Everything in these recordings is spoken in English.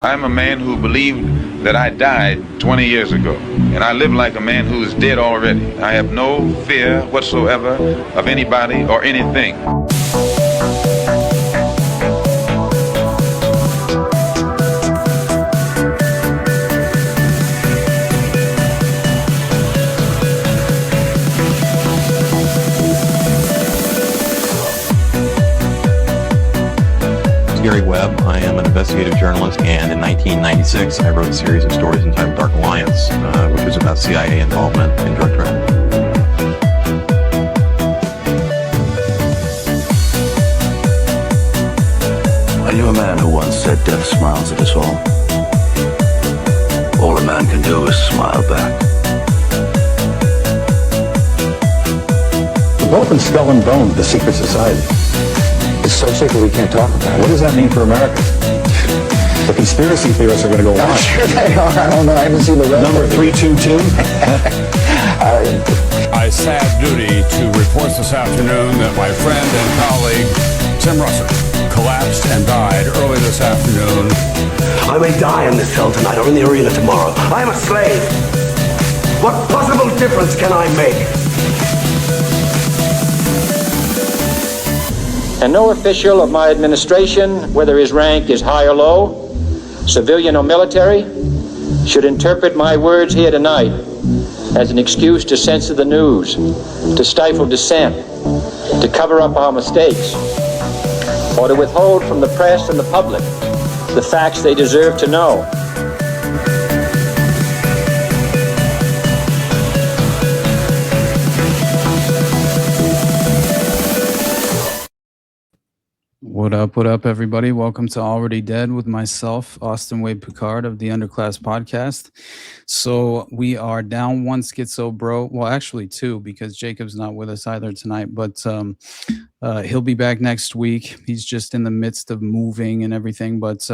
I'm a man who believed that I died 20 years ago, and I live like a man who is dead already. I have no fear whatsoever of anybody or anything. Gary Webb. I am an investigative journalist, and in 1996, I wrote a series of stories entitled Dark Alliance, which was about CIA involvement in drug trafficking. I knew a man who once said death smiles at us all. All a man can do is smile back. We've both been skull and bone, the secret society. It's so secret we can't talk about it. What does that mean for America? The conspiracy theorists are going to go on. Sure they are. I don't know. I haven't seen the rest. Number 322. I sad duty to report this afternoon that my friend and colleague, Tim Russert, collapsed and died early this afternoon. I may die in this cell tonight or in the arena tomorrow. I am a slave. What possible difference can I make? And no official of my administration, whether his rank is high or low, civilian or military, should interpret my words here tonight as an excuse to censor the news, to stifle dissent, to cover up our mistakes, or to withhold from the press and the public the facts they deserve to know. What up, everybody? Welcome to Already Dead with myself, Austin Picard of the Underclass Podcast. So we are down one schizo bro. Well, actually two, because Jacob's not with us either tonight, but he'll be back next week. He's just in the midst of moving and everything. But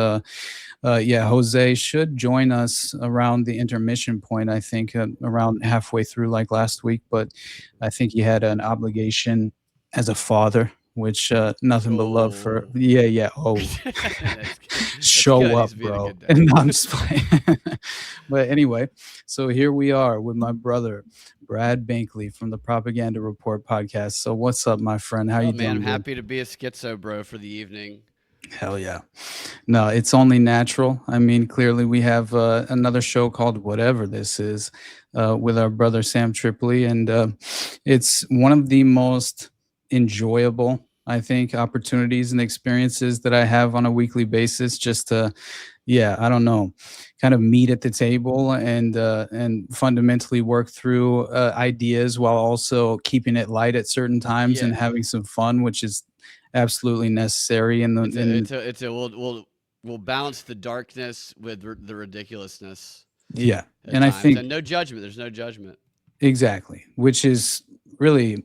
yeah, Jose should join us around the intermission point, I think, around halfway through like last week. But I think he had an obligation as a father, which nothing but love for show good. up, bro. And I'm just playing. But anyway, so here we are with my brother Brad Binkley from the Propaganda Report podcast. So what's up, my friend? How you doing? I'm happy to be a schizo bro for the evening. Hell yeah. No, it's only natural. I mean, clearly we have another show called Whatever This Is with our brother Sam Tripoli, and it's one of the most enjoyable, I think, opportunities and experiences that I have on a weekly basis, just to, I don't know, kind of meet at the table and fundamentally work through ideas while also keeping it light at certain times and having some fun, which is absolutely necessary. We'll balance the darkness with the ridiculousness. Yeah, and times. I think no judgment. There's no judgment. Exactly, which is really,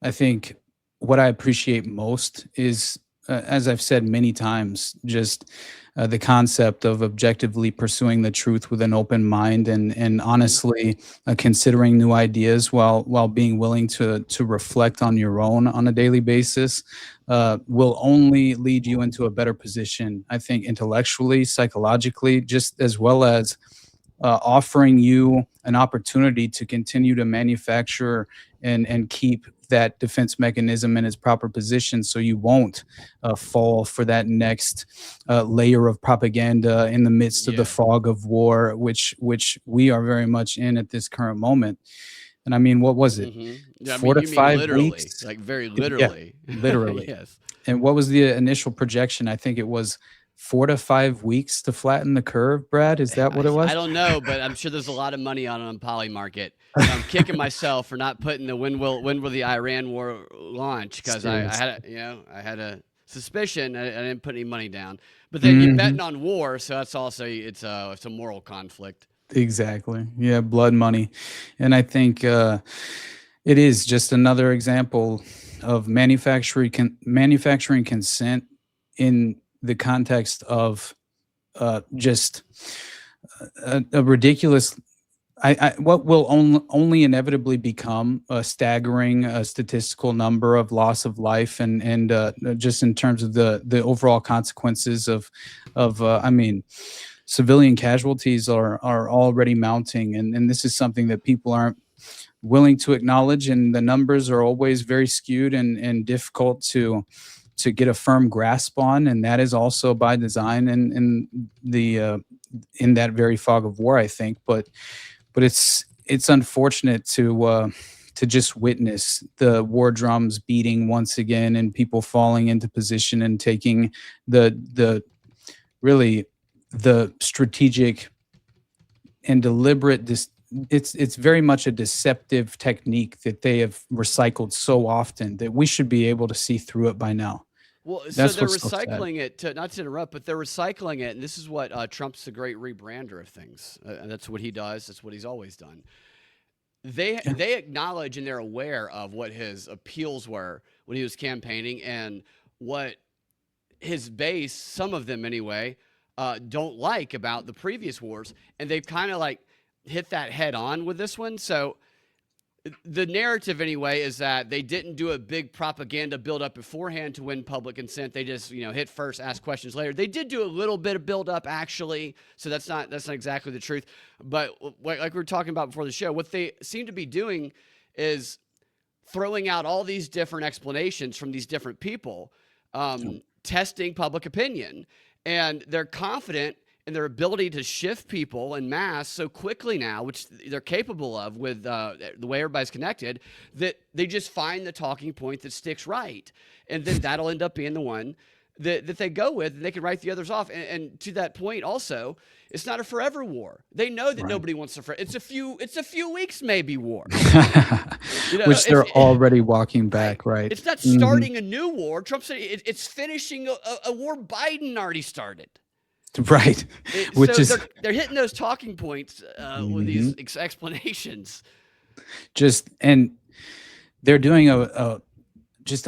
I think, what I appreciate most is, as I've said many times, just the concept of objectively pursuing the truth with an open mind and honestly considering new ideas while being willing to reflect on your own on a daily basis will only lead you into a better position, I think, intellectually, psychologically, just as well as offering you an opportunity to continue to manufacture and keep that defense mechanism in its proper position, so you won't fall for that next layer of propaganda in the midst of the fog of war, which we are very much in at this current moment. And I mean, what was it? 4 to 5 weeks? Like very literally. Yeah, literally. Yes. And what was the initial projection? I think it was 4 to 5 weeks to flatten the curve, Brad? Is that what it was? I don't know, but I'm sure there's a lot of money on Poly Market. I'm kicking myself for not putting the when will the Iran war launch, because I had a suspicion. I didn't put any money down. But then you're betting on war, so that's also it's a moral conflict. Exactly. Yeah, blood money. And I think it is just another example of manufacturing consent in the context of just a ridiculous, what will only inevitably become a staggering statistical number of loss of life, and just in terms of the overall consequences of I mean, civilian casualties are already mounting, and this is something that people aren't willing to acknowledge, and the numbers are always very skewed and difficult to get a firm grasp on, and that is also by design and in that very fog of war, I think. But it's unfortunate to just witness the war drums beating once again, and people falling into position and taking the strategic and deliberate it's very much a deceptive technique that they have recycled so often that we should be able to see through it by now. Well, That's so they're what's so sad. recycling it, not to interrupt, but they're recycling it. And this is what Trump's the great rebrander of things. And that's what he does. That's what he's always done. They acknowledge and they're aware of what his appeals were when he was campaigning and what his base, some of them anyway, don't like about the previous wars. And they've kind of like hit that head on with this one. So the narrative anyway is that they didn't do a big propaganda build up beforehand to win public consent. They just, hit first, ask questions later. They did do a little bit of build up actually. So that's not exactly the truth. But like we were talking about before the show, what they seem to be doing is throwing out all these different explanations from these different people, testing public opinion. And they're confident in their ability to shift people en masse so quickly now, which they're capable of with the way everybody's connected, that they just find the talking point that sticks right. And then that'll end up being the one that they go with, and they can write the others off. And to that point also, it's not a forever war. They know that nobody wants to, it's a few weeks maybe war. Which they're already walking back, right? It's not starting a new war. Trump said it's finishing a war Biden already started. Right. Which so is they're hitting those talking points with these explanations. And they're doing a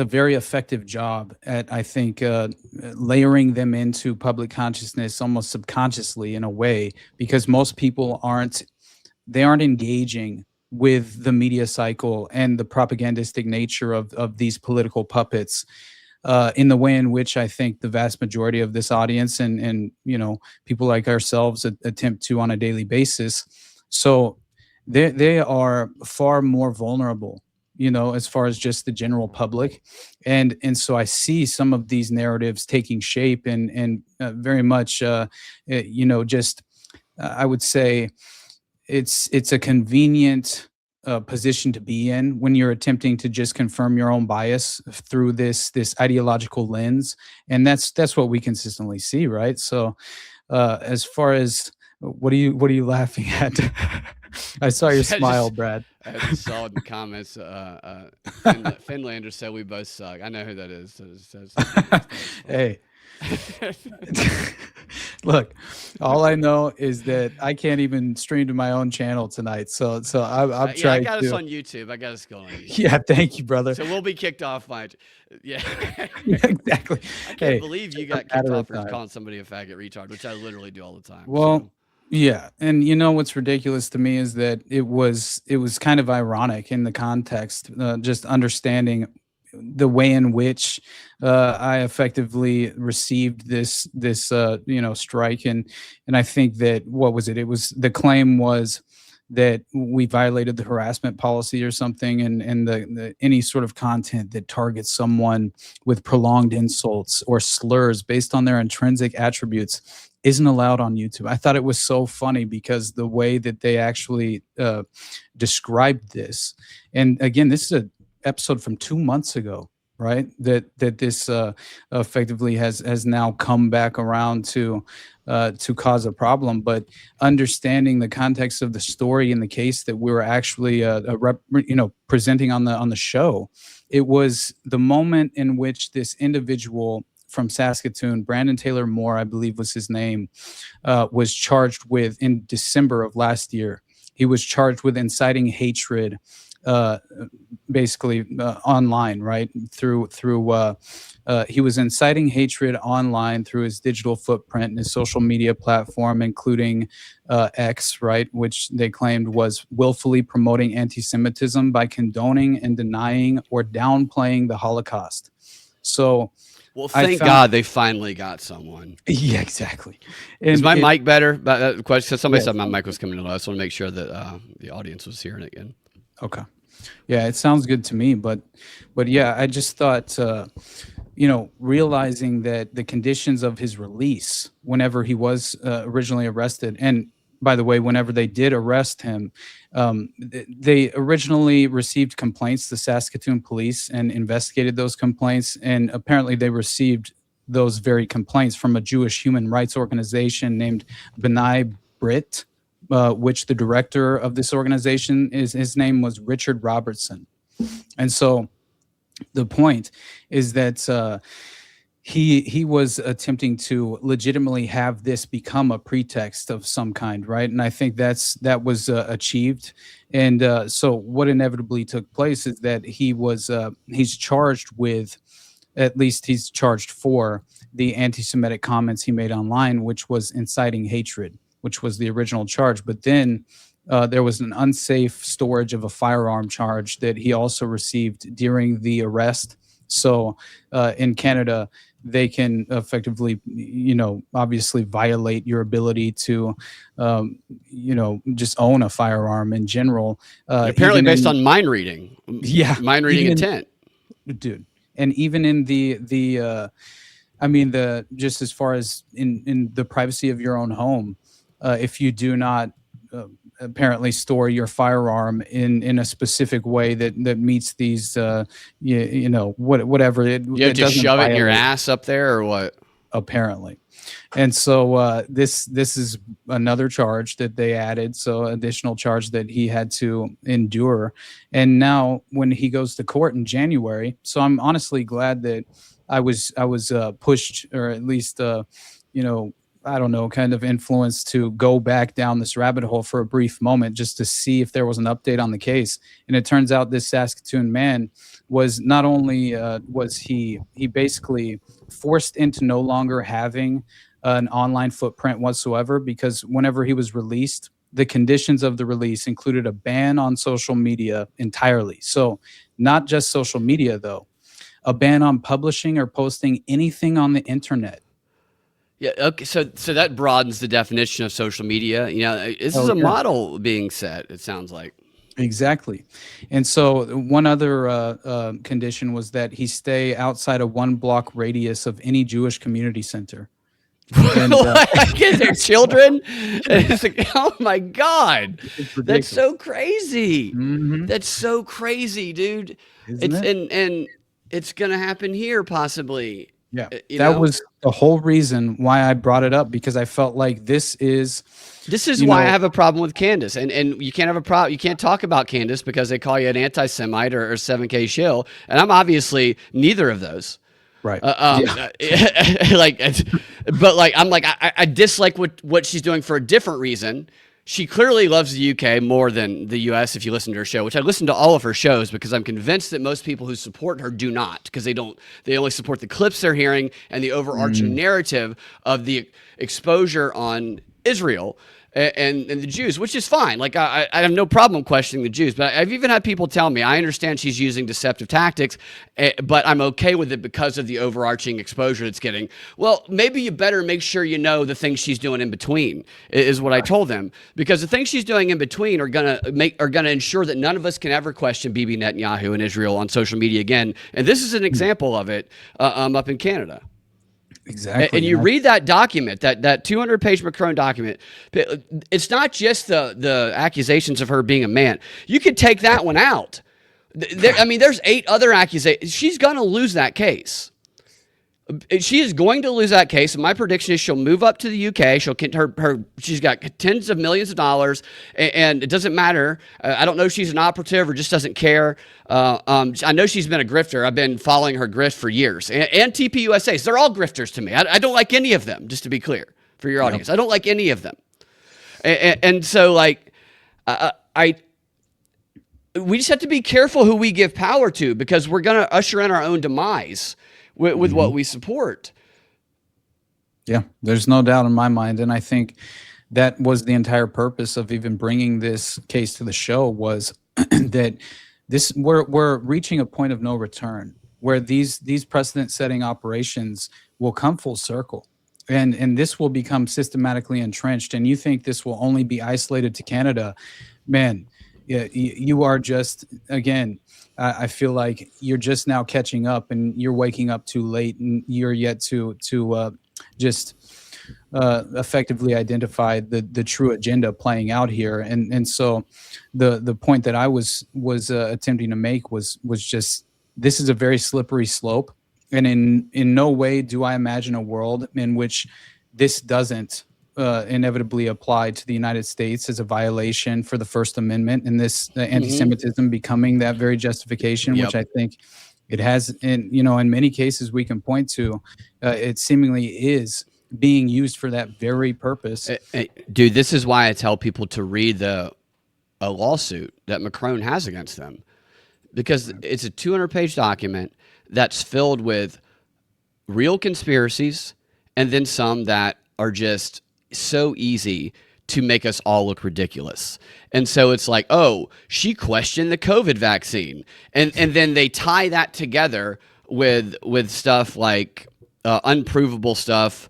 very effective job at, I think, layering them into public consciousness almost subconsciously in a way, because most people aren't engaging with the media cycle and the propagandistic nature of these political puppets in the way in which I think the vast majority of this audience and people like ourselves attempt to on a daily basis. So they are far more vulnerable, as far as just the general public. And so I see some of these narratives taking shape and very much, I would say it's a convenient position to be in when you're attempting to just confirm your own bias through this ideological lens. And that's what we consistently see, right? So as far as what are you laughing at? I saw your smile, Brad. I just saw in the comments, Finlander said we both suck. I know who that is. Hey. Look, all I know is that I can't even stream to my own channel tonight. So I'm trying to. I got us on YouTube. I got us going. Yeah, thank you, brother. So we'll be kicked off by yeah, exactly. I can't believe you got kicked off for calling somebody a faggot retard, which I literally do all the time. Well, yeah, and what's ridiculous to me is that it was kind of ironic in the context, just understanding the way in which I effectively received this strike, and I think that it was the claim was that we violated the harassment policy or something, and the any sort of content that targets someone with prolonged insults or slurs based on their intrinsic attributes isn't allowed on YouTube. I thought it was so funny because the way that they actually described this, and again, this is an episode from 2 months ago, right? That this effectively has now come back around to cause a problem. But understanding the context of the story and the case that we were actually presenting on the show, it was the moment in which this individual from Saskatoon, Brandon Taylor Moore, I believe was his name, was charged with, in December of last year, he was charged with inciting hatred, basically online, right? Through he was inciting hatred online through his digital footprint and his social media platform, including X, right? Which they claimed was willfully promoting anti-Semitism by condoning and denying or downplaying the Holocaust. So Well, thank God they finally got someone. Yeah, exactly. And is my mic better? Question. Somebody said my sounds mic was coming in low. I just want to make sure that the audience was hearing it again. Okay. Yeah, it sounds good to me. But yeah, I just thought, realizing that the conditions of his release, whenever he was originally arrested, and by the way, whenever they did arrest him, they originally received complaints, the Saskatoon police, and investigated those complaints. And apparently they received those very complaints from a Jewish human rights organization named B'nai Brit, which the director of this organization, his name was Richard Robertson. And so the point is that he was attempting to legitimately have this become a pretext of some kind, right? And I think that was achieved. And so what inevitably took place is that he's charged with, at least he's charged for the anti-Semitic comments he made online, which was inciting hatred, which was the original charge. But then there was an unsafe storage of a firearm charge that he also received during the arrest. So in Canada, they can effectively, obviously violate your ability to, just own a firearm in general. Apparently based on mind reading. Yeah. Mind reading intent. Dude. And even in just as far as in the privacy of your own home, if you do not apparently store your firearm in a specific way that meets these, whatever. You just shove it in your ass up there or what? Apparently. And so this is another charge that they added. So additional charge that he had to endure. And now when he goes to court in January, so I'm honestly glad that I was pushed, or at least, I don't know, kind of influenced to go back down this rabbit hole for a brief moment just to see if there was an update on the case. And it turns out this Saskatoon man was not only was he basically forced into no longer having an online footprint whatsoever, because whenever he was released, the conditions of the release included a ban on social media entirely. So not just social media, though, a ban on publishing or posting anything on the internet. Yeah. Okay. So that broadens the definition of social media. This is a model being set, it sounds like. Exactly. And so one other condition was that he stay outside a 1 block radius of any Jewish community center. And, their children. It's like, oh my God, that's so crazy. Mm-hmm. That's so crazy, dude. And it's gonna happen here possibly. Yeah, that was the whole reason why I brought it up, because I felt like this is why I have a problem with Candace, and you can't have a problem. You can't talk about Candace because they call you an anti-Semite or 7K shill, and I'm obviously neither of those. Right. I dislike what she's doing for a different reason. She clearly loves the UK more than the US if you listen to her show, which I listen to all of her shows because I'm convinced that most people who support her do not, because they only support the clips they're hearing and the overarching narrative of the exposure on Israel and the Jews, which is fine. Like I have no problem questioning the Jews, but I've even had people tell me, I understand she's using deceptive tactics, but I'm okay with it because of the overarching exposure it's getting. Well, maybe you better make sure you know the things she's doing in between, is what I told them, because the things she's doing in between are gonna ensure that none of us can ever question Bibi Netanyahu and Israel on social media again. And this is an example of it up in Canada. Exactly. And you read that document, that 200-page Macron document. It's not just the accusations of her being a man. You could take that one out. There's 8 other accusations. She's going to lose that case. She is going to lose that case, and my prediction is she'll move up to the UK. She's got tens of millions of dollars, and it doesn't matter. I don't know if she's an operative or just doesn't care. I know she's been a grifter. I've been following her grift for years, and TPUSAs. They're all grifters to me. I don't like any of them, just to be clear for your audience. I don't like any of them, and so we just have to be careful who we give power to, because we're going to usher in our own demise with what we support. Yeah, there's no doubt in my mind. And I think that was the entire purpose of even bringing this case to the show, was that we're reaching a point of no return. where these precedent-setting operations will come full circle, and this will become systematically entrenched. And you think this will only be isolated to Canada, man? Yeah, you are just, again, I feel like you're just now catching up, and you're waking up too late, and you're yet to just effectively identify the true agenda playing out here. And so the point that I was attempting to make was just, this is a very slippery slope, and in no way do I imagine a world in which this doesn't inevitably apply to the United States as a violation for the First Amendment, and this anti-Semitism becoming that very justification, which I think it has. In many cases we can point to, it seemingly is being used for that very purpose. Dude, this is why I tell people to read a lawsuit that Macron has against them, because it's a 200-page document that's filled with real conspiracies, and then some that are just so easy to make us all look ridiculous. And so it's like, oh, she questioned the COVID vaccine, and then they tie that together with stuff like unprovable stuff,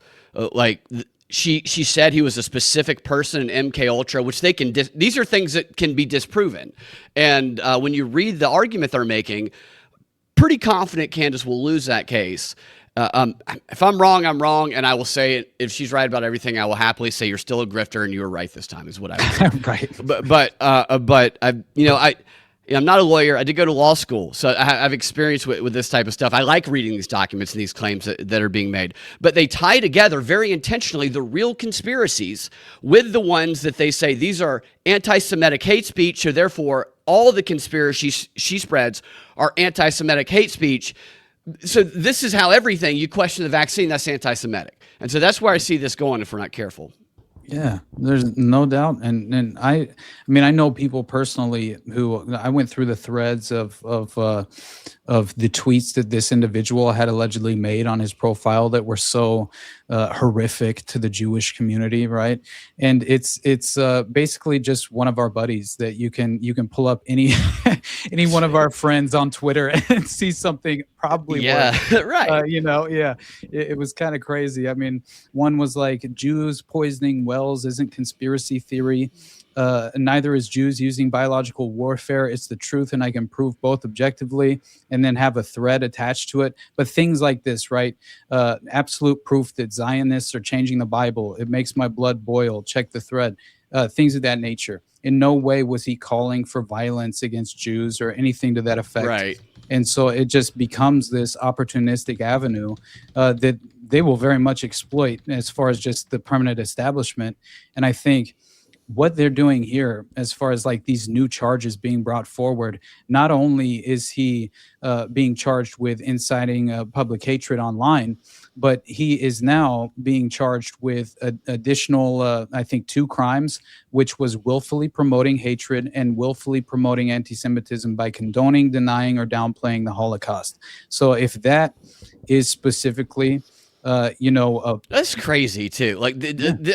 like she said he was a specific person in MK Ultra, which they can these are things that can be disproven. And when you read the argument they're making, pretty confident Candace will lose that case. If I'm wrong, I'm wrong, and I will say it. If she's right about everything, I will happily say you're still a grifter and you were right this time. Is what I would say. Right. But I'm not a lawyer. I did go to law school, so I've experience with this type of stuff. I like reading these documents and these claims that are being made. But they tie together very intentionally the real conspiracies with the ones that they say these are anti-Semitic hate speech, so therefore all the conspiracies she spreads are anti-Semitic hate speech. So this is how everything you question the vaccine, that's anti-Semitic. And so that's where I see this going if we're not careful. Yeah, there's no doubt. And I mean, I know people personally who, I went through the threads of the tweets that this individual had allegedly made on his profile that were so horrific to the Jewish community, right? And it's basically just one of our buddies that you can pull up any any one of our friends on Twitter and see something probably worse. Right. It was kind of crazy. I mean, one was like, Jews poisoning wells isn't conspiracy theory. Neither is Jews using biological warfare. It's the truth, and I can prove both objectively, and then have a thread attached to it. But things like this, right? Absolute proof that Zionists are changing the Bible. It makes my blood boil. Check the thread. Things of that nature. In no way was he calling for violence against Jews or anything to that effect. Right. And so it just becomes this opportunistic avenue that they will very much exploit as far as just the permanent establishment. And I think what they're doing here, as far as like these new charges being brought forward, not only is he being charged with inciting public hatred online, but he is now being charged with additional, I think, 2 crimes, which was willfully promoting hatred and willfully promoting anti-Semitism by condoning, denying, or downplaying the Holocaust. So if that is specifically that's crazy too. Like,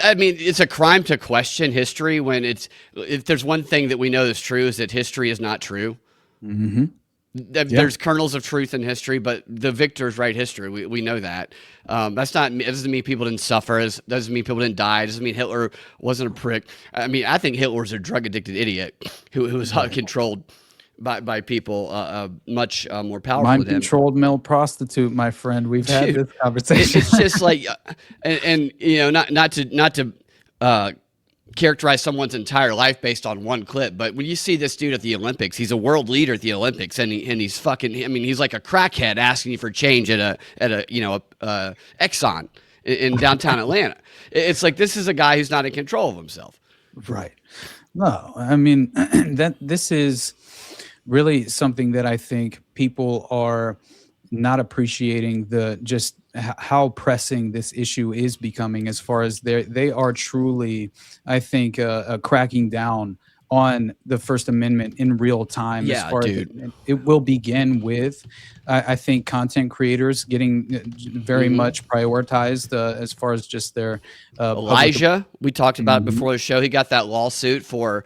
I mean, it's a crime to question history when if there's one thing that we know is true, is that history is not true. Mm-hmm. There's kernels of truth in history, but the victors write history. We know that. It doesn't mean people didn't suffer. It doesn't mean people didn't die. It doesn't mean Hitler wasn't a prick. I mean, I think Hitler was a drug addicted idiot who was controlled by people much more powerful than him. Mind-controlled male prostitute, my friend. We've had this conversation. It's just like, and not to characterize someone's entire life based on one clip, but when you see this dude at the Olympics, he's a world leader at the Olympics, and he's fucking. I mean, he's like a crackhead asking you for change at a Exxon in downtown Atlanta. It's like, this is a guy who's not in control of himself. Right. No, I mean this is really something that I think people are not appreciating, just how pressing this issue is becoming, as far as they are truly, I think, cracking down on the First Amendment in real time. Yeah, as far dude. as it will begin with, I think, content creators getting very much prioritized as far as just their Elijah. We talked about it before the show. He got that lawsuit for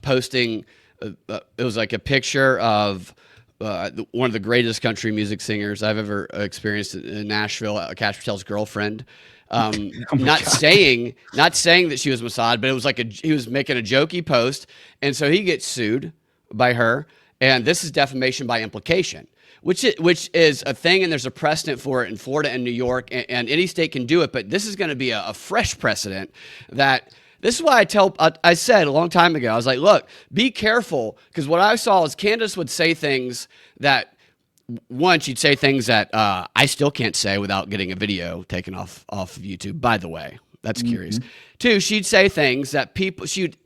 posting. It was like a picture of one of the greatest country music singers I've ever experienced in Nashville, Cash Patel's girlfriend. Not saying that she was Mossad, but it was like he was making a jokey post, and so he gets sued by her, and this is defamation by implication, which is a thing, and there's a precedent for it in Florida and New York, and any state can do it, but this is going to be a fresh precedent. That this is why I said a long time ago, I was like, look, be careful, because what I saw is Candace would say things that. One, she'd say things that I still can't say without getting a video taken off of YouTube, by the way. That's curious. Two, she'd say things that she'd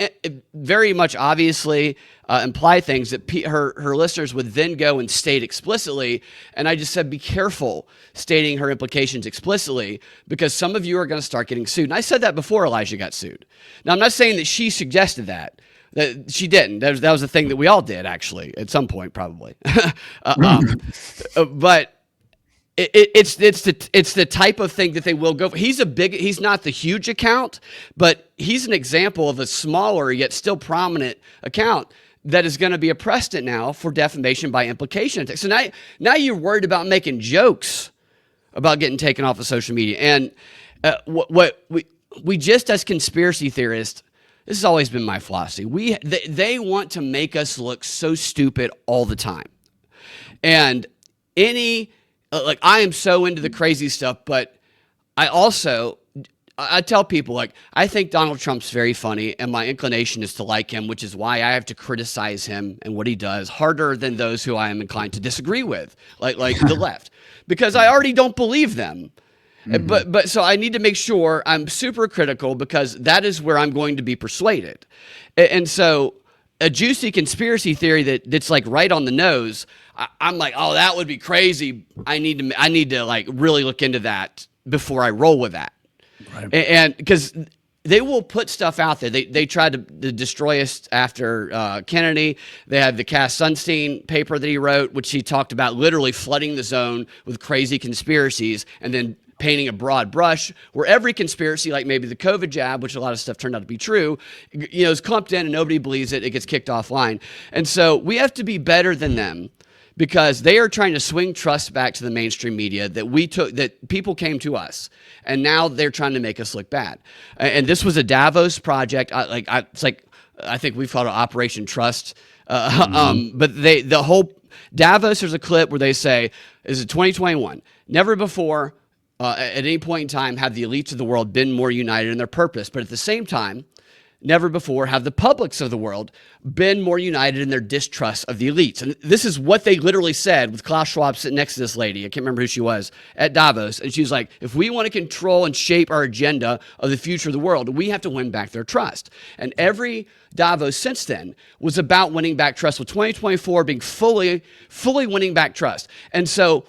very much obviously imply things that her listeners would then go and state explicitly. And I just said, be careful stating her implications explicitly, because some of you are going to start getting sued. And I said that before Elijah got sued. Now, I'm not saying that she suggested that. That she didn't. That was a thing that we all did, actually, at some point, probably. But it's the type of thing that they will go for. He's not the huge account, but he's an example of a smaller yet still prominent account that is going to be a precedent now for defamation by implication. So now you're worried about making jokes about getting taken off of social media. And what we just, as conspiracy theorists, this has always been my philosophy. They want to make us look so stupid all the time. And I am so into the crazy stuff, but I tell people, like, I think Donald Trump's very funny, and my inclination is to like him, which is why I have to criticize him and what he does harder than those who I am inclined to disagree with, like the left, because I already don't believe them. But so I need to make sure I'm super critical, because that is where I'm going to be persuaded. And so a juicy conspiracy theory that's like right on the nose, I'm like, oh, that would be crazy. I need to like really look into that before I roll with that. Right. And because they will put stuff out there. They tried to destroy us after Kennedy. They had the Cass Sunstein paper that he wrote, which he talked about literally flooding the zone with crazy conspiracies, and then painting a broad brush where every conspiracy, like maybe the COVID jab, which a lot of stuff turned out to be true, is clumped in and nobody believes it. It gets kicked offline. And so we have to be better than them, because they are trying to swing trust back to the mainstream media that people came to us, and now they're trying to make us look bad. And this was a Davos project. I think we've called it Operation Trust. But the whole Davos, there's a clip where they say, this is 2021, never before at any point in time have the elites of the world been more united in their purpose. But at the same time, never before have the publics of the world been more united in their distrust of the elites. And this is what they literally said, with Klaus Schwab sitting next to this lady. I can't remember who she was, at Davos. And she was like, if we want to control and shape our agenda of the future of the world, we have to win back their trust. And every Davos since then was about winning back trust, with 2024 being fully winning back trust. And so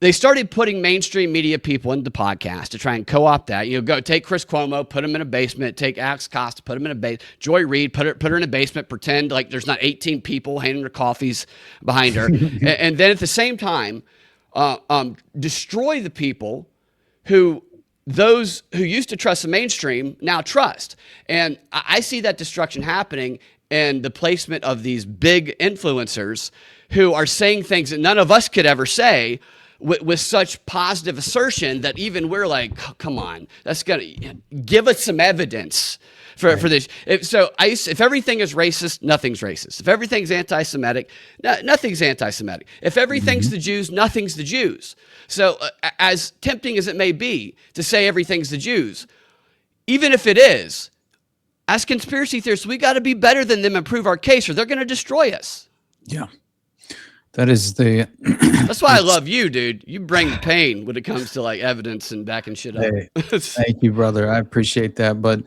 they started putting mainstream media people into podcasts to try and co-opt that. Go take Chris Cuomo, put him in a basement, take Alex Costa, put him in a basement, Joy Reid, put her in a basement, pretend like there's not 18 people handing her coffees behind her. and then at the same time, destroy the people those who used to trust the mainstream now trust. And I see that destruction happening in the placement of these big influencers who are saying things that none of us could ever say, with such positive assertion that even we're like, oh, come on, that's gonna give us some evidence for this. If everything is racist, nothing's racist. If everything's anti-Semitic, nothing's anti-Semitic. If everything's the Jews, nothing's the Jews. So as tempting as it may be to say everything's the Jews, even if it is, as conspiracy theorists, we got to be better than them and prove our case, or they're going to destroy us. Yeah. That is that's why I love you, dude. You bring the pain when it comes to like evidence and backing shit up. Hey, thank you, brother. I appreciate that. But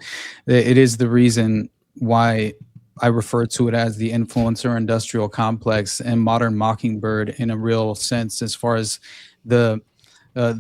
it is the reason why I refer to it as the influencer industrial complex and modern mockingbird in a real sense, as far as the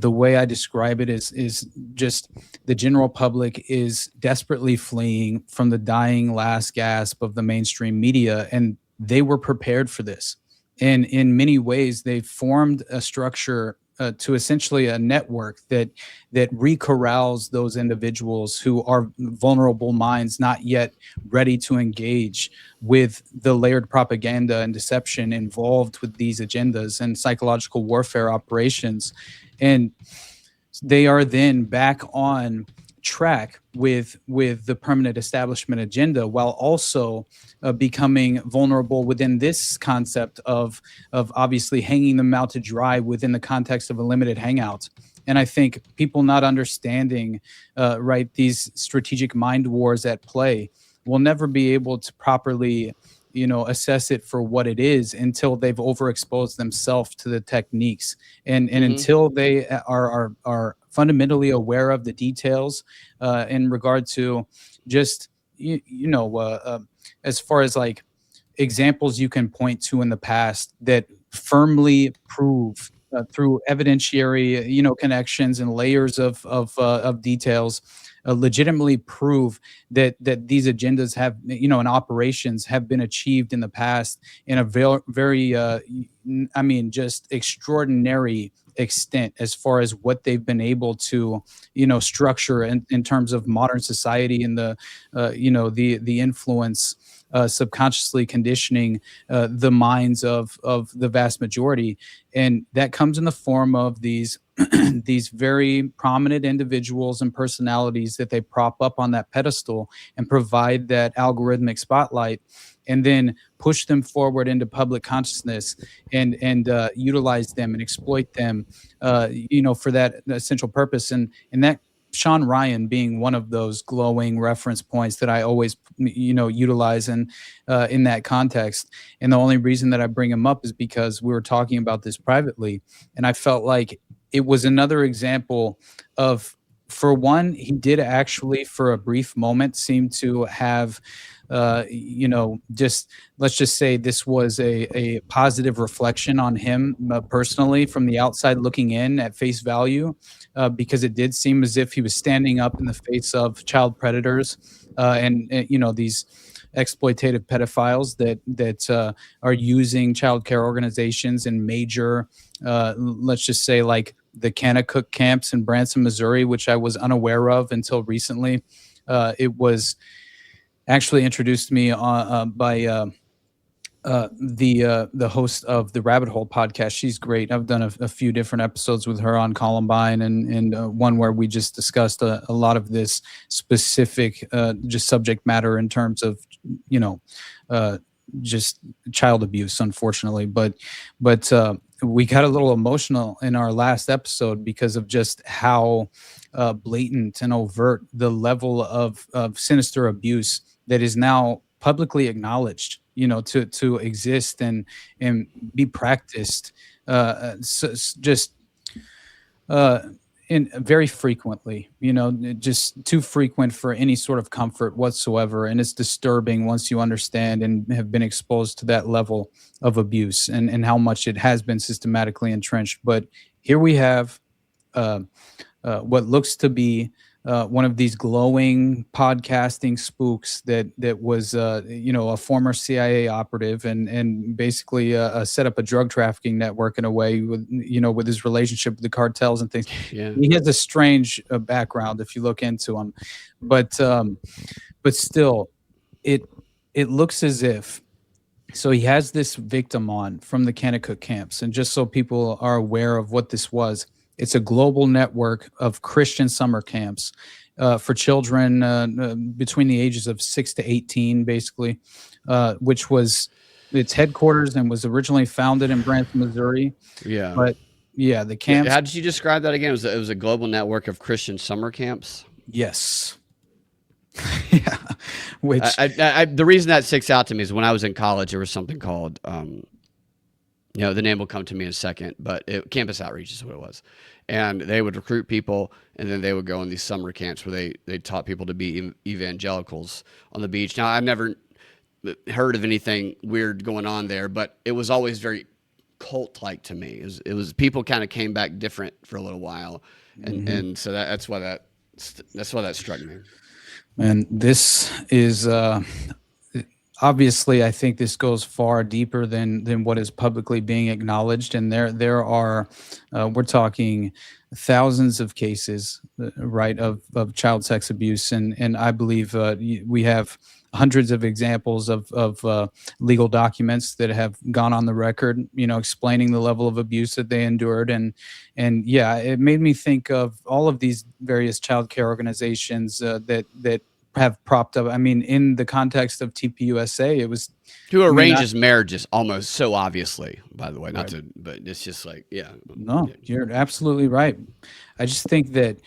way I describe it is just the general public is desperately fleeing from the dying last gasp of the mainstream media, and they were prepared for this. And in many ways, they formed a structure to essentially a network that recorrals those individuals who are vulnerable minds, not yet ready to engage with the layered propaganda and deception involved with these agendas and psychological warfare operations. And they are then back on track with the permanent establishment agenda, while also becoming vulnerable within this concept of obviously hanging them out to dry within the context of a limited hangout. And I think people not understanding right, these strategic mind wars at play will never be able to properly assess it for what it is until they've overexposed themselves to the techniques, and until they are fundamentally aware of the details in regard to just as far as like examples you can point to in the past that firmly prove through evidentiary connections and layers of details legitimately prove that these agendas have and operations have been achieved in the past in a very just extraordinary extent as far as what they've been able to structure in terms of modern society and the influence subconsciously conditioning the minds of the vast majority. And that comes in the form of these these very prominent individuals and personalities that they prop up on that pedestal and provide that algorithmic spotlight, and then push them forward into public consciousness and utilize them and exploit them for that essential purpose. And that Sean Ryan being one of those glowing reference points that I always, utilize in that context. And the only reason that I bring him up is because we were talking about this privately, and I felt like it was another example of, for one, he did actually, for a brief moment, seem to have, just let's just say this was a positive reflection on him personally from the outside looking in at face value, because it did seem as if he was standing up in the face of child predators and these exploitative pedophiles that are using child care organizations in major, let's just say like the Kanakuk camps in Branson, Missouri, which I was unaware of until recently. It was actually introduced to me by the host of the Rabbit Hole podcast. She's great. I've done a few different episodes with her on Columbine, and one where we just discussed a lot of this specific just subject matter in terms of just child abuse, unfortunately. But we got a little emotional in our last episode because of just how blatant and overt the level of sinister abuse that is now publicly acknowledged, to exist and be practiced, in very frequently, just too frequent for any sort of comfort whatsoever. And it's disturbing once you understand and have been exposed to that level of abuse and how much it has been systematically entrenched. But here we have what looks to be one of these glowing podcasting spooks that was a former CIA operative and basically set up a drug trafficking network in a way with his relationship with the cartels and things. Yeah. He has a strange background if you look into him, but still, it looks as if. So he has this victim on from the Kanakuk camps, and just so people are aware of what this was. It's a global network of Christian summer camps for children between the ages of 6 to 18, basically, which was its headquarters and was originally founded in Branson, Missouri. Yeah. But yeah, the camps. How did you describe that again? It was a global network of Christian summer camps? Yes. Yeah. Which the reason that sticks out to me is when I was in college, there was something called the name will come to me in a second, but campus outreach is what it was. And they would recruit people, and then they would go in these summer camps where they taught people to be evangelicals on the beach. Now, I've never heard of anything weird going on there, but it was always very cult-like to me. It was people kind of came back different for a little while, and so that's why that struck me. And this is obviously, I think this goes far deeper than what is publicly being acknowledged, and there are we're talking thousands of cases, right, of child sex abuse, and I believe we have hundreds of examples of legal documents that have gone on the record, explaining the level of abuse that they endured, and yeah, it made me think of all of these various child care organizations that have propped up. I mean, in the context of TPUSA, it was who arranges marriages almost so obviously, by the way, not Right. to, but it's just like, yeah. No, you're absolutely right. I just think that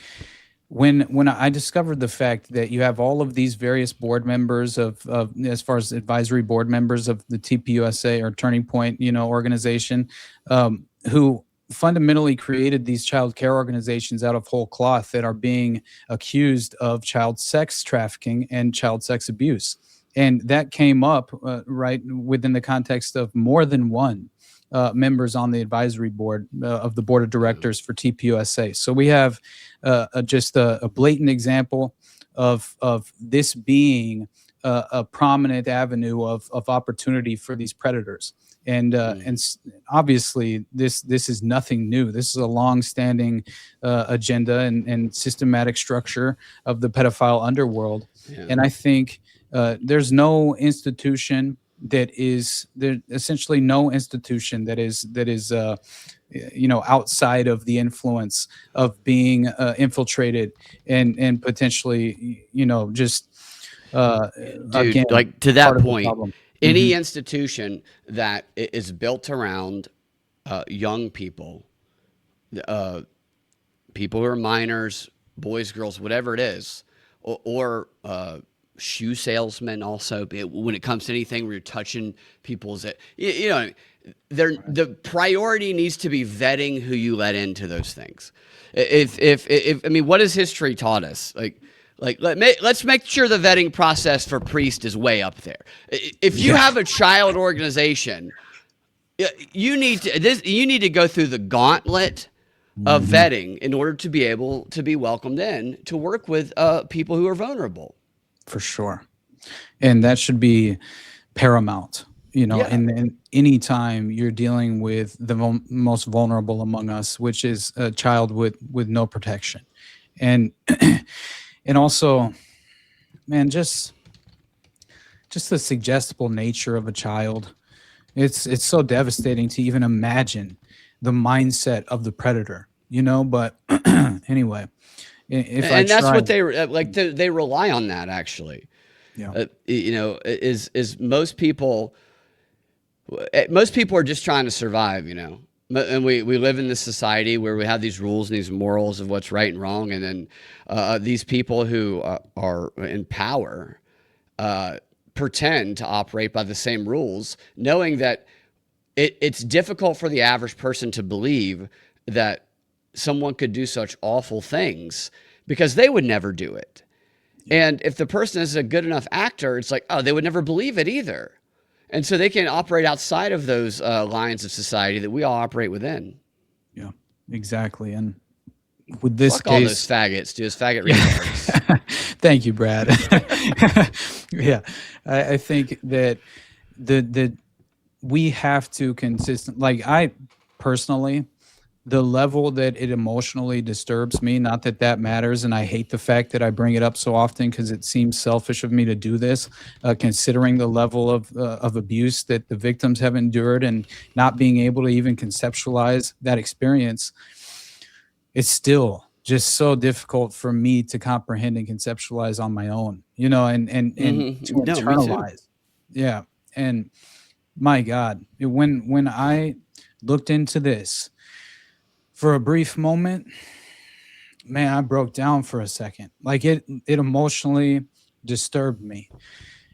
when I discovered the fact that you have all of these various board members of as far as advisory board members of the TPUSA or Turning Point, organization, who fundamentally created these child care organizations out of whole cloth that are being accused of child sex trafficking and child sex abuse. And that came up right within the context of more than one members on the advisory board of the board of directors for TPUSA. So we have just a blatant example of this being a prominent avenue of opportunity for these predators. And obviously, this is nothing new. This is a long-standing agenda and systematic structure of the pedophile underworld. Yeah. And I think there's no institution essentially no institution that is outside of the influence of being infiltrated and potentially just Dude, again, like to that part of the point, problem. any institution that is built around young people, people who are minors, boys, girls, whatever it is, or shoe salesmen also, when it comes to anything where you're touching people's, the priority needs to be vetting who you let into those things. If I mean, what has history taught us? Let's make sure the vetting process for priest is way up there. If you have a child organization, you need to go through the gauntlet of vetting in order to be able to be welcomed in to work with people who are vulnerable. For sure. And that should be paramount, in any time you're dealing with the most vulnerable among us, which is a child with no protection. And and also, man, just the suggestible nature of a child. It's so devastating to even imagine the mindset of the predator, but anyway, what they rely on that actually. Yeah. Is most people are just trying to survive, and we live in this society where we have these rules and these morals of what's right and wrong. And then these people who are in power pretend to operate by the same rules, knowing that it's difficult for the average person to believe that someone could do such awful things because they would never do it. And if the person is a good enough actor, it's like, oh, they would never believe it either. And so they can operate outside of those lines of society that we all operate within. Yeah, exactly. And with this Fuck case, all those faggots, dude. Those faggot retards. Thank you, Brad. Yeah, I think that we have to I personally, the level that it emotionally disturbs me, not that matters, and I hate the fact that I bring it up so often because it seems selfish of me to do this, considering the level of abuse that the victims have endured and not being able to even conceptualize that experience. It's still just so difficult for me to comprehend and conceptualize on my own, and to internalize. Yeah, and my God, when I looked into this, for a brief moment, man, I broke down for a second. It emotionally disturbed me.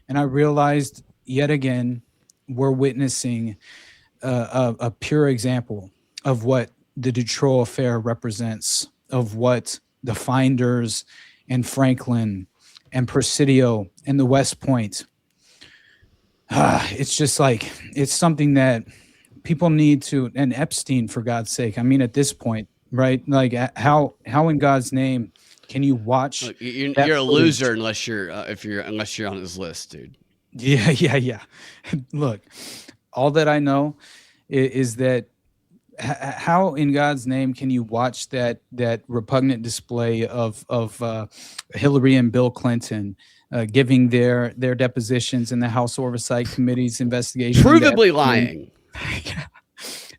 And I realized yet again, we're witnessing a pure example of what the Dutroux affair represents, of what the Finders and Franklin and Presidio and the West Point. It's just it's something that people need to, and Epstein, for God's sake. I mean, at this point, right? How in God's name can you watch? Look, you're a loser unless you're on his list, dude. Yeah. Look, all that I know is that how in God's name can you watch that repugnant display of Hillary and Bill Clinton giving their depositions in the House Oversight Committee's investigation, Provably lying,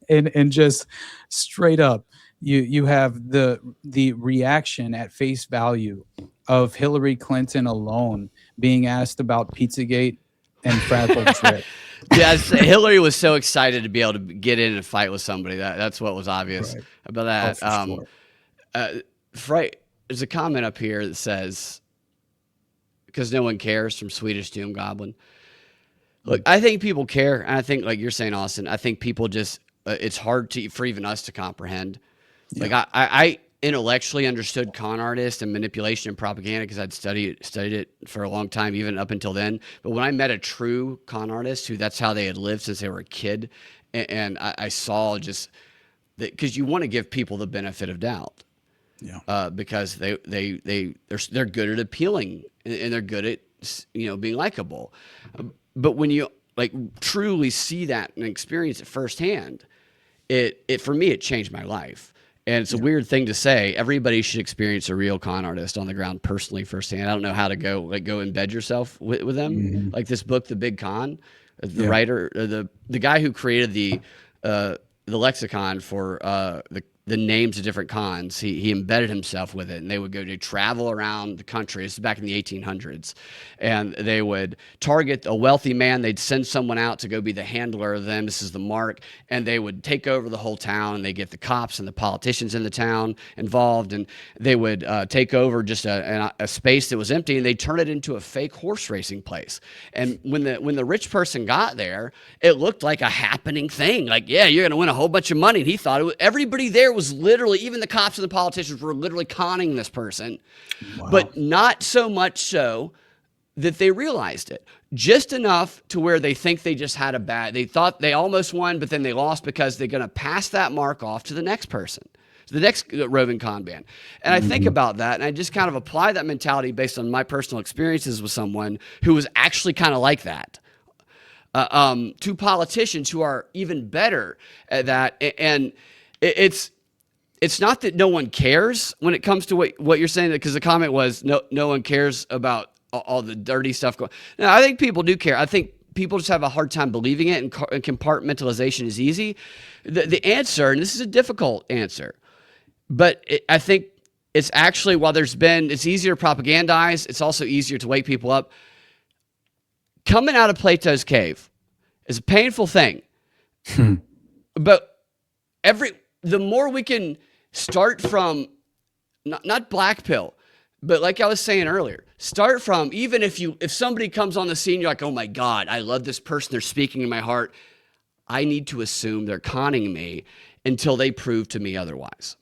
and just straight up, you have the reaction at face value of Hillary Clinton alone being asked about Pizzagate and Frazzledrip. Yes, Hillary was so excited to be able to get in and fight with somebody. That's what was obvious about that. There's a comment up here that says, "Because no one cares," from Swedish Doom Goblin. Look, I think people care, and I think, like you're saying, Austin, I think people just it's hard for even us to comprehend. Yeah. Like I intellectually understood con artists and manipulation and propaganda because I'd studied it for a long time, even up until then. But when I met a true con artist who that's how they had lived since they were a kid, and I saw just that, because you want to give people the benefit of doubt, because they're good at appealing and they're good at being likable. But when you truly see that and experience it firsthand, it for me it changed my life. And it's a weird thing to say. Everybody should experience a real con artist on the ground personally firsthand. I don't know how to go embed yourself with them. Mm-hmm. Like this book, The Big Con, the writer, the guy who created the lexicon for the names of different cons, he embedded himself with it, and they would go to travel around the country. This is back in the 1800s, and they would target a wealthy man. They'd send someone out to go be the handler of them. This is the mark, and they would take over the whole town, and they get the cops and the politicians in the town involved, and they would take over just a space that was empty, and they'd turn it into a fake horse racing place. And when the rich person got there, it looked like a happening thing. Like, yeah, you're going to win a whole bunch of money. And he thought everybody there was literally, even the cops and the politicians were literally conning this person. Wow. But not so much so that they realized it. Just enough to where they think they just had they thought they almost won, but then they lost because they're going to pass that mark off to the next person, to the next roving con band. And I think about that, and I just kind of apply that mentality based on my personal experiences with someone who was actually kind of like that. To politicians who are even better at that. And it's not that no one cares when it comes to what you're saying, because the comment was no one cares about all the dirty stuff going. No, I think people do care. I think people just have a hard time believing it, and compartmentalization is easy. The answer, and this is a difficult answer, but I think it's actually, while it's easier to propagandize, it's also easier to wake people up. Coming out of Plato's cave is a painful thing, but the more we can start from, not black pill, but like I was saying earlier, start from, even if somebody comes on the scene, you're like, oh my God, I love this person, they're speaking in my heart. I need to assume they're conning me until they prove to me otherwise.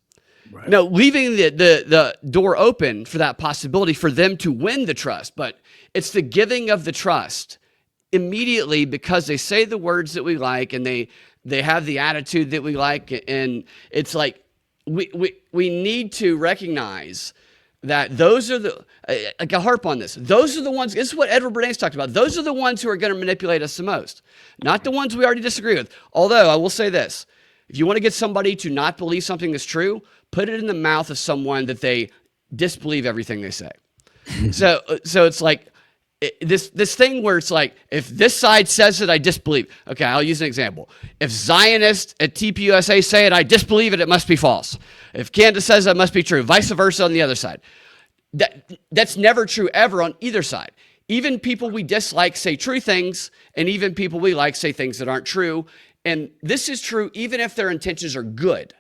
Right. Now, leaving the door open for that possibility for them to win the trust, but it's the giving of the trust immediately because they say the words that we like, and they have the attitude that we like. And it's like, we need to recognize that those are I harp on this. Those are the ones, this is what Edward Bernays talked about. Those are the ones who are going to manipulate us the most, not the ones we already disagree with. Although I will say this, if you want to get somebody to not believe something that's true, put it in the mouth of someone that they disbelieve everything they say. So it's like, this thing where it's like, if this side says it, I disbelieve. Okay, I'll use an example. If Zionists at TPUSA say it, I disbelieve it, it must be false. If Candace says it must be true, vice versa on the other side. That's never true ever on either side. Even people we dislike say true things, and even people we like say things that aren't true. And this is true even if their intentions are good.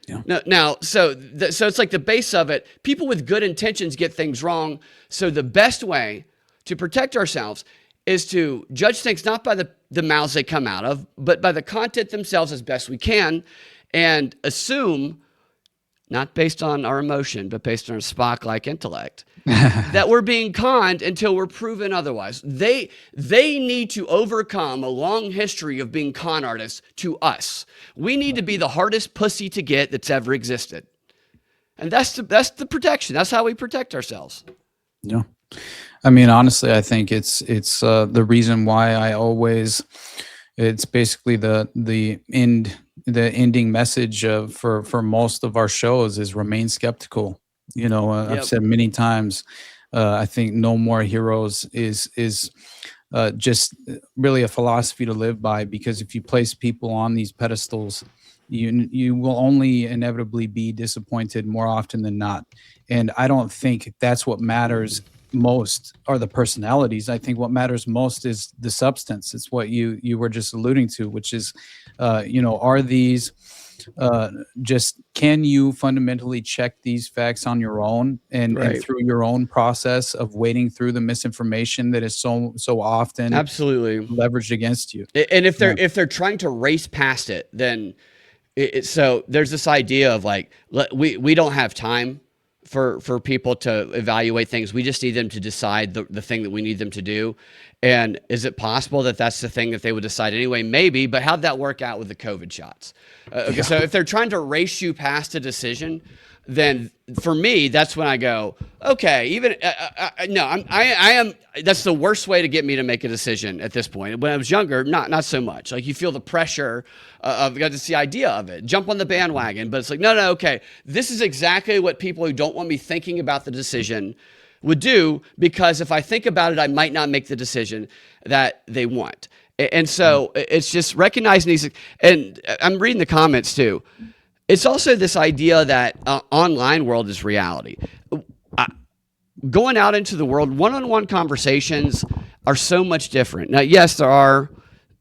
Yeah. Now, so it's like the base of it. People with good intentions get things wrong. So the best way to protect ourselves is to judge things not by the mouths they come out of, but by the content themselves as best we can, and assume, not based on our emotion, but based on our Spock-like intellect, that we're being conned until we're proven otherwise. They need to overcome a long history of being con artists to us. We need to be the hardest pussy to get that's ever existed. And that's the protection. That's how we protect ourselves. Yeah. I mean, honestly, I think it's the reason why it's basically the ending message for most of our shows is remain skeptical. I've said many times, I think no more heroes is just really a philosophy to live by, because if you place people on these pedestals, you will only inevitably be disappointed more often than not. And I don't think that's what matters most are the personalities. I think what matters most is the substance. It's what you were just alluding to, which is, are these just, can you fundamentally check these facts on your own and through your own process of wading through the misinformation that is so often absolutely leveraged against you. And if they're trying to race past it, then so there's this idea of like, we don't have time for people to evaluate things. We just need them to decide the thing that we need them to do. And is it possible that that's the thing that they would decide anyway? Maybe, but how'd that work out with the COVID shots? So if they're trying to race you past a decision, then for me, that's when I go, okay, even no, I am. That's the worst way to get me to make a decision at this point. When I was younger, not so much. Like you feel the pressure of it's the idea of it, jump on the bandwagon. But it's like, no, okay, this is exactly what people who don't want me thinking about the decision would do, because if I think about it, I might not make the decision that they want. And so it's just recognizing these. And I'm reading the comments too. It's also this idea that online world is reality. Going out into the world, one-on-one conversations are so much different. Now, yes, there are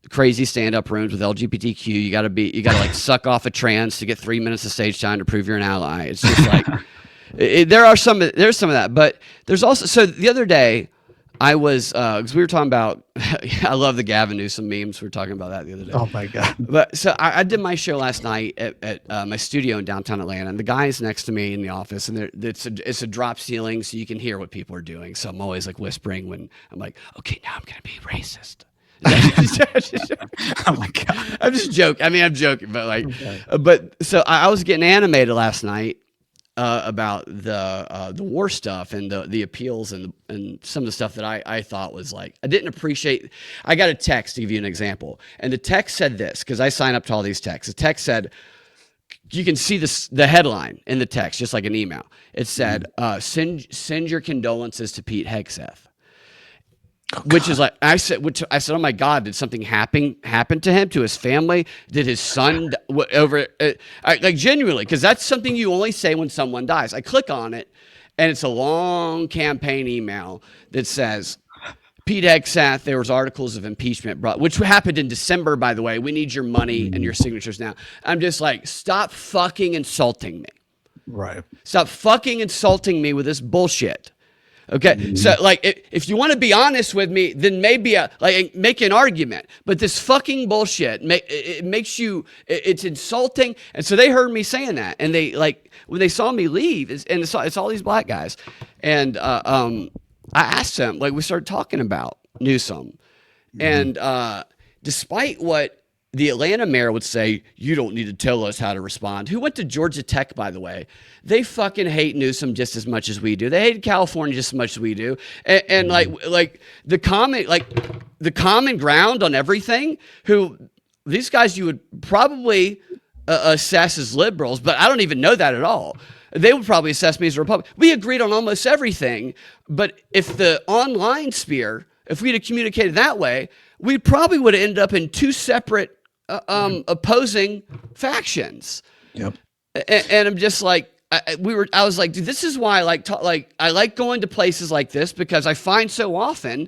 crazy stand-up rooms with LGBTQ. You got to like suck off a trans to get 3 minutes of stage time to prove you're an ally. It's just like there's some of that, but there's also, so the other day I was, because we were talking about, I love the Gavin Newsom memes. We were talking about that the other day. Oh my God. But so I did my show last night at my studio in downtown Atlanta, and the guy's next to me in the office, and it's a drop ceiling, so you can hear what people are doing. So I'm always like whispering when I'm like, okay, now I'm going to be racist. Oh my God. I'm just joking. I mean, I'm joking, but like, but so I was getting animated last night about the war stuff and the appeals and some of the stuff that I thought was like, I didn't appreciate. I got a text to give you an example, and the text said this, because I sign up to all these texts. The text said, you can see the headline in the text, just like an email. It said, send your condolences to Pete Hegseth. Which is like, I said, oh my God, did something happen to him, to his family? Did his son like genuinely, because that's something you only say when someone dies. I click on it, and it's a long campaign email that says, Pete Hegseth, there was articles of impeachment brought, which happened in December, by the way. We need your money and your signatures now. I'm just like, stop fucking insulting me. Right. Stop fucking insulting me with this bullshit. Okay, so like if you want to be honest with me, then maybe make an argument. But this fucking bullshit it makes you, it's insulting. And so they heard me saying that, and they like when they saw me leave, and it's all these black guys, and I asked them, like we started talking about Newsom, and despite what the Atlanta mayor would say, you don't need to tell us how to respond. Who went to Georgia Tech, by the way? They fucking hate Newsom just as much as we do. They hate California just as much as we do. And like the common ground on everything, who these guys you would probably assess as liberals, but I don't even know that at all. They would probably assess me as a Republican. We agreed on almost everything, but if the online sphere, if we'd have communicated that way, we probably would have ended up in two separate opposing factions. Yep. And I'm just like, I was like, dude, this is why I like going to places like this, because I find so often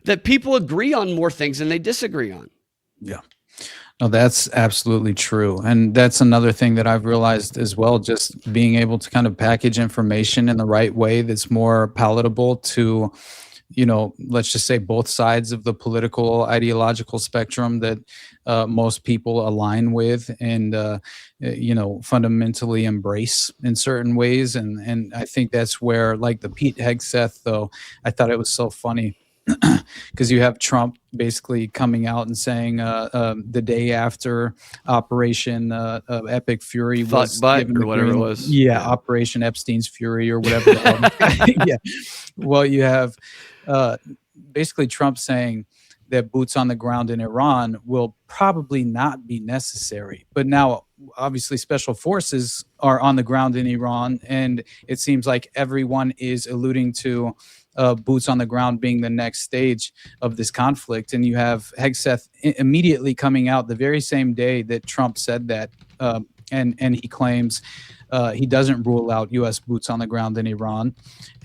that people agree on more things than they disagree on. Yeah. No, that's absolutely true. And that's another thing that I've realized as well, just being able to kind of package information in the right way that's more palatable to, let's just say both sides of the political ideological spectrum that most people align with and, fundamentally embrace in certain ways. And I think that's where, like the Pete Hegseth, though, I thought it was so funny. because you have Trump basically coming out and saying the day after Operation Epic Fury Fuck was butt given or the whatever it green- was. Yeah, Yeah. Operation Epstein's Fury or whatever. The hell. Yeah. Well, you have basically Trump saying that boots on the ground in Iran will probably not be necessary. But now, obviously, special forces are on the ground in Iran, and it seems like everyone is alluding to boots on the ground being the next stage of this conflict. And you have Hegseth immediately coming out the very same day that Trump said that, and he claims he doesn't rule out U.S. boots on the ground in Iran.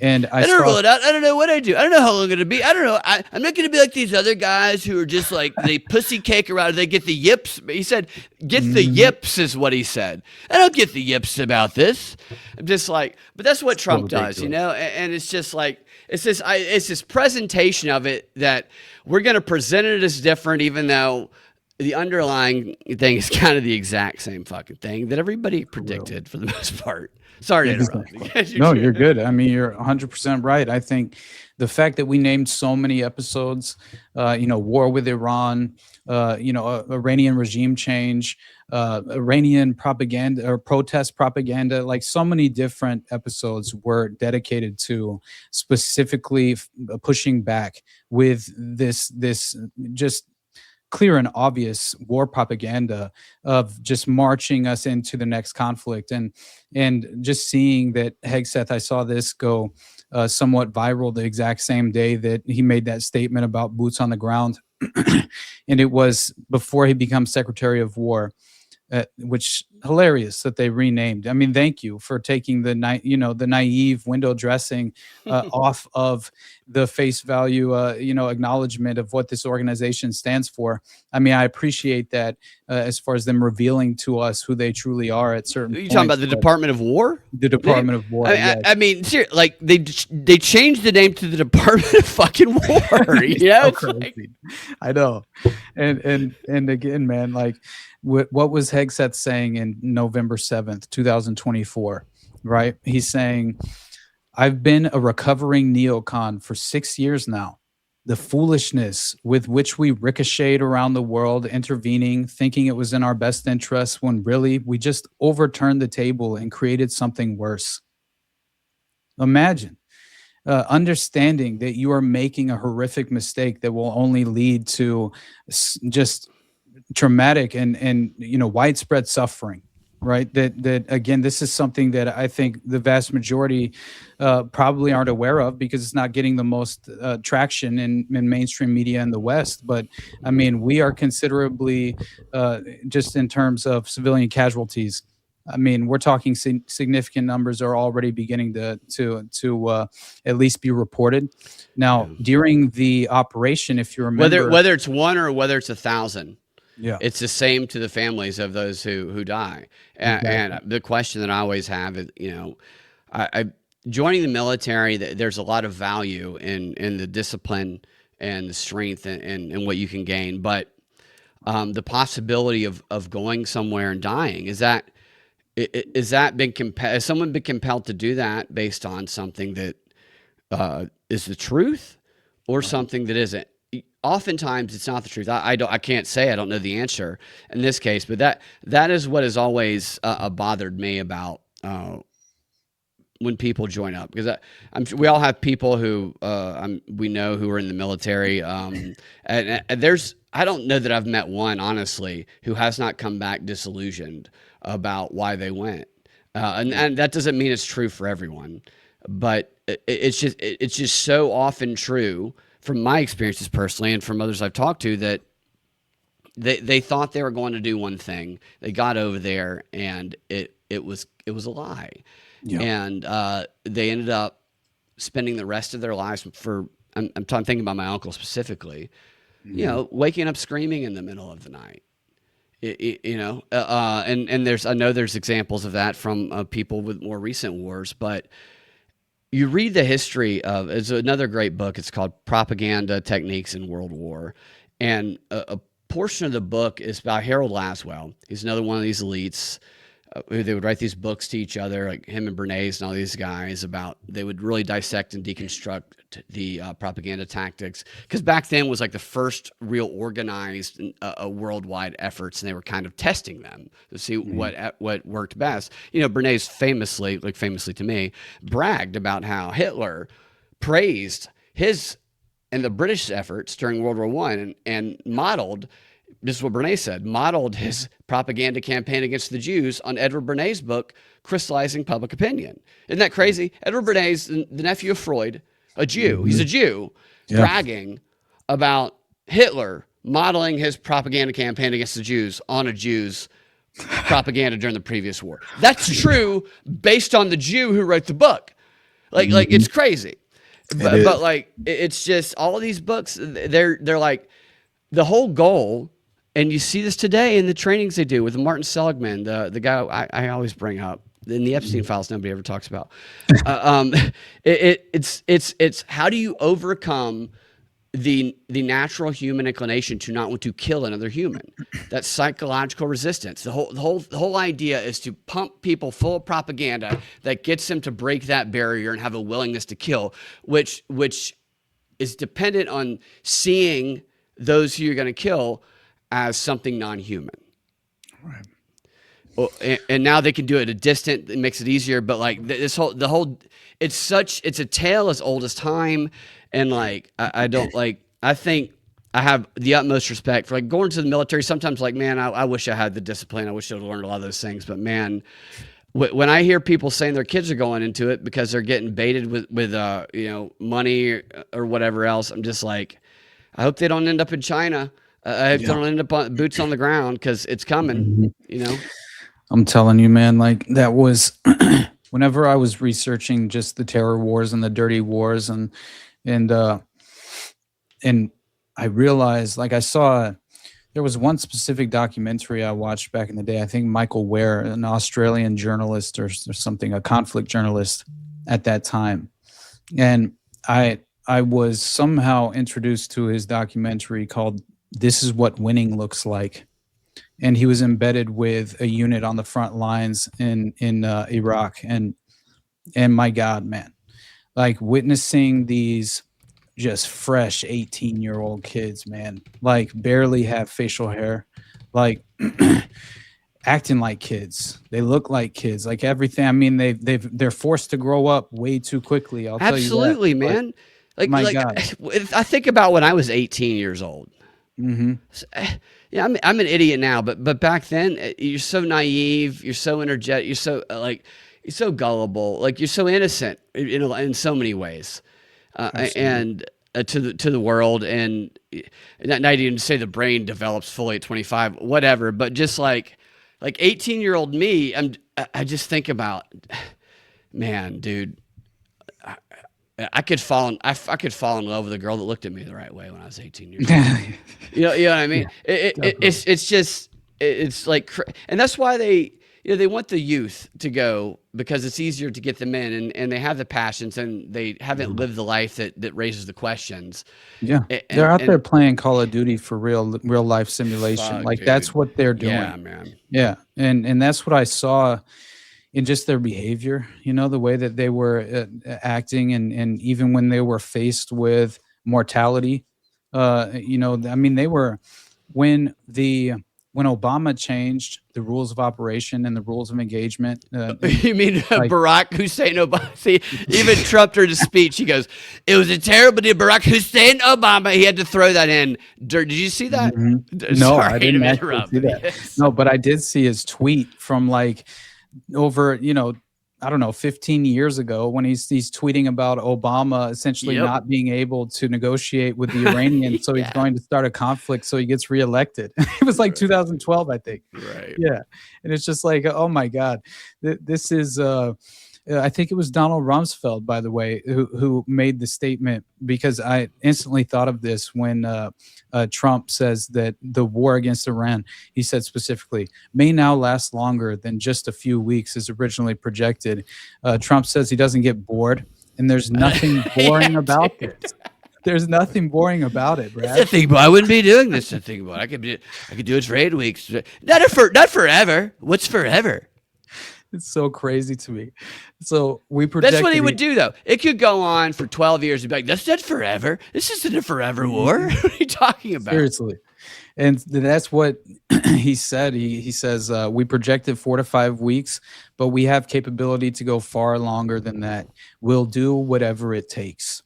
And I don't rule it out. I don't know what I do. I don't know how long I'm going to be. I don't know. I'm not going to be like these other guys who are just like, they pussy cake around. They get the yips. He said, get the yips is what he said. I don't get the yips about this. I'm just like, but that's what Trump does, you know? And it's just like, it's this presentation of it that we're going to present it as different, even though the underlying thing is kind of the exact same fucking thing that everybody predicted for the most part. Sorry to interrupt. No, you're good. I mean, you're 100% right. I think the fact that we named so many episodes, war with Iran, Iranian regime change, Iranian propaganda or protest propaganda, like so many different episodes were dedicated to specifically pushing back with this just clear and obvious war propaganda of just marching us into the next conflict. And just seeing that Hegseth, I saw this go somewhat viral the exact same day that he made that statement about boots on the ground. And it was before he becomes Secretary of War, which hilarious that they renamed. I mean, thank you for taking the naive window dressing off of the face value, acknowledgement of what this organization stands for. I mean, I appreciate that as far as them revealing to us who they truly are at certain Are you points. talking about the Department of War? The Department of War. I mean, seriously, like they changed the name to the Department of fucking War. You know, so crazy. I know. And again, man, like what was Hegseth saying in November 7th, 2024, right? He's saying, I've been a recovering neocon for 6 years now. The foolishness with which we ricocheted around the world, intervening, thinking it was in our best interests, when really we just overturned the table and created something worse. Imagine understanding that you are making a horrific mistake that will only lead to just traumatic and widespread suffering, right? That again, this is something that I think the vast majority probably aren't aware of because it's not getting the most traction in mainstream media in the West. But I mean, we are considerably just in terms of civilian casualties. I mean, we're talking significant numbers are already beginning to at least be reported. Now, during the operation, if you remember, whether it's one or whether it's 1,000, yeah, it's the same to the families of those who die. Exactly. And the question that I always have is, I joining the military. There's a lot of value in the discipline and the strength and what you can gain, but the possibility of going somewhere and dying has someone been compelled to do that based on something that is the truth or something that isn't? Oftentimes it's not the truth. I can't say, I don't know the answer in this case, but that is what has always bothered me about when people join up, because we all have people who we know who are in the military, and there's, I don't know that I've met one, honestly, who has not come back disillusioned about why they went. And that doesn't mean it's true for everyone, but it's just so often true from my experiences personally and from others I've talked to that they thought they were going to do one thing. They got over there and it was a lie. Yeah. And they ended up spending the rest of their lives I'm thinking about my uncle specifically, waking up screaming in the middle of the night. And I know there's examples of that from people with more recent wars, but you read the history of, it's another great book. It's called Propaganda Techniques in World War. And a portion of the book is by Harold Laswell. He's another one of these elites they would write these books to each other, like him and Bernays and all these guys about, they would really dissect and deconstruct the propaganda tactics. Because back then was like the first real organized worldwide efforts, and they were kind of testing them to see what worked best. You know, Bernays famously to me, bragged about how Hitler praised his and the British efforts during World War I and modeled, this is what Bernays said, modeled his propaganda campaign against the Jews on Edward Bernays' book, Crystallizing Public Opinion. Isn't that crazy? Edward Bernays, the nephew of Freud, a Jew, he's a Jew, bragging about Hitler modeling his propaganda campaign against the Jews on a Jew's propaganda during the previous war. That's true based on the Jew who wrote the book. Like it's crazy. But like, it's just all these books, they're like the whole goal. And you see this today in the trainings they do with Martin Seligman, the guy I always bring up in the Epstein files nobody ever talks about. It's how do you overcome the natural human inclination to not want to kill another human? That psychological resistance. The whole idea is to pump people full of propaganda that gets them to break that barrier and have a willingness to kill, which is dependent on seeing those who you're going to kill as something non-human. Right. Well, and now they can do it at a distant. It makes it easier. But like it's a tale as old as time. And like, I think I have the utmost respect for like going to the military. Sometimes like, man, I wish I had the discipline. I wish I would have learned a lot of those things. But man, when I hear people saying their kids are going into it because they're getting baited with money or whatever else, I'm just like, I hope they don't end up in China. I hope they don't end up on boots on the ground, because it's coming, you know? I'm telling you, man, like that was whenever I was researching just the terror wars and the dirty wars and I realized, like, I saw there was one specific documentary I watched back in the day. I think Michael Ware, an Australian journalist or something, a conflict journalist at that time. And I was somehow introduced to his documentary called This Is What Winning Looks Like. And he was embedded with a unit on the front lines in Iraq. And my God, man, like witnessing these just fresh 18-year-old kids, man, like barely have facial hair, like acting like kids. They look like kids, like everything. I mean, they're forced to grow up way too quickly. I'll tell you that. Absolutely, man. Like, my God. I think about when I was 18 years old. Mm-hmm. Yeah, I'm an idiot now, but back then you're so naive, you're so energetic, you're so you're so gullible, like you're so innocent in so many ways, and to the world, and not even to say the brain develops fully at 25, whatever, but just like 18-year-old me, I just think about, man, dude. I could fall in love with a girl that looked at me the right way when I was 18 years old. You know what I mean? Yeah, it's like, and that's why they want the youth to go, because it's easier to get them in, and they have the passions, and they haven't lived the life that raises the questions. Yeah, they're out there playing Call of Duty for real life simulation. Like, dude, that's what they're doing. Yeah, man. Yeah, and that's what I saw in just their behavior, the way that they were acting, and even when they were faced with mortality, I mean, they were, when Obama changed the rules of operation and the rules of engagement. You mean Barack Hussein Obama? See, even Trump during his speech, he goes, "It was a terrible day, Barack Hussein Obama." He had to throw that in. Did you see that? Mm-hmm. No, I didn't actually see that. Yes. No, but I did see his tweet from over, I don't know, 15 years ago, when he's tweeting about Obama essentially not being able to negotiate with the Iranians. So he's going to start a conflict so he gets reelected. It was like 2012, I think. Right. Yeah. And it's just like, oh my God, this is, I think it was Donald Rumsfeld, by the way, who made the statement, because I instantly thought of this when Trump says that the war against Iran, he said specifically, may now last longer than just a few weeks as originally projected. Trump says he doesn't get bored, and there's nothing boring about this. There's nothing boring about it, Brad. That's the thing, I wouldn't be doing this. I could do it for 8 weeks. Not forever. What's forever? It's so crazy to me. So we projected. That's what he would do, though. It could go on for 12 years. He'd be like, "That's not forever. This isn't a forever war." What are you talking about? Seriously. And that's what he said. He says, we projected 4 to 5 weeks, but we have capability to go far longer than that. We'll do whatever it takes.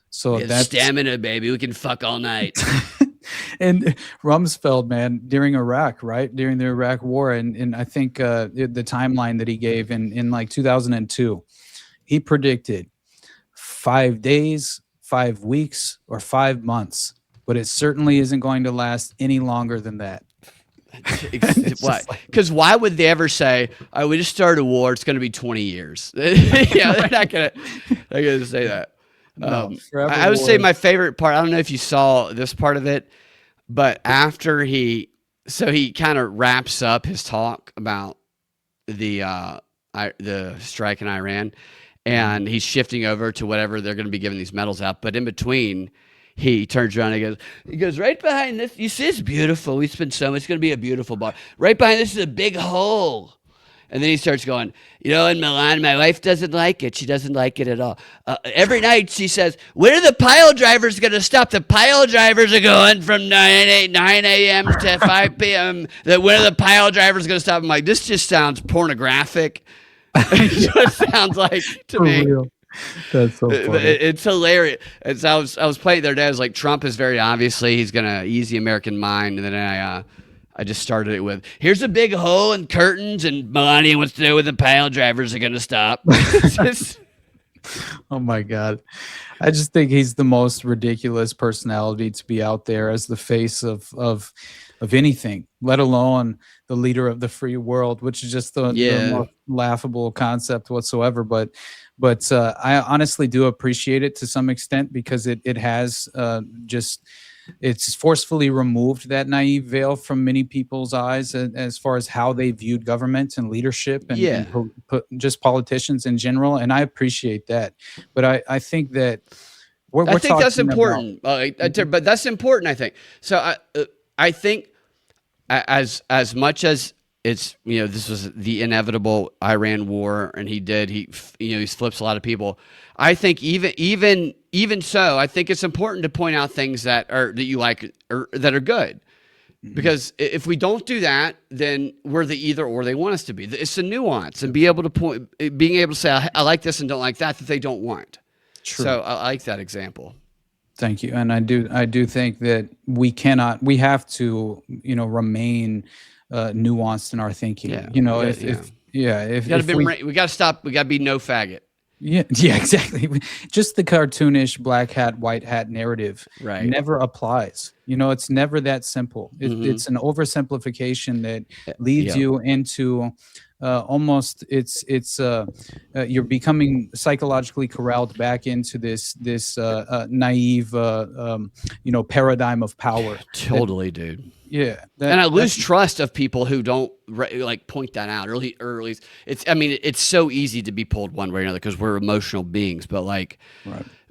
So that's stamina, baby. We can fuck all night. And Rumsfeld, man, during Iraq, right? During the Iraq war. And I think the timeline that he gave in like 2002, he predicted 5 days, 5 weeks, or 5 months. But it certainly isn't going to last any longer than that. Why? Because why would they ever say, "Oh, we just started a war. It's going to be 20 years"? Yeah, they're not going to say that. No, I would say my favorite part. I don't know if you saw this part of it, but after he kind of wraps up his talk about the strike in Iran, and he's shifting over to whatever they're going to be giving these medals out. But in between, he turns around and he goes, right behind this, you see it's beautiful. We spent so much, it's going to be a beautiful bar. Right behind this is a big hole. And then he starts going, in Milan, my wife doesn't like it. She doesn't like it at all. Every night she says, when are the pile drivers going to stop? The pile drivers are going from 9 a.m. to 5 p.m. When are the pile drivers going to stop? I'm like, this just sounds pornographic. It just sounds like to For me. real. That's so funny. It's hilarious. I was playing the other day. I was like, Trump is very obviously he's gonna ease the American mind, and then I just started it with, here's a big hole and curtains, and Melania wants to know when the pile drivers are gonna stop. Oh my God. I just think he's the most ridiculous personality to be out there as the face of anything, let alone the leader of the free world, which is just the most laughable concept whatsoever. But I honestly do appreciate it to some extent, because it has it's forcefully removed that naive veil from many people's eyes as far as how they viewed government and leadership and just politicians in general. And I appreciate that. But I think that I think that's important. But that's important, I think. So I think as much as it's, this was the inevitable Iran war, and he flips a lot of people. I think even so, I think it's important to point out things that you like or that are good, because if we don't do that, then we're the either or they want us to be. It's the nuance and being able to say I like this and don't like that they don't want. True. So I like that example. Thank you, and I do think that we have to remain nuanced in our thinking. We got to stop. We got to be no faggot. Yeah, exactly. Just the cartoonish black hat, white hat narrative never applies. It's never that simple. It's an oversimplification that leads you into almost you're becoming psychologically corralled back into this naive paradigm of power. Totally, dude. Yeah, and I lose trust of people who don't point that out early. It's so easy to be pulled one way or another because we're emotional beings. But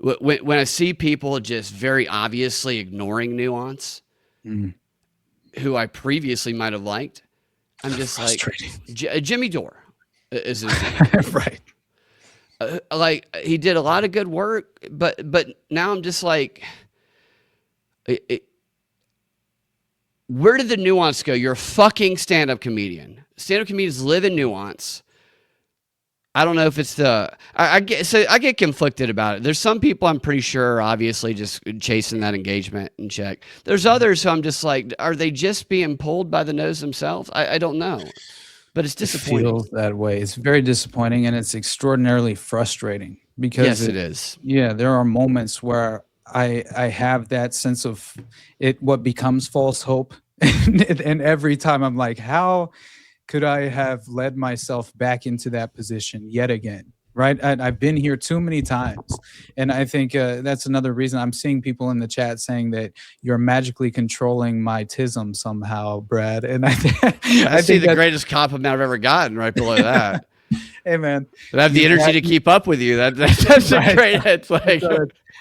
when I see people just very obviously ignoring nuance, who I previously might have liked, I'm just like Jimmy Dore is right. He did a lot of good work, but now I'm just like. Where did the nuance go? You're a fucking stand-up comedian. Stand-up comedians live in nuance. I don't know if it's I get conflicted about it. There's some people I'm pretty sure are obviously just chasing that engagement and check. There's others who I'm just like, are they just being pulled by the nose themselves? I don't know. But it's disappointing. It feels that way. It's very disappointing, and it's extraordinarily frustrating because yes, it is. Yeah, there are moments where I have that sense of it, what becomes false hope. And every time I'm like, how could I have led myself back into that position yet again? Right. I've been here too many times. And I think that's another reason I'm seeing people in the chat saying that you're magically controlling my tism somehow, Brad. And I see the greatest compliment I've ever gotten right below that. Hey, man. But I have the energy to keep up with you. That's a great. It's like,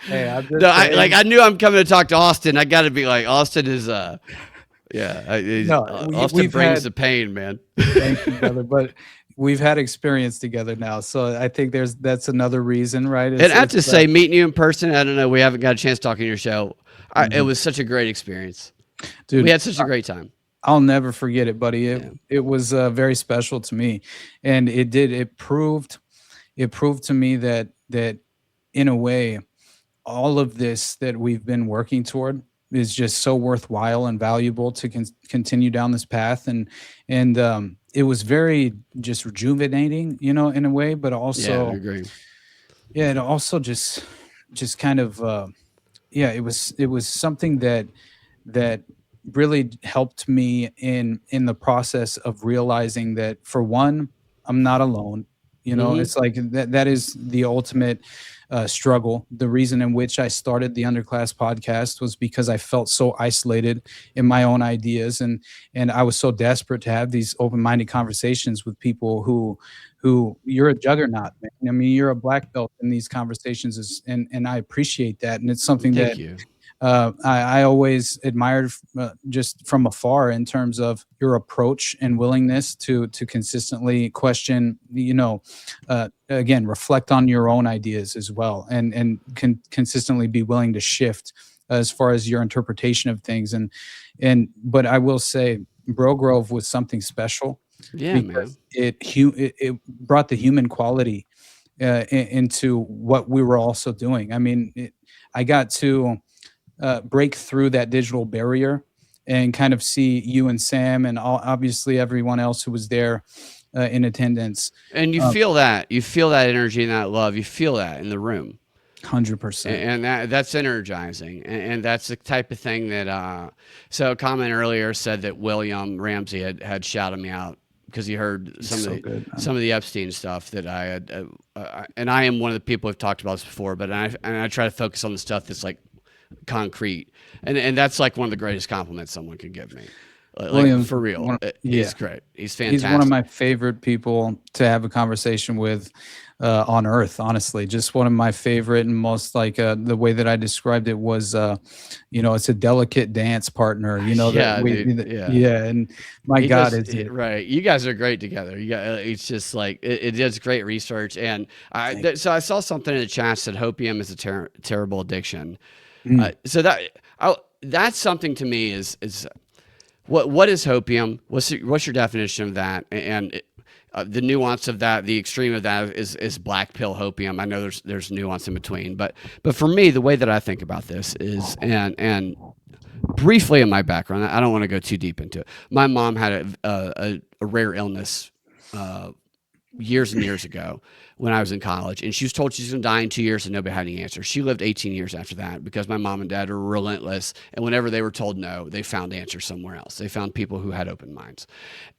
hey, I knew I'm coming to talk to Austin. I got to be like, Austin is Austin brings the pain, man. Thank you, brother. But we've had experience together now, so I think that's another reason, right? And I have to say, meeting you in person, I don't know, we haven't got a chance talking to your show. It was such a great experience, dude. We had such a great time. I'll never forget it, buddy. It was very special to me, and it proved to me that in a way, all of this that we've been working toward is just so worthwhile and valuable to continue down this path. And it was very just rejuvenating, in a way, but also, I agree. Yeah, it also just kind of, it was something that really helped me in the process of realizing that, for one, I'm not alone. It's like that is the ultimate struggle. The reason in which I started the Underclass podcast was because I felt so isolated in my own ideas, and I was so desperate to have these open-minded conversations with people who you're a juggernaut, man. I mean, you're a black belt in these conversations, and I appreciate that, and it's something Thank you. I always admired just from afar, in terms of your approach and willingness to consistently question, again, reflect on your own ideas as well, and consistently be willing to shift as far as your interpretation of things. But I will say, Bro Grove was something special. Yeah, because man. It brought the human quality into what we were also doing. I mean, I got to break through that digital barrier and kind of see you and Sam and obviously everyone else who was there in attendance. And you feel that energy and that love. You feel that in the room. 100%. And that's energizing. And that's the type of thing that, so a comment earlier said that William Ramsey had shouted me out because he heard some of the Epstein stuff that I had, and I am one of the people who've talked about this before, but I try to focus on the stuff that's like concrete, and that's like one of the greatest compliments someone could give me. William, for real, he's great. He's fantastic. He's one of my favorite people to have a conversation with on earth. Honestly, just one of my favorite, and most like the way that I described it was, it's a delicate dance partner. And my God, it's right. You guys are great together. It's just like it does great research, and so I saw something in the chat that hopium is a terrible addiction. So that's something to me is what is hopium? What's your definition of that? And the nuance of that, the extreme of that is black pill hopium. I know there's nuance in between, but for me, the way that I think about this is, and briefly in my background, I don't want to go too deep into it. My mom had a rare illness years and years ago when I was in college, and she was told she's going to die in 2 years and nobody had any answers. She lived 18 years after that because my mom and dad were relentless, and whenever they were told no, they found answers somewhere else. They found people who had open minds.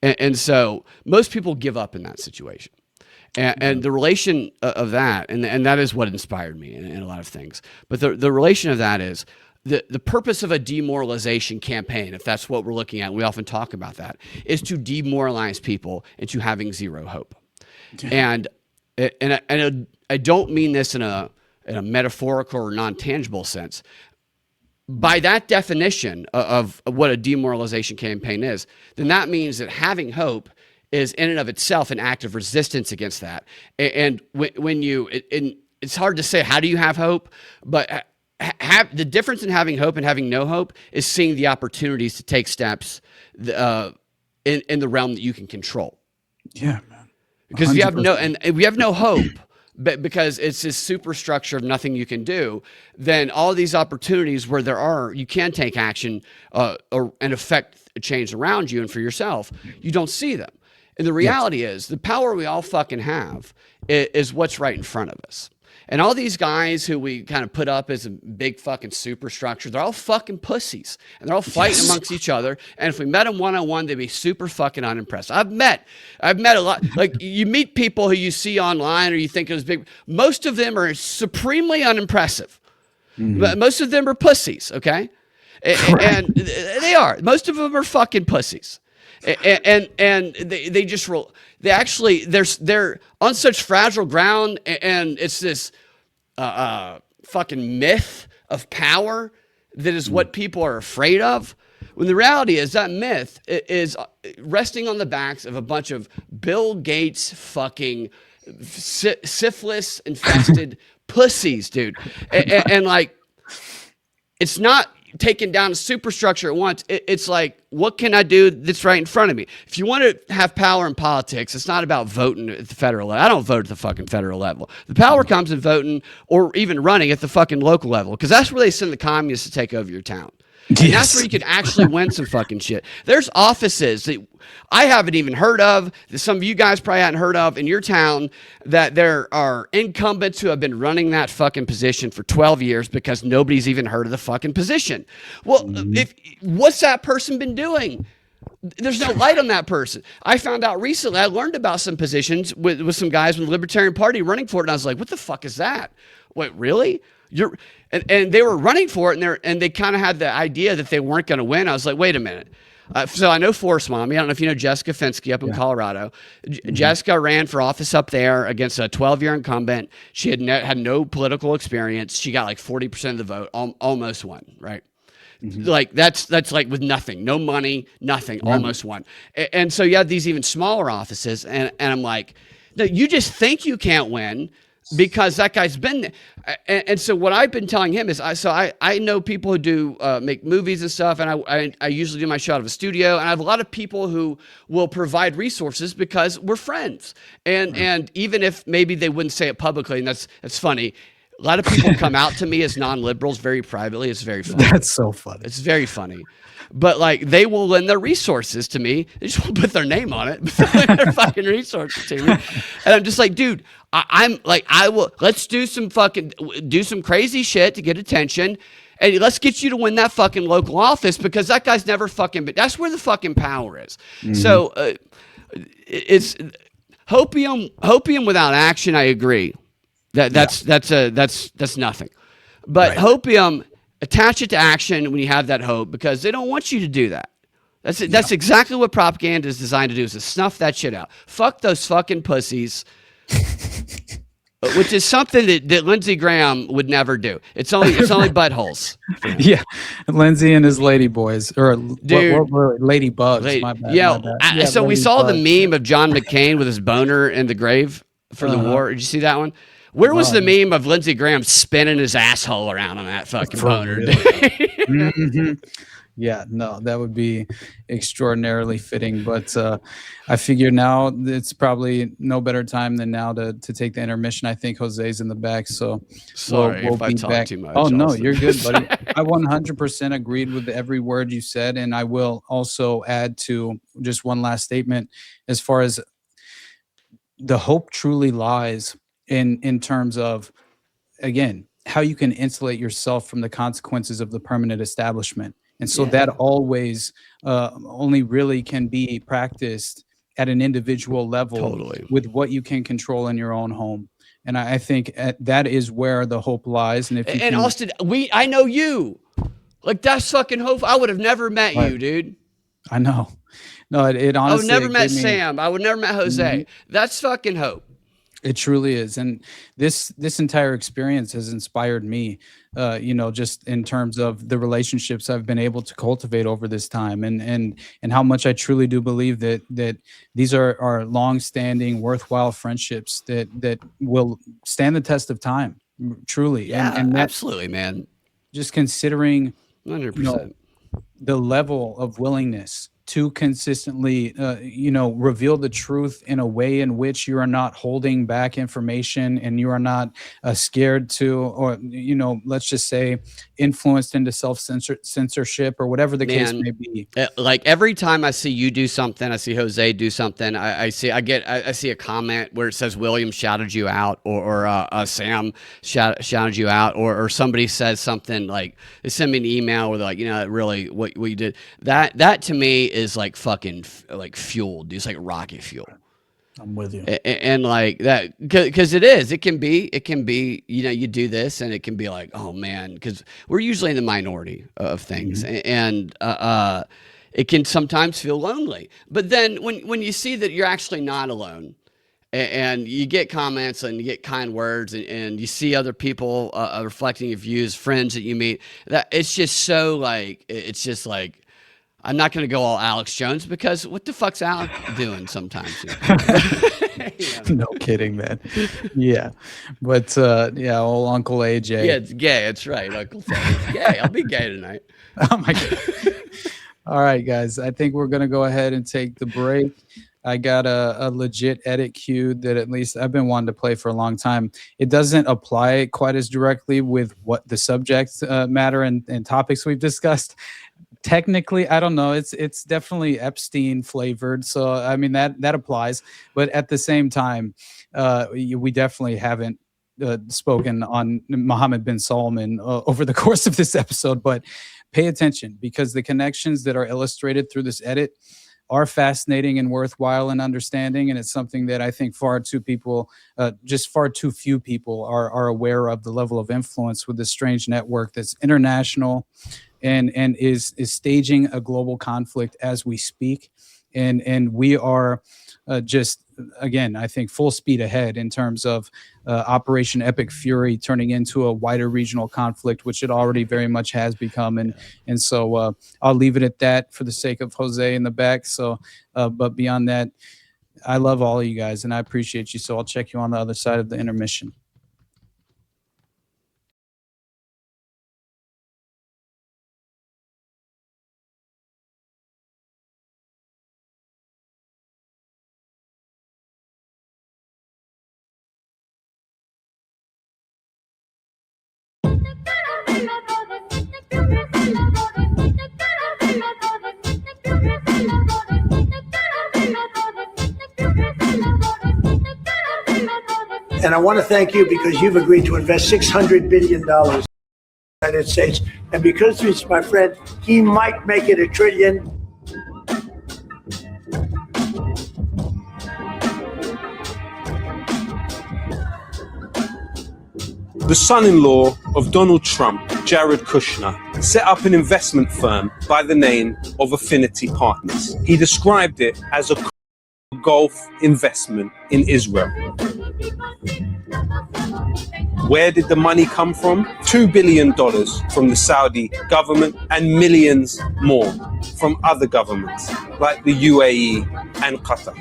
And so most people give up in that situation. And the relation of that, and that is what inspired me in a lot of things. But the relation of that is the purpose of a demoralization campaign, if that's what we're looking at, we often talk about that, is to demoralize people into having zero hope. Yeah. And I don't mean this in a metaphorical or non-tangible sense. By that definition of what a demoralization campaign is, then that means that having hope is in and of itself an act of resistance against that. And when it's hard to say, how do you have hope? But the difference in having hope and having no hope is seeing the opportunities to take steps in the realm that you can control. Yeah, man. Because if you have no hope, but because it's this superstructure of nothing you can do, then all these opportunities where you can take action and affect a change around you and for yourself, you don't see them. And the reality is the power we all fucking have is what's right in front of us. And all these guys who we kind of put up as a big fucking superstructure, they're all fucking pussies. And they're all fighting amongst each other. And if we met them one-on-one, they'd be super fucking unimpressed. I've met a lot. Like, you meet people who you see online or you think is big. Most of them are supremely unimpressive. But most of them are pussies, okay? And they are. Most of them are fucking pussies. And they just roll. They're on such fragile ground, and it's this fucking myth of power that is what people are afraid of. When the reality is that myth is resting on the backs of a bunch of Bill Gates fucking syphilis infested pussies, dude. And like, it's not taking down a superstructure at once. It's like, what can I do that's right in front of me? If you want to have power in politics, it's not about voting at the federal level. I don't vote at the fucking federal level. The power comes in voting or even running at the fucking local level, because that's where they send the communists to take over your town. And that's where you could actually win some fucking shit. There's offices that I haven't even heard of, that some of you guys probably hadn't heard of in your town, that there are incumbents who have been running that fucking position for 12 years because nobody's even heard of the fucking position. Well, what's that person been doing? There's no light on that person. I found out recently, I learned about some positions with some guys from the Libertarian Party running for it, and I was like, what the fuck is that? Wait, really? And they were running for it, and they kind of had the idea that they weren't going to win. I was like, wait a minute. So I know Force Mommy. I don't know if you know Jessica Finsky up in Colorado. Jessica ran for office up there against a 12-year incumbent. She had no political experience. She got like 40% of the vote, almost won, right? Like that's like with nothing, no money, nothing, almost won. And so you have these even smaller offices, and I'm like, no, you just think you can't win because that guy's been there. And so what I've been telling him is, I know people who do make movies and stuff, and I usually do my show out of a studio, and I have a lot of people who will provide resources because we're friends. And even if maybe they wouldn't say it publicly, and that's funny, a lot of people come out to me as non-liberals very privately. It's very funny. That's so funny. It's very funny. But like, they will lend their resources to me. They just won't put their name on it, but they'll lend their fucking resources to me. And I'm just like, dude, I'm like, let's do some crazy shit to get attention. And let's get you to win that fucking local office, because that guy's never fucking been. That's where the fucking power is. So it's hopium without action. I agree. That's nothing. But hopium, attach it to action when you have that hope, because they don't want you to do that. That's exactly what propaganda is designed to do, is to snuff that shit out. Fuck those fucking pussies. Which is something that Lindsey Graham would never do. It's only buttholes. Yeah, Lindsey and his lady boys, or what lady bugs. My bad. Yeah, so we saw the meme of John McCain with his boner in the grave for the war. Did you see that one? Where was the meme of Lindsey Graham spinning his asshole around on that fucking boner? Yeah, no, that would be extraordinarily fitting. But I figure now it's probably no better time than now to take the intermission. I think Jose's in the back, so sorry we'll if I talk too much. Oh, no, you're good, buddy. I 100% agreed with every word you said, and I will also add to just one last statement as far as the hope truly lies in terms of, again, how you can insulate yourself from the consequences of the permanent establishment. And so that always only really can be practiced at an individual level with what you can control in your own home. And I think that is where the hope lies. And Austin, I know you. Like, that's fucking hope. I would have never met you, dude. I know. No, it honestly. I would never met Sam. I would never met Jose. That's fucking hope. It truly is. And this entire experience has inspired me, just in terms of the relationships I've been able to cultivate over this time, and how much I truly do believe that these are long-standing, worthwhile friendships that will stand the test of time, truly. Yeah, and absolutely, man. Just considering 100%. The level of willingness to consistently, reveal the truth in a way in which you are not holding back information, and you are not scared to, or, let's just say, influenced into self-censorship or whatever the case may be. Like, every time I see you do something, I see Jose do something, I see a comment where it says William shouted you out, or Sam shouted you out, or somebody says something, like they send me an email where they're like, really what you did, that to me is like fucking like fuel, dude. It's like rocket fuel. I'm with you. And like that, because it can be, you do this and it can be like, oh man, because we're usually in the minority of things, and it can sometimes feel lonely. But then when you see that you're actually not alone, and you get comments and you get kind words, and you see other people reflecting your views, friends that you meet, that it's just so like, it's just like, I'm not going to go all Alex Jones because what the fuck's Alex doing sometimes? No kidding, man. Yeah. But old Uncle AJ. Yeah, it's gay. It's right. Uncle Sam. It's gay. I'll be gay tonight. Oh my God. All right, guys. I think we're going to go ahead and take the break. I got a legit edit queued that at least I've been wanting to play for a long time. It doesn't apply quite as directly with what the subject matter and topics we've discussed. Technically, I don't know. It's definitely Epstein flavored. So, I mean, that applies. But at the same time, we definitely haven't spoken on Mohammed bin Salman over the course of this episode. But pay attention, because the connections that are illustrated through this edit are fascinating and worthwhile in understanding. And it's something that I think far too few people are aware of, the level of influence with this strange network that's international and is staging a global conflict as we speak. And we are just, again, I think full speed ahead in terms of Operation Epic Fury turning into a wider regional conflict, which it already very much has become. And so I'll leave it at that for the sake of Jose in the back. So, but beyond that, I love all of you guys and I appreciate you. So I'll check you on the other side of the intermission. And I want to thank you because you've agreed to invest $600 billion in the United States. And because he's my friend, he might make it $1 trillion. The son-in-law of Donald Trump, Jared Kushner, set up an investment firm by the name of Affinity Partners. He described it as a Gulf investment in Israel. Where did the money come from? $2 billion from the Saudi government and millions more from other governments like the UAE and Qatar.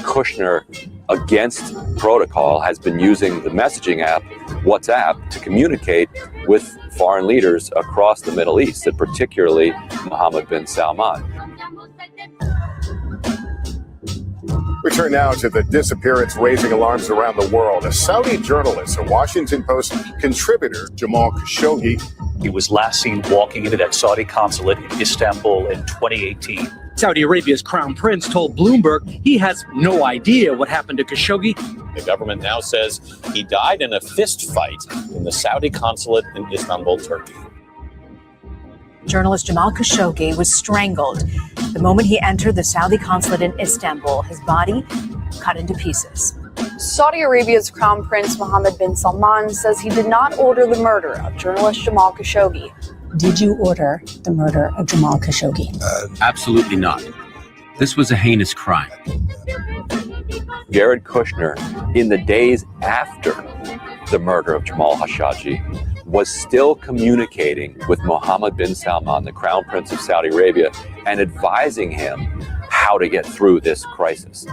Kushner, against protocol, has been using the messaging app WhatsApp to communicate with foreign leaders across the Middle East, and particularly Mohammed bin Salman. We turn now to the disappearance raising alarms around the world. A Saudi journalist, a Washington Post contributor, Jamal Khashoggi. He was last seen walking into that Saudi consulate in Istanbul in 2018. Saudi Arabia's crown prince told Bloomberg he has no idea what happened to Khashoggi. The government now says he died in a fist fight in the Saudi consulate in Istanbul, Turkey. Journalist Jamal Khashoggi was strangled the moment he entered the Saudi consulate in Istanbul, his body cut into pieces. Saudi Arabia's Crown Prince Mohammed bin Salman says he did not order the murder of journalist Jamal Khashoggi. Did you order the murder of Jamal Khashoggi? Absolutely not. This was a heinous crime. Jared Kushner, in the days after the murder of Jamal Khashoggi, was still communicating with Mohammed bin Salman, the Crown Prince of Saudi Arabia, and advising him how to get through this crisis.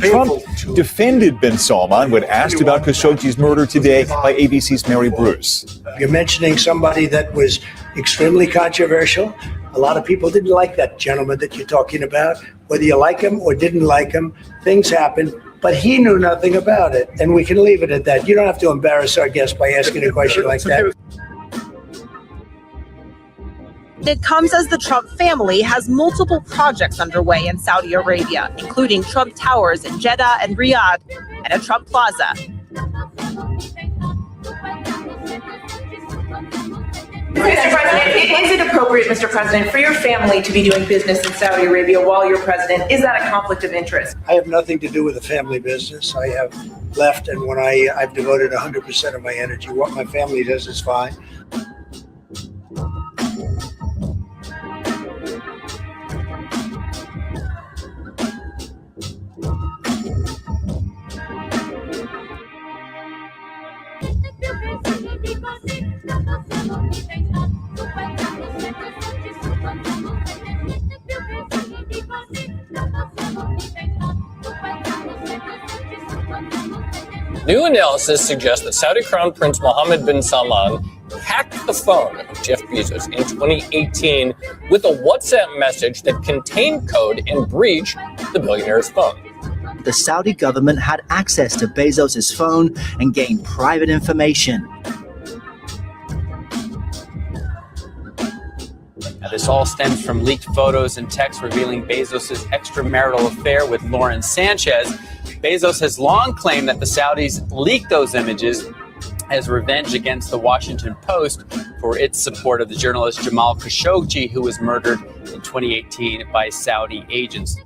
Trump defended bin Salman when asked about Khashoggi's murder today by ABC's Mary Bruce. You're mentioning somebody that was extremely controversial. A lot of people didn't like that gentleman that you're talking about. Whether you like him or didn't like him, things happened, but he knew nothing about it. And we can leave it at that. You don't have to embarrass our guest by asking a question like that. It comes as the Trump family has multiple projects underway in Saudi Arabia, including Trump Towers in Jeddah and Riyadh, and a Trump Plaza. Mr. President, is it appropriate, Mr. President, for your family to be doing business in Saudi Arabia while you're president? Is that a conflict of interest? I have nothing to do with the family business. I have left, and when I've devoted 100% of my energy. What my family does is fine. New analysis suggests that Saudi Crown Prince Mohammed bin Salman hacked the phone of Jeff Bezos in 2018 with a WhatsApp message that contained code and breached the billionaire's phone. The Saudi government had access to Bezos' phone and gained private information. Now, this all stems from leaked photos and texts revealing Bezos' extramarital affair with Lauren Sanchez. Bezos has long claimed that the Saudis leaked those images as revenge against the Washington Post for its support of the journalist Jamal Khashoggi, who was murdered in 2018 by Saudi agents.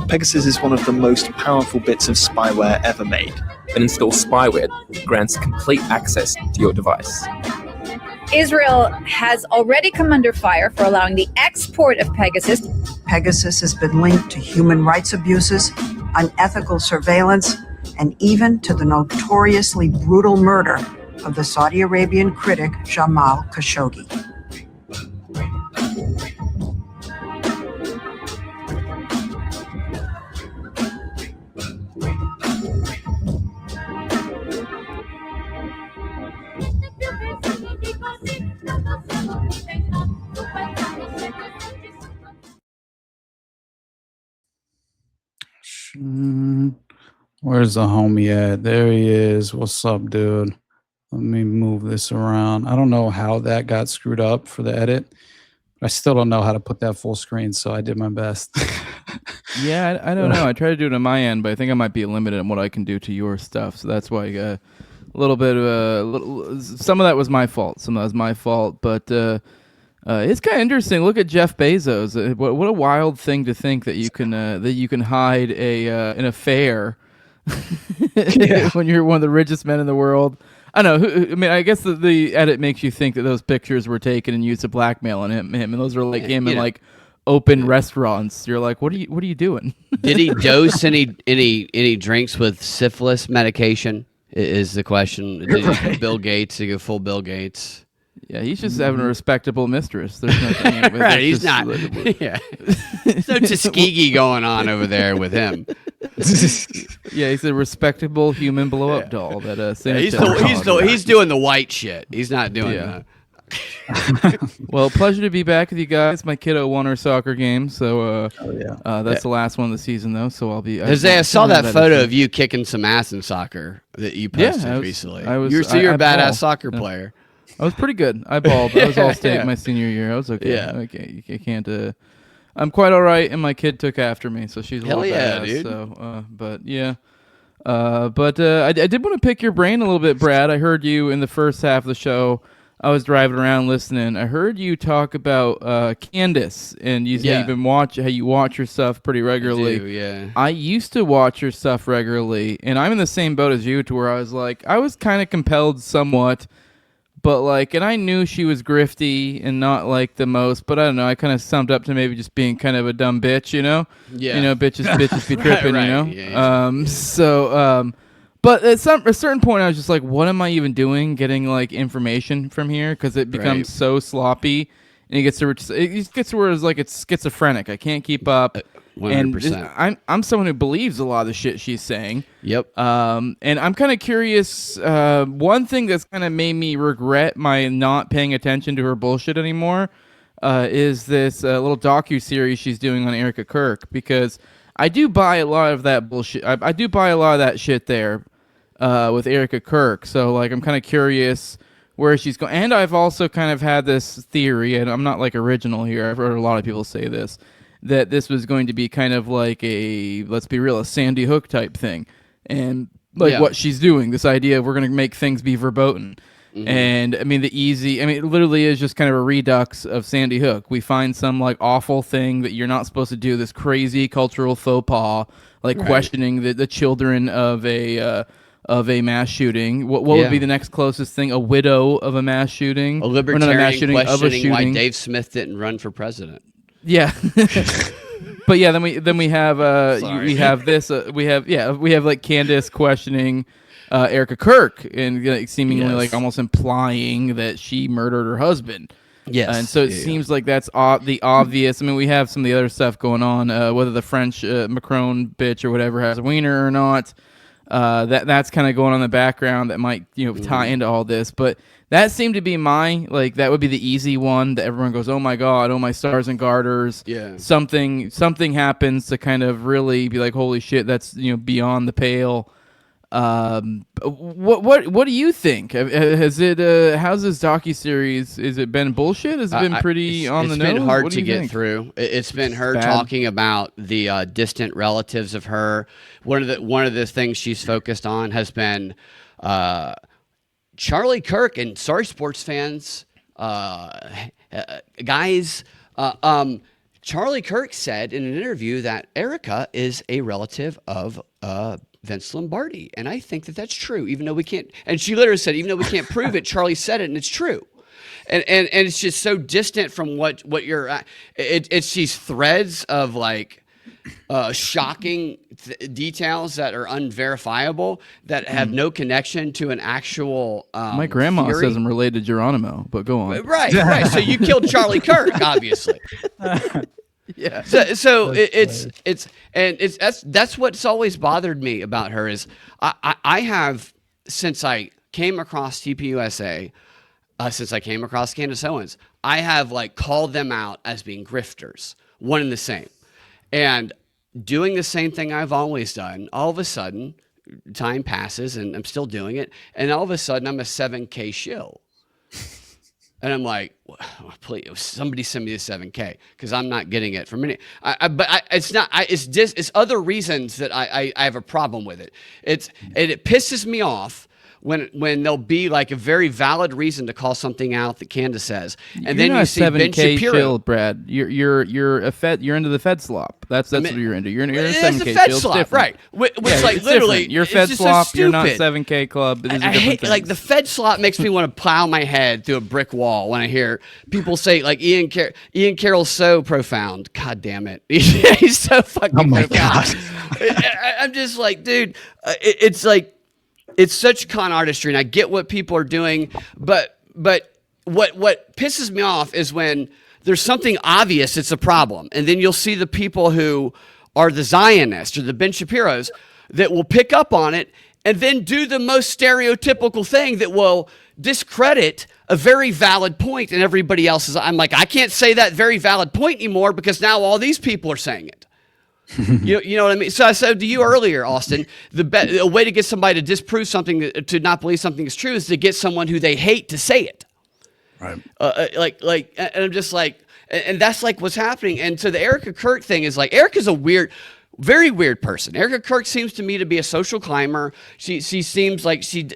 Pegasus is one of the most powerful bits of spyware ever made. An installed spyware grants complete access to your device. Israel has already come under fire for allowing the export of Pegasus. Pegasus has been linked to human rights abuses, unethical surveillance, and even to the notoriously brutal murder of the Saudi Arabian critic Jamal Khashoggi. Where's the homie at? There he is. What's up, dude? Let me move this around. I don't know how that got screwed up for the edit. I still don't know how to put that full screen, so I did my best. Yeah, I don't know. I tried to do it on my end, but I think I might be limited on what I can do to your stuff. So that's why I got a little bit of some of that was my fault. Some of that was my fault, but it's kind of interesting. Look at Jeff Bezos. What a wild thing to think that you can hide an affair when you're one of the richest men in the world. I don't know. I mean, I guess the edit makes you think that those pictures were taken and used to blackmail him, and those are like him in like open restaurants. You're like, what are you doing? Did he dose any drinks with syphilis medication? Is the question. Did he go Bill Gates? Did he go full Bill Gates? Yeah, he's just having a respectable mistress. There's nothing. Right, he's not. Yeah, there's no Tuskegee going on over there with him. Yeah, he's a respectable human blow-up doll. That he's doing the white shit. He's not doing that. Well, pleasure to be back with you guys. My kiddo won her soccer game, so that's the last one of the season, though. So I'll be. Jose, I saw that photo of you kicking some ass in soccer that you posted recently. You're a badass soccer player. I was pretty good. I balled. I was all state my senior year. I was okay. Yeah. Okay. You can't. I'm quite all right, and my kid took after me, so she's a little badass. Dude. So, but yeah. I did want to pick your brain a little bit, Brad. I heard you in the first half of the show. I was driving around listening. I heard you talk about Candace, and you say how you watch your stuff pretty regularly. I do, yeah. I used to watch your stuff regularly, and I'm in the same boat as you, to where I was kind of compelled somewhat. But and I knew she was grifty and not the most, but I don't know. I kind of summed up to maybe just being kind of a dumb bitch, you know? Yeah. You know, bitches be tripping, right. you know? Yeah, but at a certain point, I was just like, what am I even doing getting information from here? Because it becomes so sloppy, and it gets to where it's schizophrenic. I can't keep up. 100%. And I'm someone who believes a lot of the shit she's saying. Yep. And I'm kind of curious. One thing that's kind of made me regret my not paying attention to her bullshit anymore is this little docu-series she's doing on Erica Kirk, because I do buy a lot of that bullshit. I do buy a lot of that shit there with Erica Kirk. So I'm kind of curious where she's going. And I've also kind of had this theory, and I'm not original here. I've heard a lot of people say this, that this was going to be kind of let's be real, a Sandy Hook type thing. And what she's doing, this idea of we're going to make things be verboten. Mm-hmm. And I mean, it literally is just kind of a redux of Sandy Hook. We find some awful thing that you're not supposed to do, this crazy cultural faux pas, questioning the children of a mass shooting. What would be the next closest thing? A widow of a mass shooting? A libertarian questioning why Dave Smith didn't run for president. Yeah. But yeah, then we have we have like Candace questioning Erica Kirk and seemingly like almost implying that she murdered her husband. Yes. And so it seems like that's the obvious. I mean, we have some of the other stuff going on, whether the French Macron bitch or whatever has a wiener or not. That's kind of going on in the background that might tie into all this. But that seemed to be that would be the easy one that everyone goes, oh my God, oh my stars and garters. Yeah. Something happens to kind of really be like, holy shit, that's beyond the pale. What do you think? Has it how's this docuseries? Has it been bullshit? Has it been pretty on the nose? It's been hard What do to you get think? through. It's been her Bad. talking about the distant relatives of her. One of the things she's focused on has been Charlie Kirk, and sorry, sports fans, guys. Charlie Kirk said in an interview that Erica is a relative of Vince Lombardi, and I think that that's true, even though we can't. And she literally said, even though we can't prove it, Charlie said it, and it's true. And it's just so distant from what you're at. It's these threads of like shocking details that are unverifiable that have no connection to an actual. My grandma theory. says I'm related to Geronimo, but go on. Right. So you killed Charlie Kirk, obviously. Yeah. So that's what's always bothered me about her is I have, since I came across TPUSA, since I came across Candace Owens, I have like called them out as being grifters, one and the same, and doing the same thing I've always done. All of a sudden, time passes and I'm still doing it, and all of a sudden I'm a 7K shill. And I'm like, please, somebody send me the 7K because I'm not getting it from any. It's other reasons that I have a problem with it. It pisses me off when there'll be like a very valid reason to call something out that Candace says, and then you see Ben Shapiro. Shield, Brad. You're a Fed. You're into the Fed slop. That's what you're into. You're a 7K Fed shield. slop, right? Which like literally, different. You're Fed slop. You're not 7K club. These are I hate like the Fed slop makes me want to plow my head through a brick wall when I hear people say like Ian Carroll's so profound. God damn it, he's so fucking profound. God. I'm just like, dude, it's like. It's such con artistry, and I get what people are doing, but what pisses me off is when there's something obvious it's a problem, and then you'll see the people who are the Zionists or the Ben Shapiros that will pick up on it and then do the most stereotypical thing that will discredit a very valid point, and everybody else is. I'm like, I can't say that very valid point anymore because now all these people are saying it. You know what I mean? So I said to you earlier, Austin, a way to get somebody to disprove something, to not believe something is true, is to get someone who they hate to say it. Right. And I'm just like, and that's like what's happening. And so the Erica Kirk thing is like, Erica's a weird, very weird person. Erica Kirk seems to me to be a social climber. She seems like she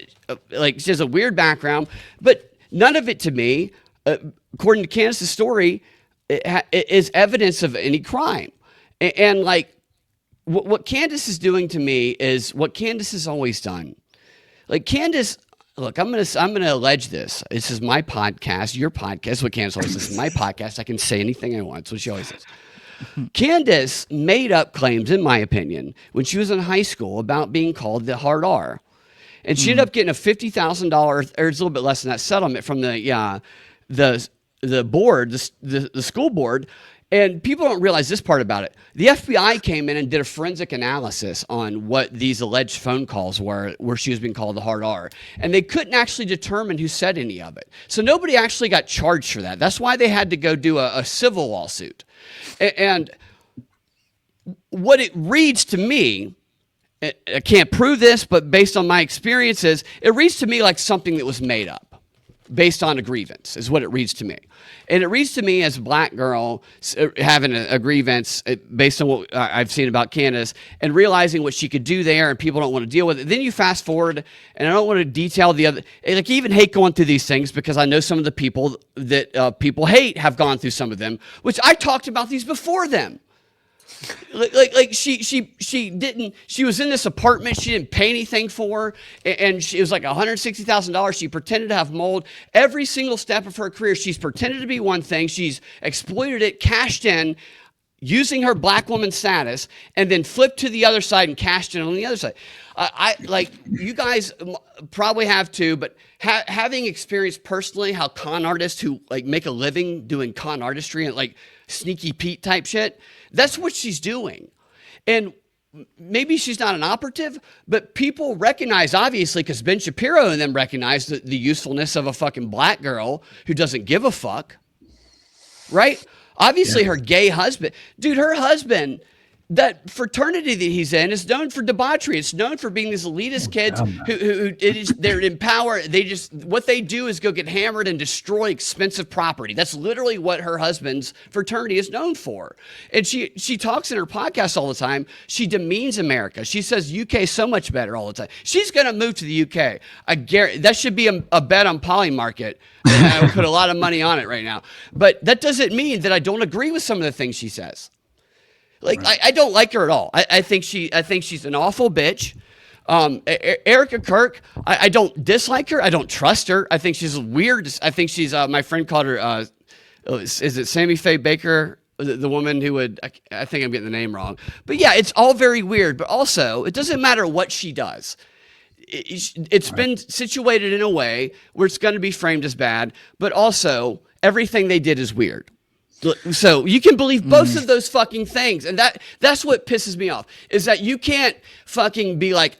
has a weird background, but none of it to me, according to Candace's story, is evidence of any crime. And like what Candace is doing to me is what Candace has always done. Like Candace, look, I'm gonna allege this. This is my podcast, your podcast. What Candace always says, this is my podcast. I can say anything I want. That's what she always says. Candace made up claims, in my opinion, when she was in high school about being called the hard R, and she ended up getting a $50,000, or it's a little bit less than that, settlement from the board, the school board. And people don't realize this part about it. The FBI came in and did a forensic analysis on what these alleged phone calls were, where she was being called the hard R. And they couldn't actually determine who said any of it. So nobody actually got charged for that. That's why they had to go do a civil lawsuit. And what it reads to me, I can't prove this, but based on my experiences, it reads to me like something that was made up. Based on a grievance is what it reads to me. And it reads to me as a black girl having a grievance based on what I've seen about Candace and realizing what she could do there and people don't want to deal with it. Then you fast forward, and I don't want to detail the other, like I even hate going through these things because I know some of the people that people hate have gone through some of them, which I talked about these before them. Like she didn't, she was in this apartment she didn't pay anything for, and it was like $160,000. She pretended to have mold. Every single step of her career, she's pretended to be one thing. She's exploited it, cashed in. using her black woman status, and then flipped to the other side and cashed in on the other side. I like, you guys probably have too, but having experienced personally how con artists who like make a living doing con artistry and like Sneaky Pete type shit, that's what she's doing. And maybe she's not an operative, but people recognize, obviously, because Ben Shapiro and them recognize the usefulness of a fucking black girl who doesn't give a fuck, right? Obviously, her gay husband, dude, her husband, that fraternity that he's in is known for debauchery. It's known for being these elitist kids they're in power. What they do is go get hammered and destroy expensive property. That's literally what her husband's fraternity is known for. And she talks in her podcast all the time. She demeans America. She says UK is so much better all the time. She's going to move to the UK. I guarantee that should be a bet on Polymarket. And I would put a lot of money on it right now. But that doesn't mean that I don't agree with some of the things she says. Like, right. I don't like her at all. I think she's an awful bitch. Erica Kirk, I don't dislike her. I don't trust her. I think she's weird. I think she's, my friend called her, is it Sammy Faye Baker? The woman who would, I think I'm getting the name wrong. But yeah, it's all very weird. But also, it doesn't matter what she does. It's been situated in a way where it's going to be framed as bad. But also, everything they did is weird. So you can believe both of those fucking things. And that's what pisses me off, is that you can't fucking be like,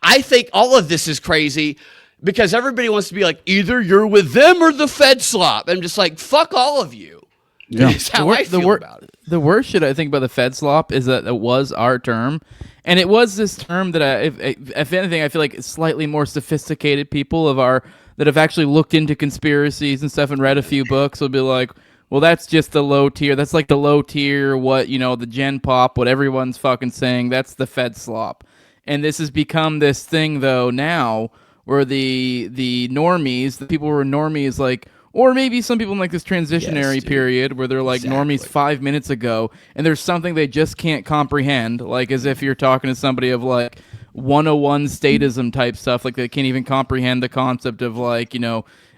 I think all of this is crazy, because everybody wants to be like, either you're with them or the Fed slop. I'm just like, fuck all of you. Yeah. That's how I feel about it. The worst shit I think about the Fed slop is that it was our term. And it was this term that, if anything, I feel like slightly more sophisticated people that have actually looked into conspiracies and stuff and read a few books will be like, well, that's just the low tier. That's like the low tier, the Gen Pop, what everyone's fucking saying. That's the Fed slop. And this has become this thing, though, now, where the normies, the people who are normies, like, or maybe some people in like this transitionary period where they're like normies 5 minutes ago, and there's something they just can't comprehend, like as if you're talking to somebody of like 101 statism type stuff, like they can't even comprehend the concept of like,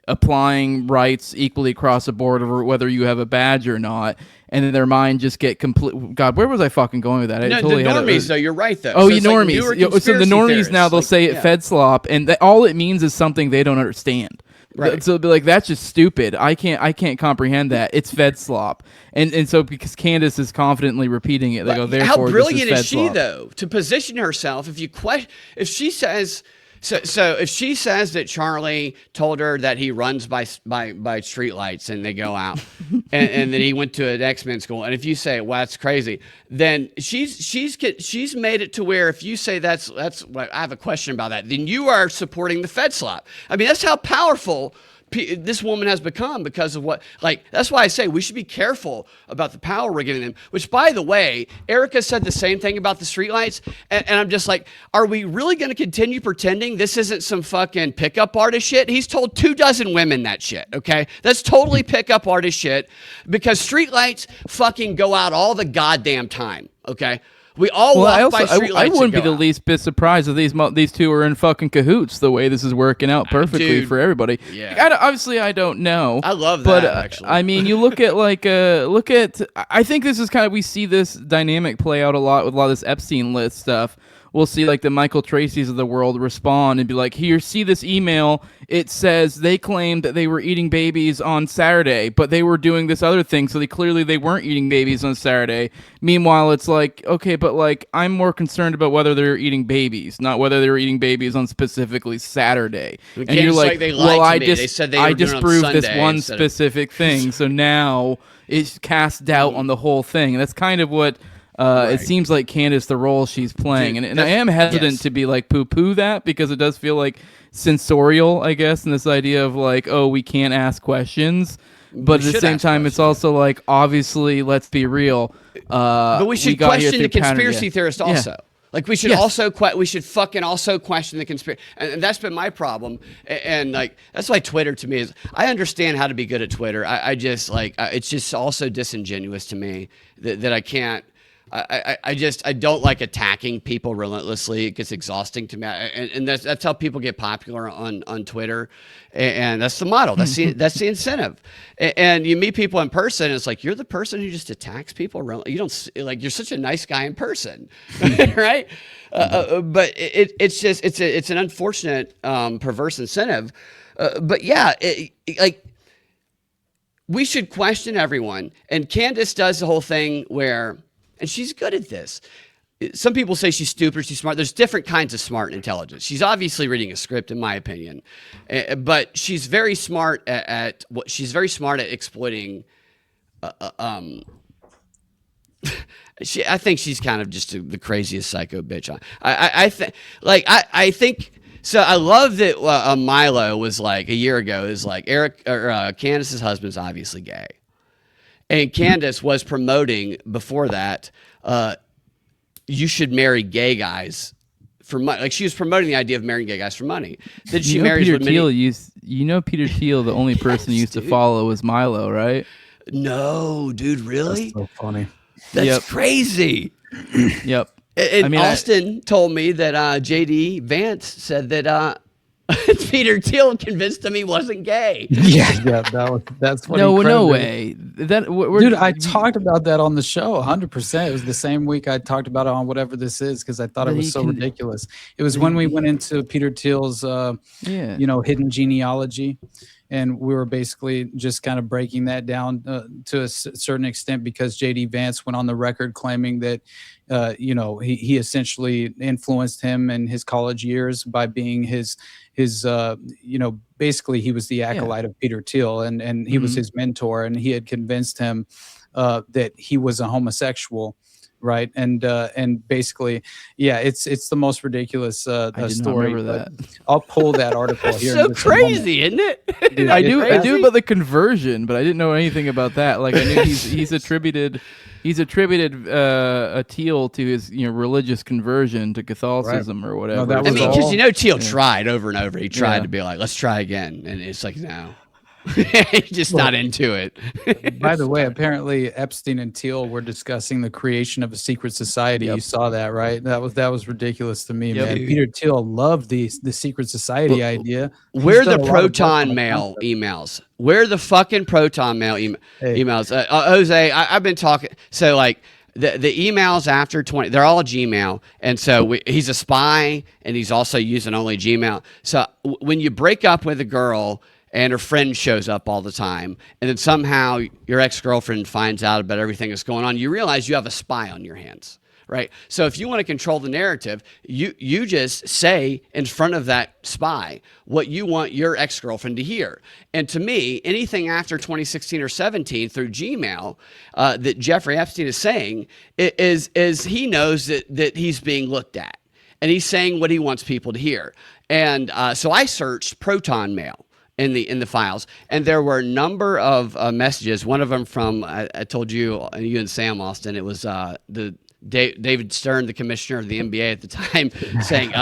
applying rights equally across the board over whether you have a badge or not, and then their mind just get complete. God, where was I fucking going with that? No, the normies, though, you're right, though. Oh, so normies. So the normies now, they'll say Fed slop, and all it means is something they don't understand. Right. So they'll be like, that's just stupid. I can't comprehend that. It's Fed slop. And so because Candace is confidently repeating it, they go, therefore, how brilliant this is she, though, to position herself? If she says... So if she says that Charlie told her that he runs by streetlights and they go out, and that he went to an X-Men school, and if you say, well, that's crazy, then she's made it to where if you say that's I have a question about that, then you are supporting the Fed slop. I mean, that's how powerful this woman has become because of what, like, that's why I say we should be careful about the power we're giving them, which, by the way, Erica said the same thing about the streetlights. And I'm just like, are we really going to continue pretending this isn't some fucking pickup artist shit? He's told 24 women that shit. Okay. That's totally pickup artist shit, because streetlights fucking go out all the goddamn time. Okay. We all walk by streetlights. I wouldn't be the least bit surprised if these two are in fucking cahoots the way this is working out perfectly for everybody. Yeah. Obviously, I don't know. I love that, but, actually. I mean, you look at I think this is kind of, we see this dynamic play out a lot with a lot of this Epstein list stuff. We'll see like the Michael Tracy's of the world respond and be like, here, see this email. It says they claimed that they were eating babies on Saturday, but they were doing this other thing, so they weren't eating babies on Saturday. Meanwhile, it's like, okay, but like, I'm more concerned about whether they're eating babies, not whether they were eating babies on specifically Saturday. And you're like, well, I disproved this one specific thing, so now it's cast doubt on the whole thing. And that's kind of what... It seems like Candace, the role she's playing, and I am hesitant to be like poo-poo that, because it does feel like censorial, I guess, and this idea of like, oh, we can't ask questions, but at the same time, it's also like, obviously, let's be real. But we should question the conspiracy theorist also. Yeah. Like we should we should fucking also question the conspiracy, and that's been my problem. And like that's why Twitter to me is, I understand how to be good at Twitter. I just like it's just also disingenuous to me that I can't. I don't like attacking people relentlessly. It gets exhausting to me, and that's how people get popular on Twitter, and that's the model. That's the incentive. And you meet people in person, and it's like you're the person who just attacks people. You don't like you're such a nice guy in person, right? But it's an unfortunate perverse incentive. But yeah, like we should question everyone. And Candace does the whole thing where. And she's good at this. Some people say she's stupid, she's smart. There's different kinds of smart and intelligence. She's obviously reading a script, in my opinion, but she's very smart at what she's very smart at exploiting. I think she's kind of just the craziest psycho bitch. I think. So I love that Milo was like a year ago is like Candace's husband's obviously gay. And Candace was promoting before that, you should marry gay guys for money. Like she was promoting the idea of marrying gay guys for money. Then she marries Peter with Thiel Peter Thiel, the only person he used to follow was Milo, right? No, dude, really? That's so funny. That's crazy. Yep. And Austin told me that JD Vance said that Peter Thiel convinced him he wasn't gay. That's what. No way. Dude, I talked about that on the show 100%. It was the same week I talked about it on whatever this is because I thought it was so ridiculous. It was when we went into Peter Thiel's, hidden genealogy, and we were basically just kind of breaking that down to a certain extent because JD Vance went on the record claiming that. He essentially influenced him in his college years by being his basically he was the acolyte of Peter Thiel and he was his mentor and he had convinced him that he was a homosexual. Right. And basically, it's the most ridiculous story. But I'll pull that article here. So crazy, isn't it? Dude, I do about the conversion, but I didn't know anything about that. Like I knew he's attributed Thiel to his religious conversion to Catholicism or whatever. No, because Thiel tried over and over. He tried to be like, let's try again, and it's like no. He's just not into it. By the way, apparently Epstein and Thiel were discussing the creation of a secret society. You saw that, right? That was ridiculous to me, man. Peter Thiel loved the secret society idea. Where are the proton mail emails? Where are the fucking proton mail emails? Jose, I've been talking. So like the emails after 20, they're all Gmail, and so he's a spy, and he's also using only Gmail. So when you break up with a girl. And her friend shows up all the time. And then somehow your ex-girlfriend finds out about everything that's going on. You realize you have a spy on your hands, right? So if you want to control the narrative, you just say in front of that spy what you want your ex-girlfriend to hear. And to me, anything after 2016 or 17 through Gmail that Jeffrey Epstein is saying is he knows that he's being looked at. And he's saying what he wants people to hear. And so I searched proton mail. In the files, and there were a number of messages. One of them from I told you and Sam Austin. It was the David Stern, the commissioner of the NBA at the time, saying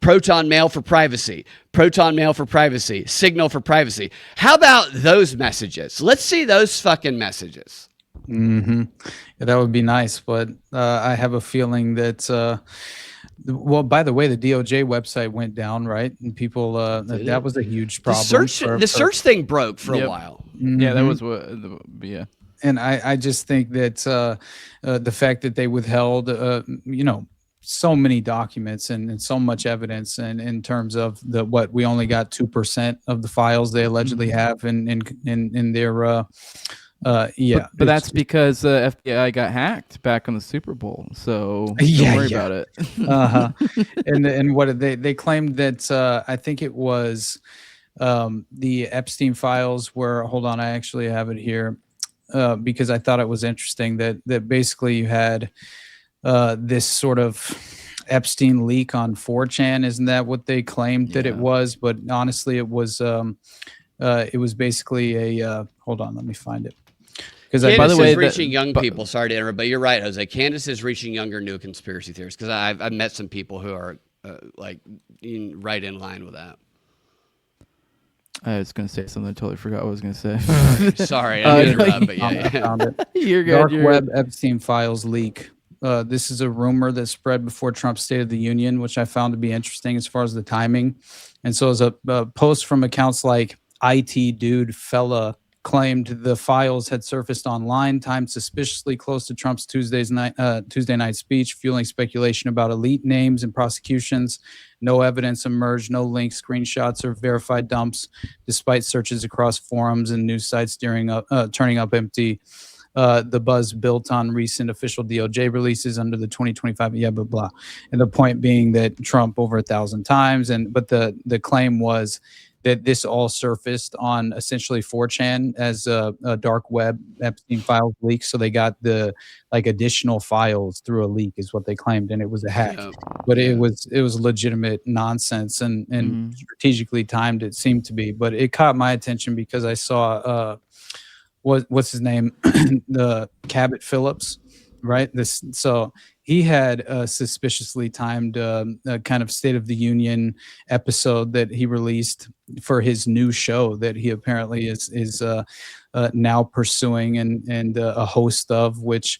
proton mail for privacy, proton mail for privacy, signal for privacy. How about those messages? Let's see those fucking messages. Yeah, that would be nice, but I have a feeling that. Well, by the way, the DOJ website went down, right? And people, that was a huge problem. The search thing broke for a while. Yeah, that was what. Yeah, and I just think that the fact that they withheld, so many documents and so much evidence, and in terms of what we only got 2% of the files they allegedly have in their. But that's because FBI got hacked back on the Super Bowl, so don't worry about it. And what they claimed that I think it was the Epstein files were. Hold on, I actually have it here because I thought it was interesting that basically you had this sort of Epstein leak on 4chan. Isn't that what they claimed that it was? But honestly, it was basically a. Hold on, let me find it. Because by the way, reaching young people. Sorry to interrupt, but you're right, Jose. Candace is reaching younger new conspiracy theorists because I've met some people who are right in line with that. I was going to say something. I totally forgot what I was going to say. Sorry, I interrupted, but yeah. Found it. You're good. Dark web Epstein files leak. This is a rumor that spread before Trump's State of the Union, which I found to be interesting as far as the timing. And so as a post from accounts like IT Dude Fella claimed the files had surfaced online, timed suspiciously close to Trump's Tuesday night speech, fueling speculation about elite names and prosecutions. No evidence emerged, no links, screenshots, or verified dumps, despite searches across forums and news sites turning up empty. The buzz built on recent official DOJ releases under the 2025, blah, blah. And the point being that Trump over 1,000 times, but the claim was that this all surfaced on essentially 4chan as a dark web Epstein files leak. So they got the additional files through a leak is what they claimed, and it was a hack. But it was legitimate nonsense and strategically timed, it seemed to be. But it caught my attention because I saw what's his name, the Cabot Phillips, right? So he had a suspiciously timed kind of State of the Union episode that he released for his new show that he apparently is now pursuing and a host of, which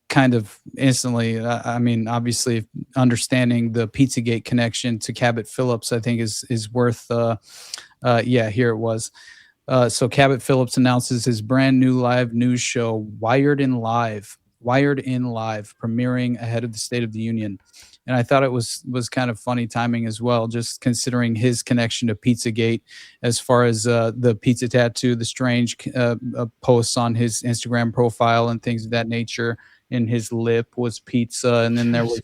kind of instantly, I mean, obviously understanding the Pizzagate connection to Cabot Phillips, I think is worth, here it was. So Cabot Phillips announces his brand new live news show, Wired in Live, premiering ahead of the State of the Union. And I thought it was kind of funny timing as well, just considering his connection to Pizzagate as far as the pizza tattoo, the strange posts on his Instagram profile and things of that nature. In his lip was pizza. And then there was,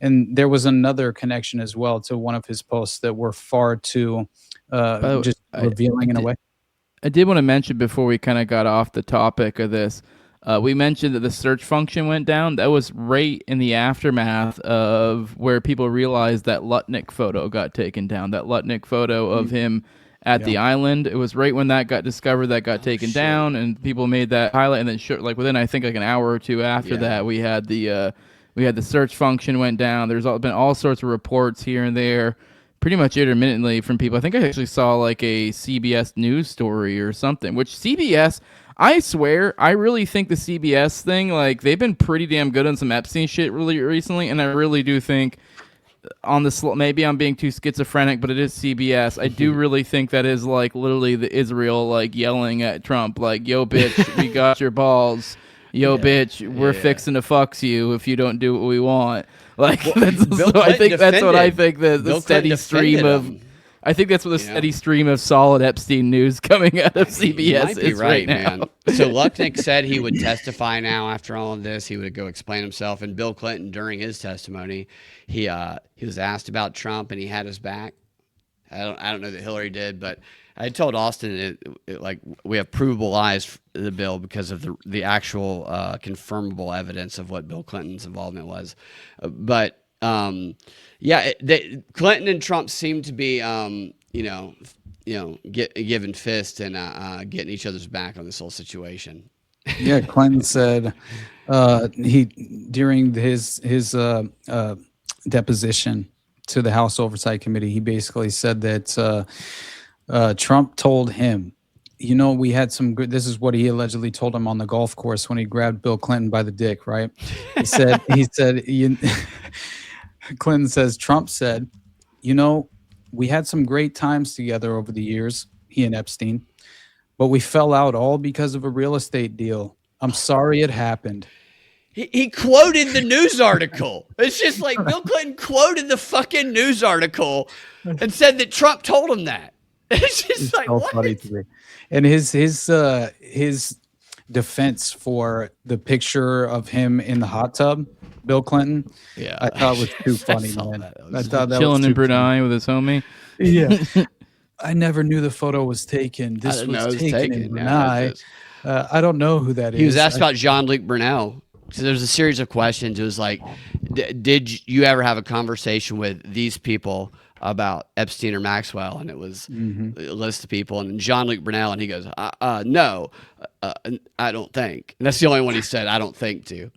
and there was another connection as well to one of his posts that were far too just revealing in a way. I did want to mention before we kind of got off the topic of this, we mentioned that the search function went down. That was right in the aftermath of where people realized that Lutnick photo got taken down, that Lutnick photo of him at the island. It was right when that got discovered, that got taken down, and people made that highlight. And then within, I think, an hour or two after that, we had the search function went down. There's been all sorts of reports here and there, pretty much intermittently from people. I think I actually saw a CBS News story or something, which CBS, I swear, I really think the CBS thing, they've been pretty damn good on some Epstein shit really recently, and I really do think on the maybe I'm being too schizophrenic, but it is CBS. I do really think that is literally the Israel yelling at Trump, yo bitch, we got your balls. Yo bitch, we're fixing to fuck you if you don't do what we want. I think that's what I think the steady stream of. I think that's what the steady stream of solid Epstein news coming out of CBS is right now. Man. So Lutnick said he would testify now after all of this. He would go explain himself. And Bill Clinton, during his testimony, he was asked about Trump and he had his back. I don't know that Hillary did, but I told Austin we have provable lies for the bill because of the actual confirmable evidence of what Bill Clinton's involvement was. But Clinton and Trump seem to be giving fists and getting each other's back on this whole situation. Yeah, Clinton said during his deposition to the House Oversight Committee, he basically said that Trump told him, we had some good, this is what he allegedly told him on the golf course when he grabbed Bill Clinton by the dick, right? He said, Clinton says, Trump said, we had some great times together over the years, he and Epstein, but we fell out all because of a real estate deal. I'm sorry it happened. He quoted the news article. It's just Bill Clinton quoted the fucking news article and said that Trump told him that. It's just so what? Funny to me. And his defense for the picture of him in the hot tub, Bill Clinton, I thought was too funny, man. I thought that chilling was in Brunei with his homie. Yeah. I never knew the photo was taken. This was taken in Brunei. I don't know who that is. He was asked about Jean-Luc Brunel. So there's a series of questions. It was did you ever have a conversation with these people about Epstein or Maxwell? And it was a list of people. And Jean-Luc Brunel, and he goes, no, I don't think. And that's the only one he said, I don't think to.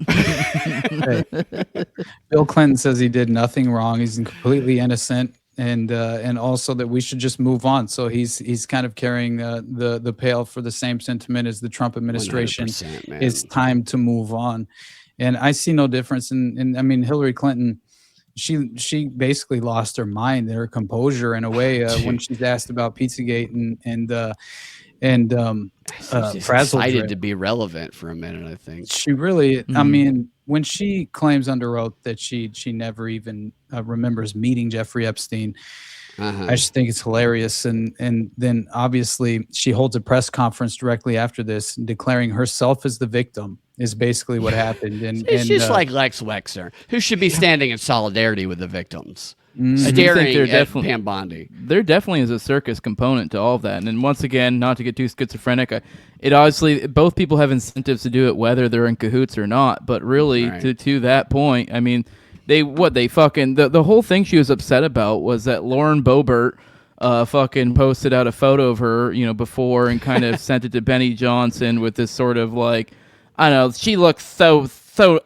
Bill Clinton says he did nothing wrong. He's completely innocent. and also that we should just move on. So he's kind of carrying the pail for the same sentiment as the Trump administration. Man. It's time to move on, and I see no difference in I mean, Hillary Clinton, she basically lost her mind, her composure in a way when she's asked about Pizzagate and Frazzledrip to be relevant for a minute. I think she really. I mean, when she claims under oath that she never even remembers meeting Jeffrey Epstein, I just think it's hilarious. And then obviously she holds a press conference directly after this, declaring herself as the victim. Is basically what happened. And it's just like Lex Wexner, who should be standing in solidarity with the victims. I Staring think at Pam Bondi. There definitely is a circus component to all of that. And then once again, not to get too schizophrenic, it obviously, both people have incentives to do it, whether they're in cahoots or not. But really, to that point, I mean, the whole thing she was upset about was that Lauren Boebert fucking posted out a photo of her, before and kind of sent it to Benny Johnson with this sort of like, I don't know, she looks so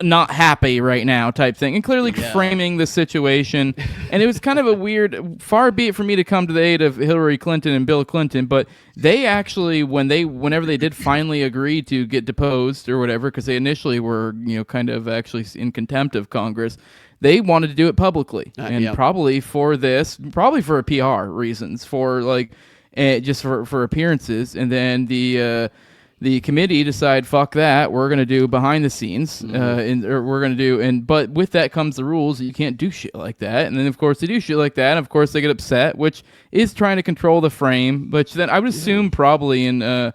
not happy right now type thing, and clearly framing the situation. And it was kind of a weird, far be it for me to come to the aid of Hillary Clinton and Bill Clinton, but they actually, whenever they did finally agree to get deposed or whatever, because they initially were, kind of actually in contempt of Congress, they wanted to do it publicly. Probably for PR reasons, for like, just for appearances. And then the committee decide, fuck that, we're going to do behind the scenes, but with that comes the rules. You can't do shit like that. And then, of course, they do shit like that, and of course, they get upset, which is trying to control the frame. But then I would assume probably in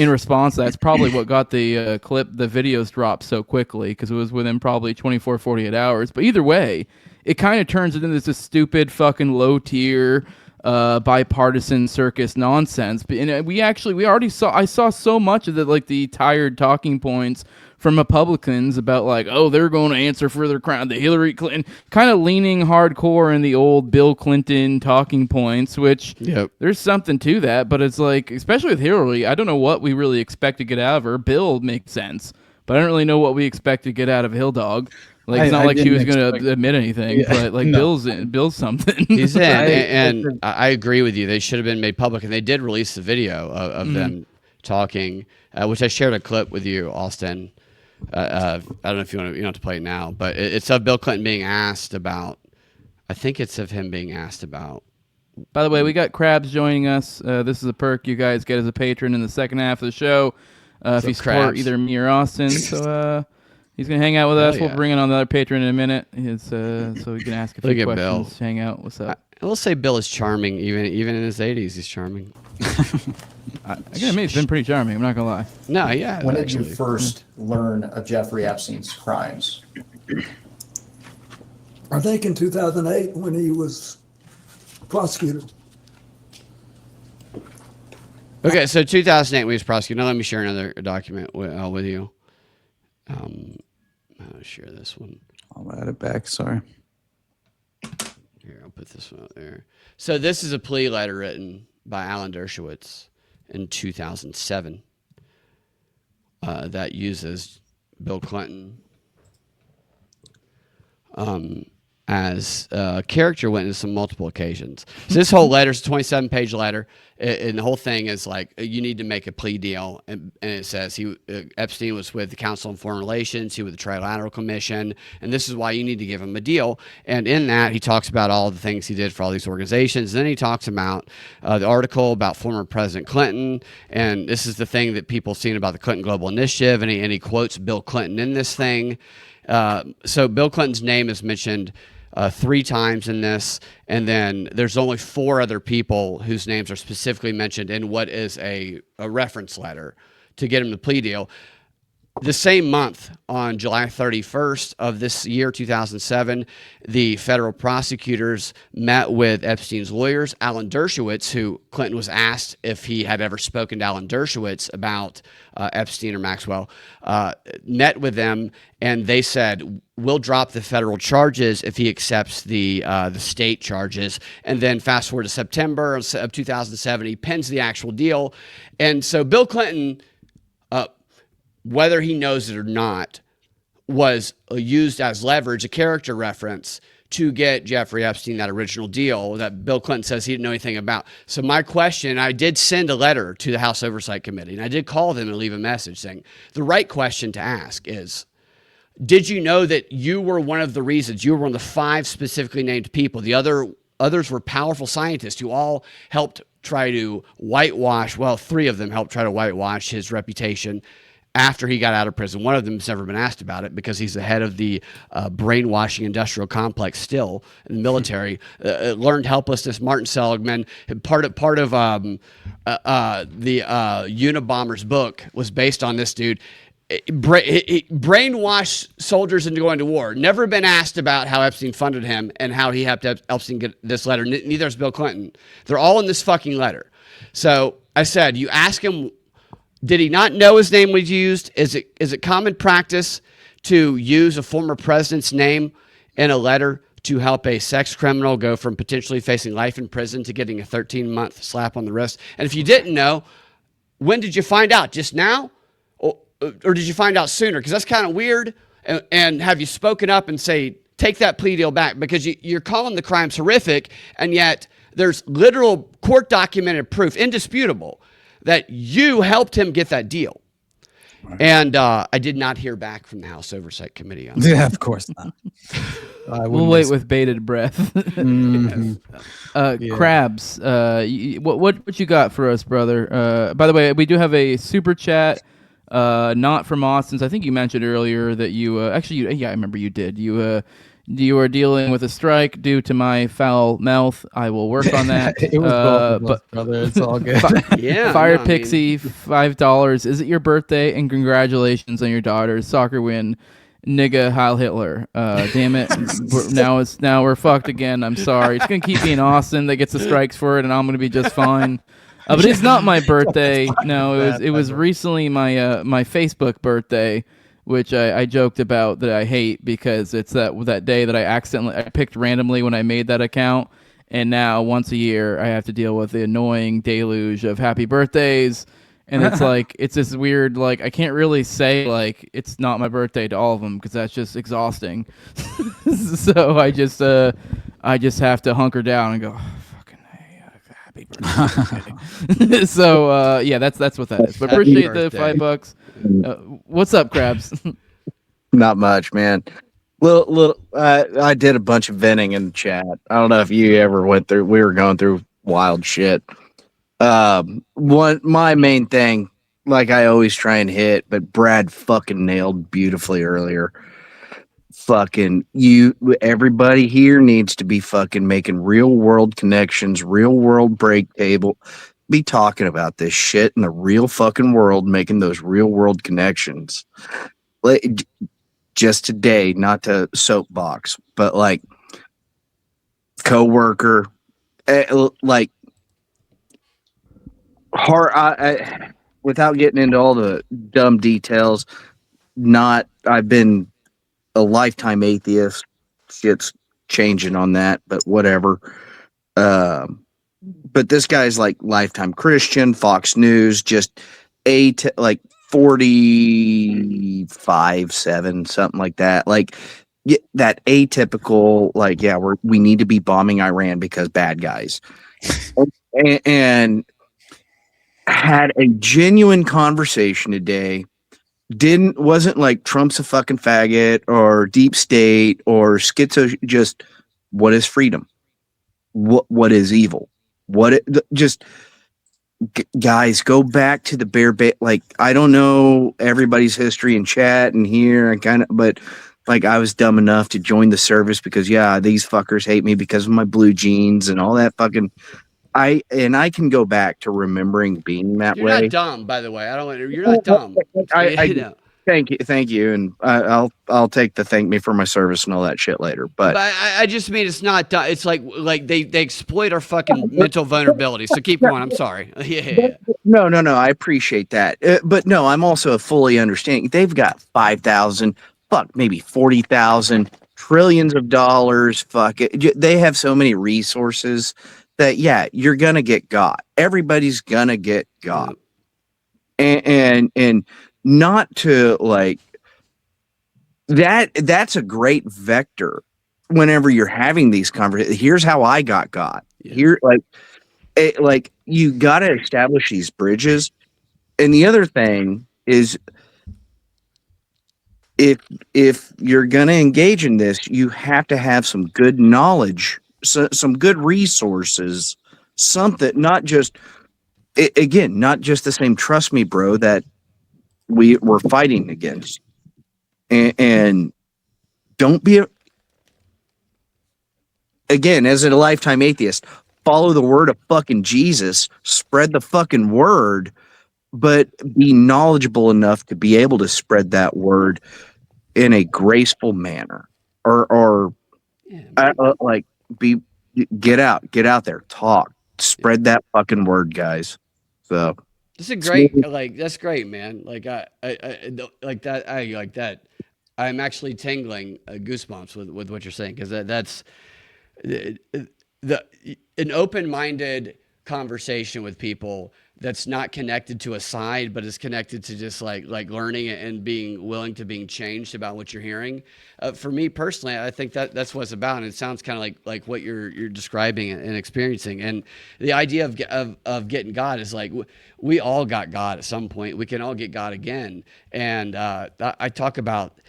response to that, that's probably what got the videos dropped so quickly, because it was within probably 24, 48 hours. But either way, it kind of turns it into this stupid fucking low-tier bipartisan circus nonsense. But I saw so much of the tired talking points from Republicans about like, oh, they're going to answer for their crown, the Hillary Clinton, kind of leaning hardcore in the old Bill Clinton talking points, which there's something to that. But it's like, especially with Hillary, I don't know what we really expect to get out of her. Bill makes sense, but I don't really know what we expect to get out of Hill Dog. Like, it's not like she was going to admit anything, but like Bill's something. He's in, and I agree with you. They should have been made public, and they did release the video of them talking, which I shared a clip with you, Austin. I don't know if you don't have to play it now, but it's of Bill Clinton being asked about. I think it's of him being asked about. By the way, we got Krabs joining us. This is a perk you guys get as a patron in the second half of the show. If you support either me or Austin, so. He's going to hang out with us. We'll bring in another patron in a minute. So we can ask a few questions. Bill. Hang out. What's up? I will say Bill is charming. Even in his 80s, he's charming. He's been pretty charming. I'm not going to lie. No, yeah. When did you first learn of Jeffrey Epstein's crimes? I think in 2008 when he was prosecuted. Okay, so 2008 when he was prosecuted. Now let me share another document with you. I'll share this one. I'll add it back. Sorry. Here, I'll put this one out there. So this is a plea letter written by Alan Dershowitz in 2007 that uses Bill Clinton as a character witness on multiple occasions. So this whole letter is a 27-page letter, and the whole thing is like, you need to make a plea deal, and it says Epstein was with the Council on Foreign Relations, he was with the Trilateral Commission, and this is why you need to give him a deal. And in that, he talks about all the things he did for all these organizations. Then he talks about the article about former President Clinton, and this is the thing that people seen about the Clinton Global Initiative, and he quotes Bill Clinton in this thing. So Bill Clinton's name is mentioned 3 times in this, and then there's only 4 other people whose names are specifically mentioned in what is a reference letter to get him the plea deal. The same month, on July 31st of this year, 2007, the federal prosecutors met with Epstein's lawyers, Alan Dershowitz, who Clinton was asked if he had ever spoken to Alan Dershowitz about Epstein or Maxwell, met with them, and they said, we'll drop the federal charges if he accepts the state charges. And then fast forward to September of 2007, he pens the actual deal. And so Bill Clinton, whether he knows it or not, was used as leverage, a character reference, to get Jeffrey Epstein that original deal that Bill Clinton says he didn't know anything about. So my question, I did send a letter to the House Oversight Committee, and I did call them and leave a message saying the right question to ask is, did you know that you were one of the reasons, you were one of the 5 specifically named people? The others were powerful scientists who all helped try to whitewash, well, 3 of them helped try to whitewash his reputation after he got out of prison. One of them has never been asked about it because he's the head of the brainwashing industrial complex still in the military. Learned helplessness. Martin Seligman, part of the Unabomber's book was based on this dude. Brainwash soldiers into going to war. Never been asked about how Epstein funded him and how he helped Epstein get this letter. Neither is Bill Clinton. They're all in this fucking letter. So I said, you ask him, did he not know his name was used? Is it common practice to use a former president's name in a letter to help a sex criminal go from potentially facing life in prison to getting a 13-month slap on the wrist? And if you didn't know, when did you find out? Just now? Or did you find out sooner? Because that's kind of weird. And have you spoken up and say, take that plea deal back? Because you're calling the crimes horrific, and yet there's literal court documented proof, indisputable, that you helped him get that deal. Right. And I did not hear back from the House Oversight Committee on that. Yeah, of course not. We'll wait with bated breath. Crabs, what you got for us, brother? By the way, we do have a super chat, not from Austin's. I think you mentioned earlier that you I remember you did. You are dealing with a strike due to my foul mouth. I will work on that. It was both of us, brother. It's all good. Fire Pixie, $5. Is it your birthday? And congratulations on your daughter's soccer win, nigga Heil Hitler. Damn it! Now we're fucked again. I'm sorry. It's gonna keep me in Austin that gets the strikes for it, and I'm gonna be just fine. But it's not my birthday. No, it was recently my Facebook birthday, which I joked about that I hate because it's that day that I picked randomly when I made that account, and now once a year I have to deal with the annoying deluge of happy birthdays, and it's like it's this weird, like I can't really say like it's not my birthday to all of them because that's just exhausting. So I just have to hunker down and go, oh, fucking hey, happy birthday. So yeah, that's what that is. But appreciate the $5. What's up, Krabs? Not much, man. I did a bunch of venting in the chat. I don't know if you ever went through. We were going through wild shit. My main thing, like I always try and hit, but Brad fucking nailed beautifully earlier. Fucking everybody here needs to be fucking making real world connections, real world break table. Be talking about this shit in the real fucking world, making those real world connections. Just today, not to soapbox, but like coworker, like hard. Without getting into all the dumb details, I've been a lifetime atheist. Shit's changing on that, but whatever. But this guy's like lifetime Christian, Fox News, just like 45-7, something like that. Like that atypical, like, yeah, we need to be bombing Iran because bad guys. and had a genuine conversation today. Wasn't like Trump's a fucking faggot or deep state or schizo. Just what is freedom? What is evil? Guys, go back to the bare like I don't know everybody's history in chat and here and kind of, but like I was dumb enough to join the service because these fuckers hate me because of my blue jeans and all that fucking. I can go back to remembering being that way. You're not dumb, by the way. You're not dumb. Thank you, and I'll take the thank me for my service and all that shit later. But I just mean it's not dumb. It's like they exploit our fucking mental vulnerability. So keep going. I'm sorry. Yeah. No. I appreciate that, but no, I'm also fully understanding. They've got 5,000, maybe 40,000 trillions of dollars. Fuck it. They have so many resources that you're gonna get got. Everybody's gonna get got, and not to like that. That's a great vector whenever you're having these conversations, here's how I got. Here, like you got to establish these bridges. And the other thing is, if you're going to engage in this, you have to have some good knowledge, some good resources, something, not just, again, not just the same trust me, bro, that we're fighting against. And don't be, again, as a lifetime atheist, follow the word of fucking Jesus, spread the fucking word, but be knowledgeable enough to be able to spread that word in a graceful manner, or like get out there, talk, spread that fucking word, guys. So this is great. Like, that's great, man. Like I like that. I like that. I'm actually tingling goosebumps with what you're saying, because that's an open-minded conversation with people that's not connected to a side, but is connected to just like learning and being willing to being changed about what you're hearing. For me personally, I think that's what it's about. And it sounds kind of like what you're describing and experiencing. And the idea of getting God is like, we all got God at some point. We can all get God again. And I talk about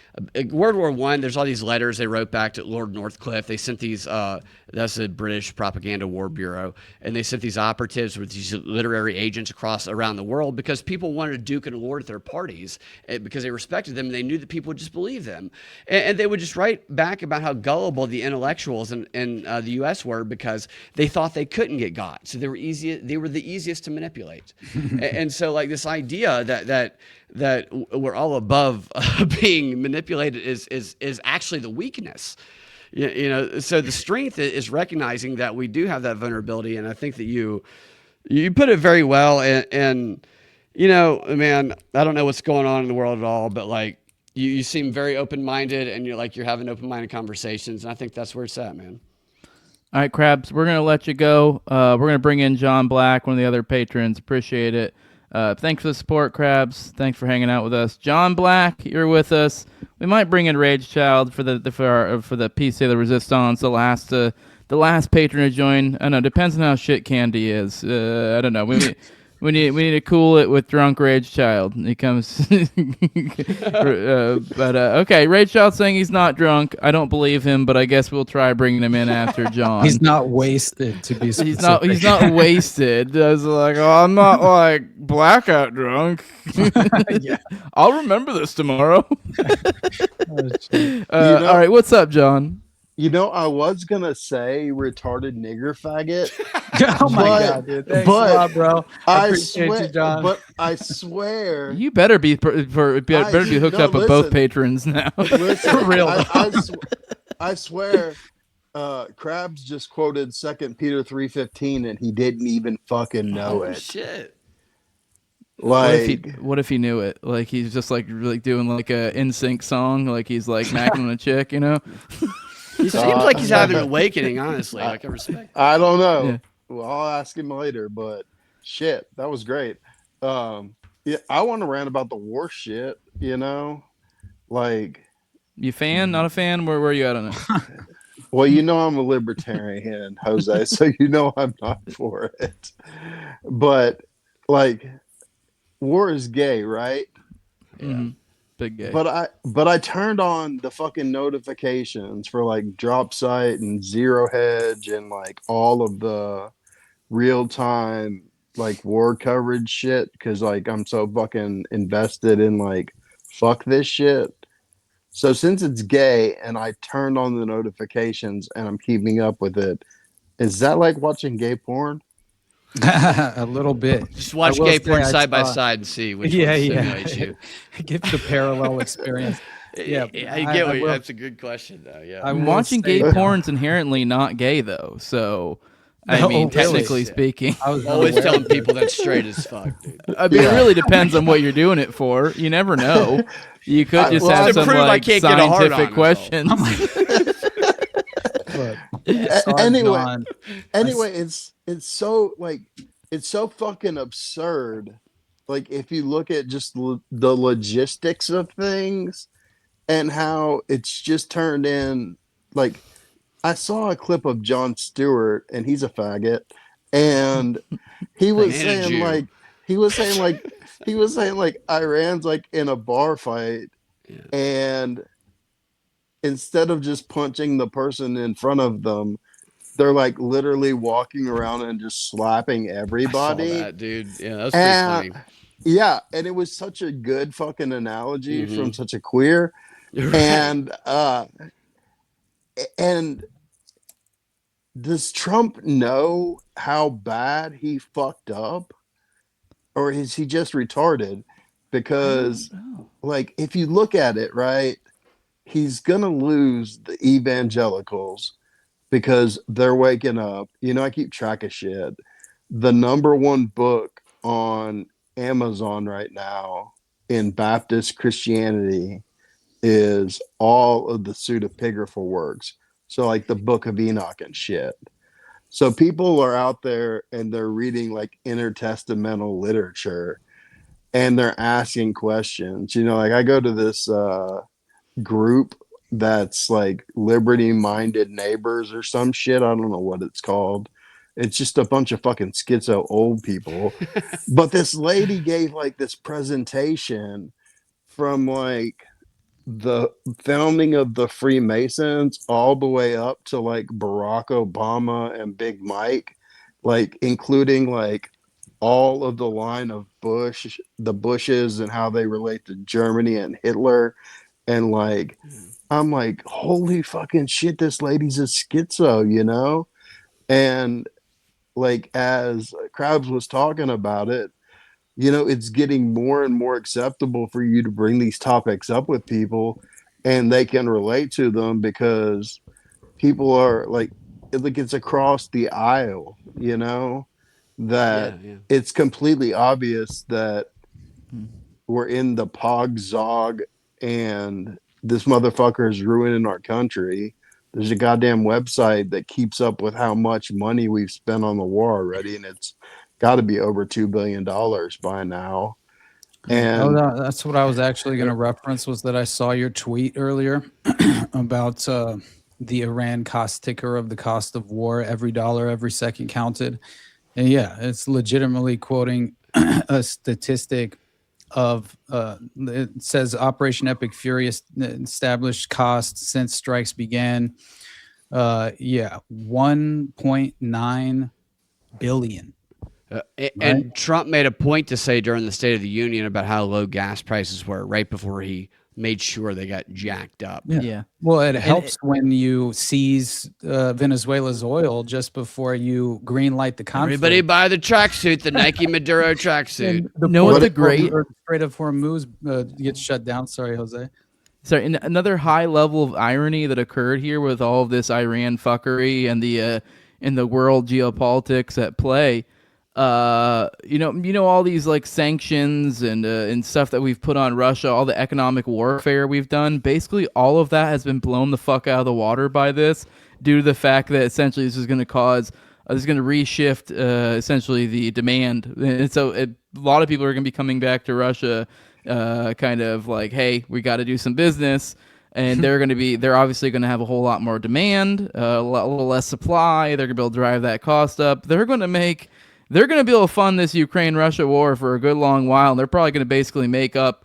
World War I. There's all these letters they wrote back to Lord Northcliffe. They sent these, that's the British Propaganda War Bureau. And they sent these operatives with these literary agents around the world, because people wanted to duke and lord at their parties, because they respected them and they knew that people would just believe them. And they would just write back about how gullible the intellectuals in the U.S. were, because they thought they couldn't get God. So they were the easiest to manipulate. And so like this idea that we're all above being manipulated is actually the weakness. You know, so the strength is recognizing that we do have that vulnerability. And I think that you put it very well. And you know, man, I don't know what's going on in the world at all, but like you seem very open-minded, and you're having open-minded conversations. And I think that's where it's at, man. All right, Krabs, we're going to let you go. We're going to bring in John Black, one of the other patrons. Appreciate it. Thanks for the support, Krabs. Thanks for hanging out with us. John Black, you're with us. We might bring in Rage Child for the Piece de la Resistance, the last patron to join. I don't know, depends on how shit Candy is. I don't know. We need to cool it with drunk Rage Child. He comes, okay. Rage Child saying he's not drunk. I don't believe him, but I guess we'll try bringing him in after John. He's not wasted, to be specific. He's not wasted. I was like, oh, I'm not like blackout drunk. Yeah. I'll remember this tomorrow. You know, all right, what's up, John? You know, I was gonna say retarded nigger faggot. Oh my god, dude! Thanks a lot, bro. I appreciate you, John. But I swear, you better be hooked up with both patrons now. Listen, For real. I swear, Krabs just quoted 2 Peter 3:15, and he didn't even fucking know it. Shit. Like, what if he knew it? Like he's just like really doing like a NSYNC song, like he's like macking on a chick, you know? He seems like he's having an awakening, honestly. Like, I respect. I don't know. Yeah. Well, I'll ask him later, but shit, that was great. Yeah, I want to rant about the war shit, you know? Like, you fan, not a fan? Where are you at on it? Well, you know I'm a libertarian, Jose, so you know I'm not for it. But like, war is gay, right? Yeah. Mm-hmm. Big gay. But I turned on the fucking notifications for like Drop Site and Zero Hedge and like all of the real time like war coverage shit, because like I'm so fucking invested in like fuck this shit. So since it's gay and I turned on the notifications and I'm keeping up with it, is that like watching gay porn? A little bit. Just watch gay porn side by side and see which one stimulates you. Give the parallel experience. Yeah, I get what that's a good question though. Yeah, I'm watching gay porn's inherently not gay though, so I mean, technically speaking, I was always telling people that's straight as fuck, dude. I mean, it really depends on what you're doing it for. You never know. You could just have some like scientific questions. Anyway, it's so like it's so fucking absurd. Like if you look at just the logistics of things and how it's just turned in, like I saw a clip of Jon Stewart, and he's a faggot, and he was And a saying Jew. like Iran's like in a bar fight, and instead of just punching the person in front of them, they're like literally walking around and just slapping everybody. I saw that, dude. Yeah, that was pretty And funny. yeah, and it was such a good fucking analogy from Mhm. such a queer. Right. And does Trump know how bad he fucked up? Or is he just retarded? Because like if you look at it, right, he's gonna lose the evangelicals because they're waking up. You know, I keep track of shit. The number one book on Amazon right now in Baptist Christianity is all of the pseudepigraphal works. So like the Book of Enoch and shit. So people are out there and they're reading like intertestamental literature and they're asking questions. You know, like I go to this group that's like liberty minded neighbors or some shit. I don't know what it's called. It's just a bunch of fucking schizo old people. But this lady gave like this presentation from like the founding of the Freemasons all the way up to like Barack Obama and Big Mike, like including like all of the line of Bush, the Bushes and how they relate to Germany and Hitler. And like, I'm like, holy fucking shit, this lady's a schizo, you know? And like, as Krabs was talking about it, you know, it's getting more and more acceptable for you to bring these topics up with people and they can relate to them because people are like it's across the aisle, you know, that it's completely obvious that we're in the pog zog and this motherfucker is ruining our country. There's a goddamn website that keeps up with how much money we've spent on the war already, and it's got to be over $2 billion by now. And That's what I was actually going to reference, was that I saw your tweet earlier about the Iran cost ticker of the cost of war. Every dollar, every second counted. And yeah, it's legitimately quoting a statistic of it says Operation Epic Fury established cost since strikes began. 1.9 billion. And Trump made a point to say during the State of the Union about how low gas prices were right before he made sure they got jacked up. Yeah. Well, it helps when you seize Venezuela's oil just before you green light the conflict. Everybody buy the tracksuit, the Nike Maduro tracksuit. What's a great Strait of Hormuz gets shut down. Sorry, Jose. Sorry, and another high level of irony that occurred here with all of this Iran fuckery and the world geopolitics at play. You know all these like sanctions and stuff that we've put on Russia, all the economic warfare we've done, basically all of that has been blown the fuck out of the water by this, due to the fact that essentially this is going to reshift essentially the demand, and so a lot of people are going to be coming back to Russia, kind of like, hey, we got to do some business. And they're obviously going to have a whole lot more demand, a little less supply. They're going to be able to drive that cost up. They're going to be able to fund this Ukraine-Russia war for a good long while. They're probably going to basically make up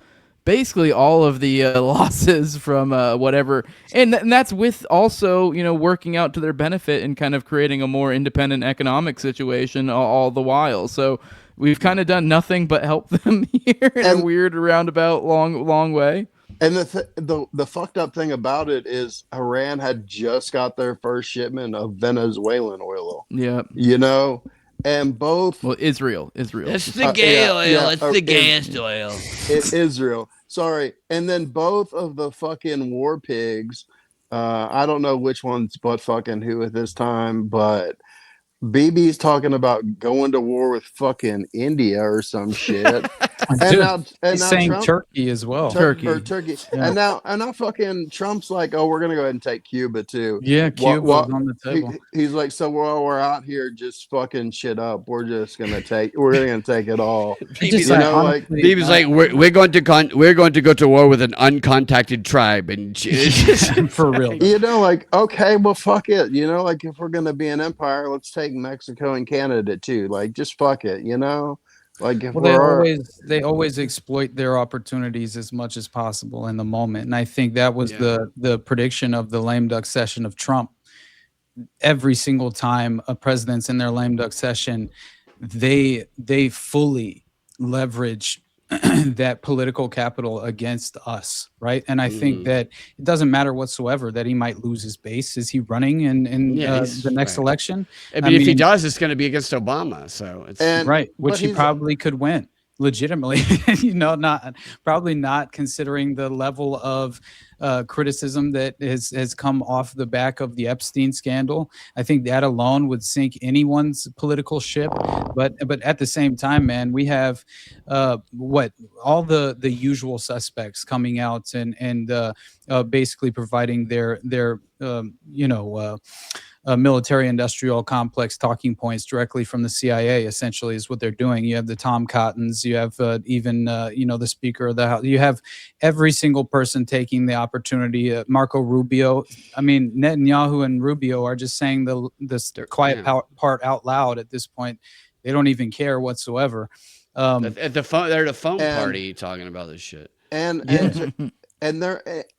all of the losses from whatever. And that's with also, working out to their benefit and kind of creating a more independent economic situation all the while. So we've kind of done nothing but help them here in a weird roundabout long way. And the fucked up thing about it is Iran had just got their first shipment of Venezuelan oil. Yeah. You know? And both... Well, Israel. It's the gay oil. It's the gayest oil. Israel. Sorry. And then both of the fucking war pigs, I don't know which one's butt fucking who at this time, but BB's talking about going to war with fucking India or some shit. He's saying Trump, Turkey as well. Turkey. Yeah. And now fucking Trump's like, oh, we're gonna go ahead and take Cuba too. Yeah, Cuba's on the table. He's like, so while we're out here just fucking shit up, we're gonna take it all. Bibi's like, we're going to go to war with an uncontacted tribe, and for real. You know, like, okay, well, fuck it. You know, like if we're gonna be an empire, let's take Mexico and Canada too. Like, just fuck it. You know. Like if they always exploit their opportunities as much as possible in the moment, and I think that was the prediction of the lame duck session of Trump. Every single time a president's in their lame duck session, they fully leverage that political capital against us, right? And I think that it doesn't matter whatsoever that he might lose his base. Is he running in the next election? I mean, if he does, it's going to be against Obama. So it's right, which he probably could win legitimately. You know, probably not considering the level of criticism that has come off the back of the Epstein scandal. I think that alone would sink anyone's political ship. But at the same time, man, we have all the usual suspects coming out and basically providing their military industrial complex talking points directly from the CIA, essentially, is what they're doing. You have the Tom Cottons, you have even the Speaker of the House. You have every single person taking the opportunity. Marco Rubio. I mean, Netanyahu and Rubio are just saying this quiet part out loud at this point. They don't even care whatsoever. At the phone, they're at a phone party talking about this shit. And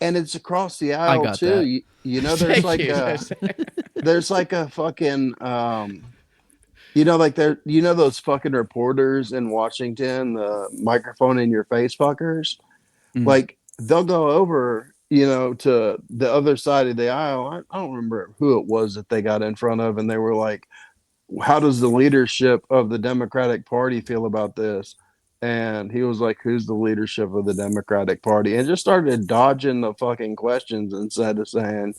it's across the aisle too. You know, there's there's like a fucking those fucking reporters in Washington, the microphone in your face fuckers. Like they'll go over, to the other side of the aisle. I don't remember who it was that they got in front of, and they were like, how does the leadership of the Democratic Party feel about this? And he was like, who's the leadership of the Democratic Party? And just started dodging the fucking questions instead of saying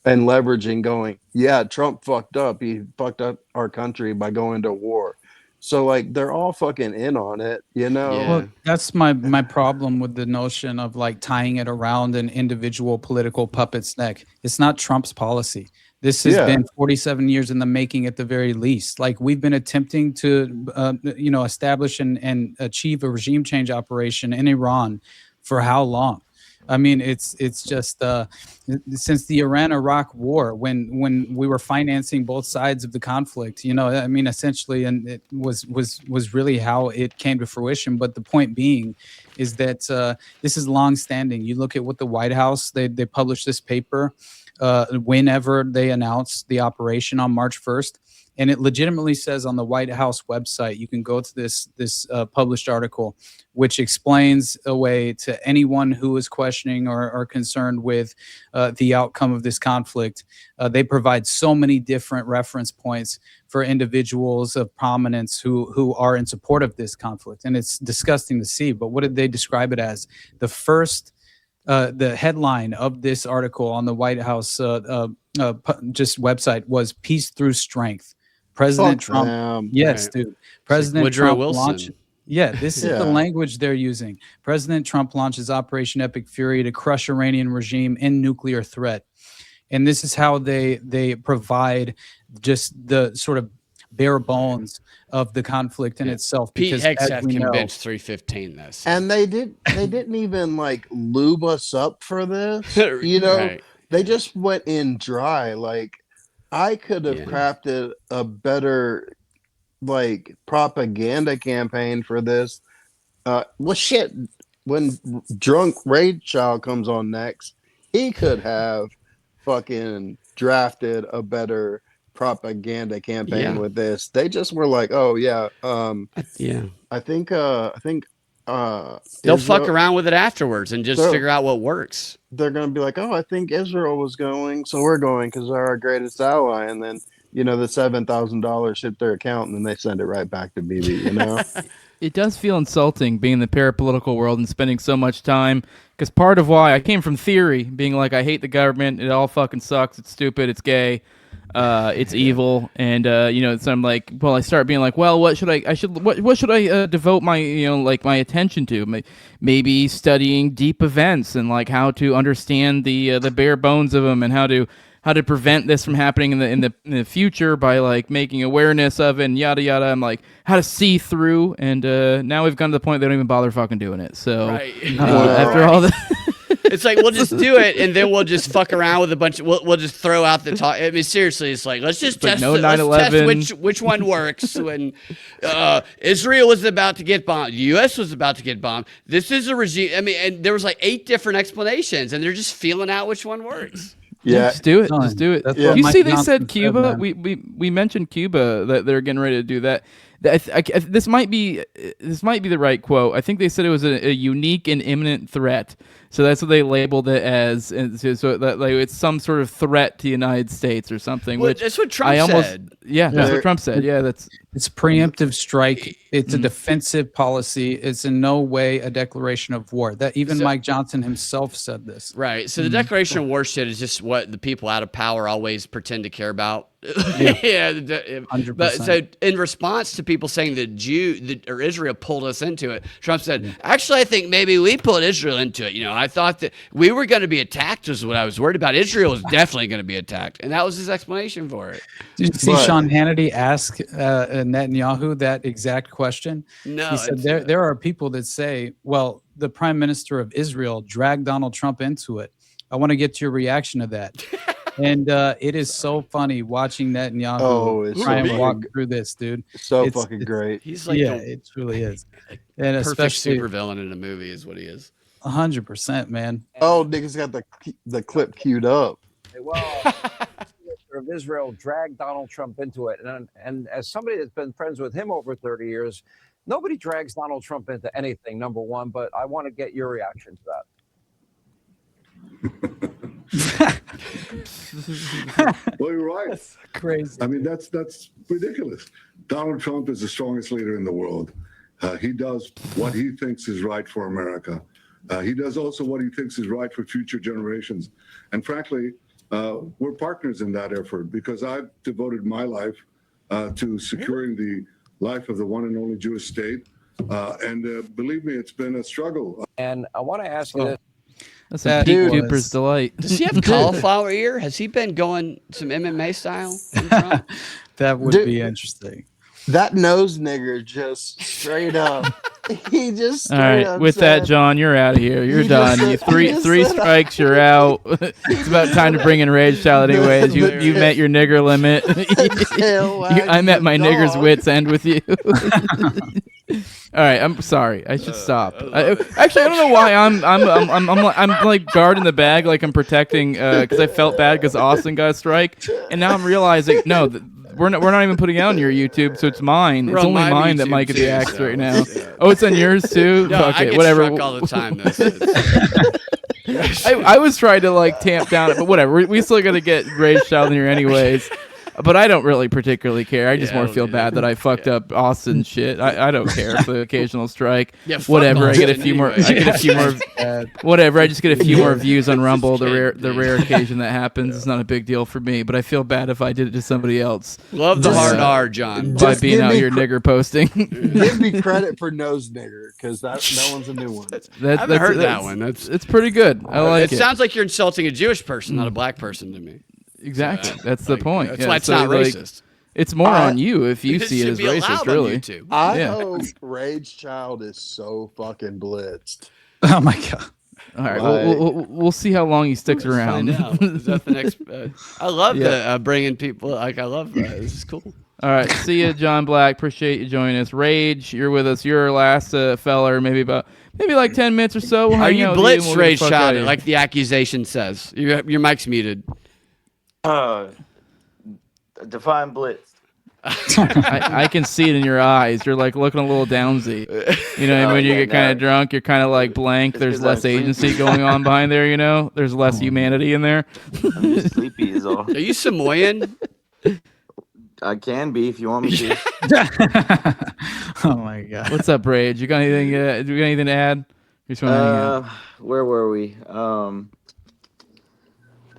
and leveraging going, yeah, Trump fucked up. He fucked up our country by going to war. So like they're all fucking in on it, Well, that's my problem with the notion of like tying it around an individual political puppet's neck. It's not Trump's policy. This has been 47 years in the making at the very least. Like we've been attempting to, establish and achieve a regime change operation in Iran for how long? I mean, it's just since the Iran-Iraq war, when we were financing both sides of the conflict, essentially, and it was really how it came to fruition. But the point being is that this is long-standing. You look at what the White House, they published this paper whenever they announced the operation on March 1st. And it legitimately says on the White House website, you can go to this published article, which explains away to anyone who is questioning or concerned with the outcome of this conflict. They provide so many different reference points for individuals of prominence who are in support of this conflict. And it's disgusting to see. But what did they describe it as? The headline of this article on the White House just website was "Peace Through Strength." President Trump, dude. President Woodrow Trump Wilson. launched. Yeah, this is the language they're using. President Trump launches Operation Epic Fury to crush Iranian regime and nuclear threat, and this is how they provide just the sort of bare bones of the conflict in itself. Pete Because Hegseth convinced 315 this. And they didn't even like lube us up for this. Right. They just went in dry. Like I could have crafted a better like propaganda campaign for this. Well, shit. When Drunk Raid Child comes on next, he could have fucking drafted a better propaganda campaign with this. They just were like, oh yeah, I think they'll fuck around with it afterwards and just figure out what works. They're gonna be like, oh, I think Israel was going, so we're going because they're our greatest ally, and then the $7,000 hit their account and then they send it right back to Bibi. It does feel insulting being in the parapolitical world and spending so much time, because part of why I came from theory, being like, I hate the government, it all fucking sucks, it's stupid, it's gay. it's evil, and so I'm like, well, I start being like, well, what should I devote my my attention to? Maybe studying deep events and like how to understand the bare bones of them, and how to prevent this from happening in the future by like making awareness of it and yada yada. I'm like, how to see through, and now we've gotten to the point they don't even bother fucking doing it. So after all that. It's like, we'll just do it, and then we'll just fuck around with a bunch of, we'll just throw out the talk. I mean, seriously, it's like, let's just test, let's test which one works. When Israel was about to get bombed, the U.S. was about to get bombed. This is a regime. I mean, and there was like 8 different explanations, and they're just feeling out which one works. Yeah, just do it. Just do it. You see, they said Cuba. Said, we mentioned Cuba, that they're getting ready to do that. This might be the right quote. I think they said it was a unique and imminent threat. So that's what they labeled it as, and so that like it's some sort of threat to the United States or something. Well, which that's what Trump said. Yeah, that's what Trump said. Yeah, it's preemptive strike. It's a defensive policy. It's in no way a declaration of war. That even Mike Johnson himself said this. Right. So the declaration of war shit is just what the people out of power always pretend to care about. Yeah. 100%. But so in response to people saying that or Israel pulled us into it, Trump said, actually, I think maybe we pulled Israel into it. I thought that we were going to be attacked was what I was worried about. Israel was definitely going to be attacked. And that was his explanation for it. Did you see Sean Hannity ask Netanyahu that exact question? No. He said there are people that say, well, the prime minister of Israel dragged Donald Trump into it. I want to get your reaction to that. And it is so funny watching Netanyahu try and walk through this, dude. So fucking great. He's like, it truly is. And perfect especially supervillain in a movie is what he is. 100%, man. Oh, niggas got the clip queued up. Well, the minister of Israel dragged Donald Trump into it, and as somebody that's been friends with him over 30 years, nobody drags Donald Trump into anything. Number one, but I want to get your reaction to that. Well, you're right. That's crazy. I mean, that's ridiculous. Donald Trump is the strongest leader in the world. He does what he thinks is right for America. He does also what he thinks is right for future generations. And frankly, we're partners in that effort because I've devoted my life to securing the life of the one and only Jewish state. And believe me, it's been a struggle. And I want to ask you this. That's a Pete Cooper's delight. Does he have cauliflower ear? Has he been going some MMA style? That would be interesting. That nose nigger just straight up. He just straight all right. up With said, that, John, you're out of here. You're done. You three strikes. You're out. It's about time to bring in Rage Child. Anyways, you met your nigger limit. I met my nigger's wits end with you. All right, I'm sorry. I should stop. Actually, I don't know why I'm like guarding the bag, like I'm protecting, because I felt bad because Austin got a strike, and now I'm realizing no, we're not even putting it out on your YouTube, so it's mine. It's only mine that might get the axe right now. Yeah. Oh, it's on yours too. No, okay, I get whatever. struck all the time. I was trying to like tamp down it, but whatever. We still got to get Rage Child in here anyways. But I don't really particularly care. I just more feel bad that I fucked up Austin shit. I don't care for the occasional strike. Yeah, whatever. I get a few more. I get a few more. Whatever. I just get a few more views on Rumble. The rare occasion that happens. It's not a big deal for me. But I feel bad if I did it to somebody else. Love the hard R, John. By being out here nigger posting. Give me credit for nose nigger because that one's a new one. I haven't heard that one. It's pretty good. I like it. It sounds like you're insulting a Jewish person, not a black person to me. Exactly. That's the point. That's why it's not racist. It's more on you if you see it as racist, really. I hope Rage Child is so fucking blitzed. Oh my god! All right, we'll see how long he sticks around. Is that the next? I love the bringing people. Like I love that. This is cool. All right, see you, John Black. Appreciate you joining us. Rage, you're with us. You're our last feller. Maybe like 10 minutes or so. Are you blitzed, Rage Child? Like the accusation says. Your mic's muted. Define blitz. I can see it in your eyes. You're like looking a little downsy. You know, when you get kind of drunk, you're kind of like blank. There's less agency going on behind there. You know, there's less humanity in there. I'm just sleepy is all. Are you Samoan? I can be if you want me to. Oh my god! What's up, Rage? You got anything? Do you got anything to add? Where were we?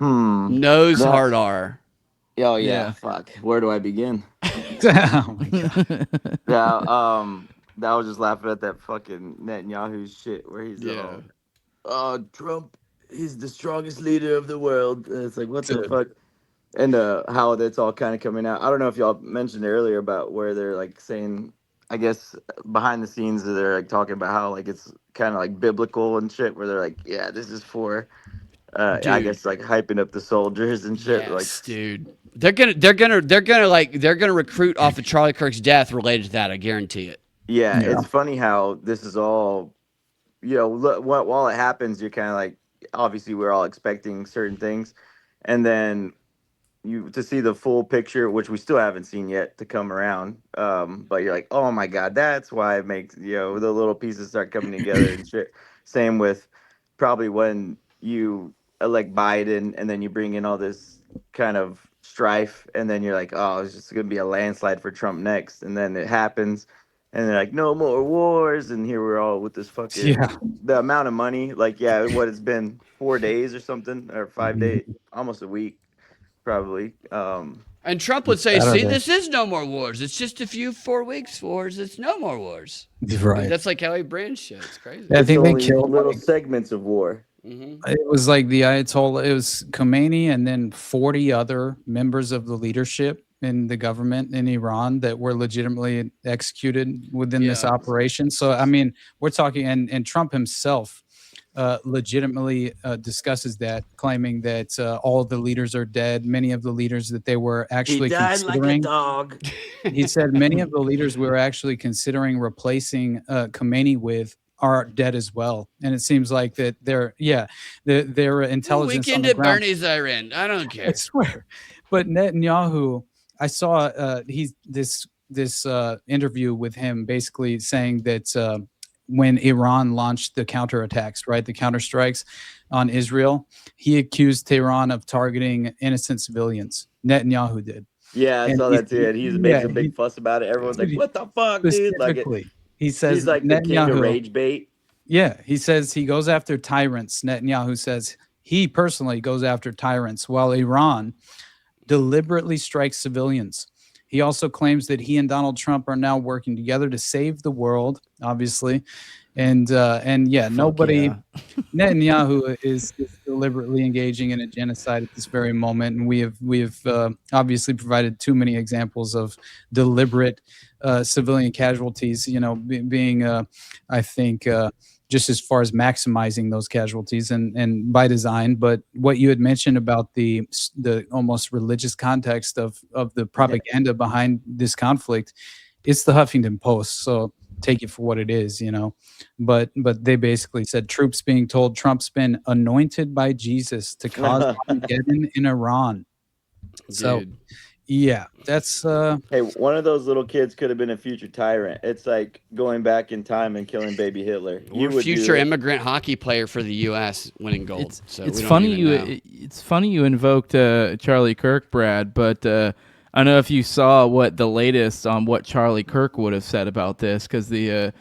Nose hard R. Oh Yeah. fuck. Where do I begin? Oh my God. Yeah, I was just laughing at that fucking Netanyahu shit where he's Yeah. Trump, he's the strongest leader of the world. And it's like, what the Dude. fuck? And how that's all kind of coming out. I don't know if y'all mentioned earlier about where they're like saying, I guess behind the scenes they're like talking about how like it's kind of like biblical and shit, where they're like, yeah, this is for, I Dude. guess like hyping up the soldiers and shit. Like, Yes, dude. They're gonna recruit off of Charlie Kirk's death related to that. I guarantee it. yeah, Yeah. it's funny how this is all, while it happens, you're kind of like, obviously we're all expecting certain things, and then you to see the full picture, which we still haven't seen yet, to come around. But you're like, oh my god, that's why it makes the little pieces start coming together and shit. Same with probably when you elect Biden, and then you bring in all this kind of strife, and then you're like, oh, it's just gonna be a landslide for Trump next, and then it happens. And they're like, no more wars, and here we're all with this fucking the amount of money. Like, what it's been 4 days or something, or 5 days, almost a week, probably. And Trump would say, Saturday. "See, this is no more wars. It's just a few 4 weeks wars. It's no more wars." Right. That's like how he brands shit. It's crazy. I think they only killed little segments of war. It was like the Ayatollah. It was Khomeini and then 40 other members of the leadership in the government in Iran that were legitimately executed within this operation. So I mean, we're talking, and Trump himself legitimately discusses that, claiming that all of the leaders are dead. Many of the leaders that they were actually He died like a considering. dog. He said many of the leaders we were actually considering replacing Khomeini with are dead as well, and it seems like that their intelligence. Weekend on the at ground, Bernie's Iran. I don't care. I swear. But Netanyahu, I saw this interview with him basically saying that when Iran launched the counterattacks, right, the counterstrikes on Israel, he accused Tehran of targeting innocent civilians. Netanyahu did. Yeah, I saw that too. And he makes a big fuss about it. Everyone's like, "What the fuck, dude?" Like, he says he's like the king of Netanyahu, rage bait. Yeah, he says he goes after tyrants. Netanyahu says he personally goes after tyrants, while Iran deliberately strikes civilians. He also claims that he and Donald Trump are now working together to save the world, obviously. Nobody, Netanyahu is deliberately engaging in a genocide at this very moment, and we have obviously provided too many examples of deliberate civilian casualties. Being I think just as far as maximizing those casualties and by design. But what you had mentioned about the almost religious context of the propaganda behind this conflict, it's the Huffington Post. So take it for what it is, but they basically said troops being told Trump's been anointed by Jesus to cause Armageddon in Iran. So yeah, that's hey, one of those little kids could have been a future tyrant. It's like going back in time and killing baby Hitler. Or future immigrant hockey player for the U.S. winning gold. It's funny you invoked Charlie Kirk, Brad, but I don't know if you saw what the latest on what Charlie Kirk would have said about this, because the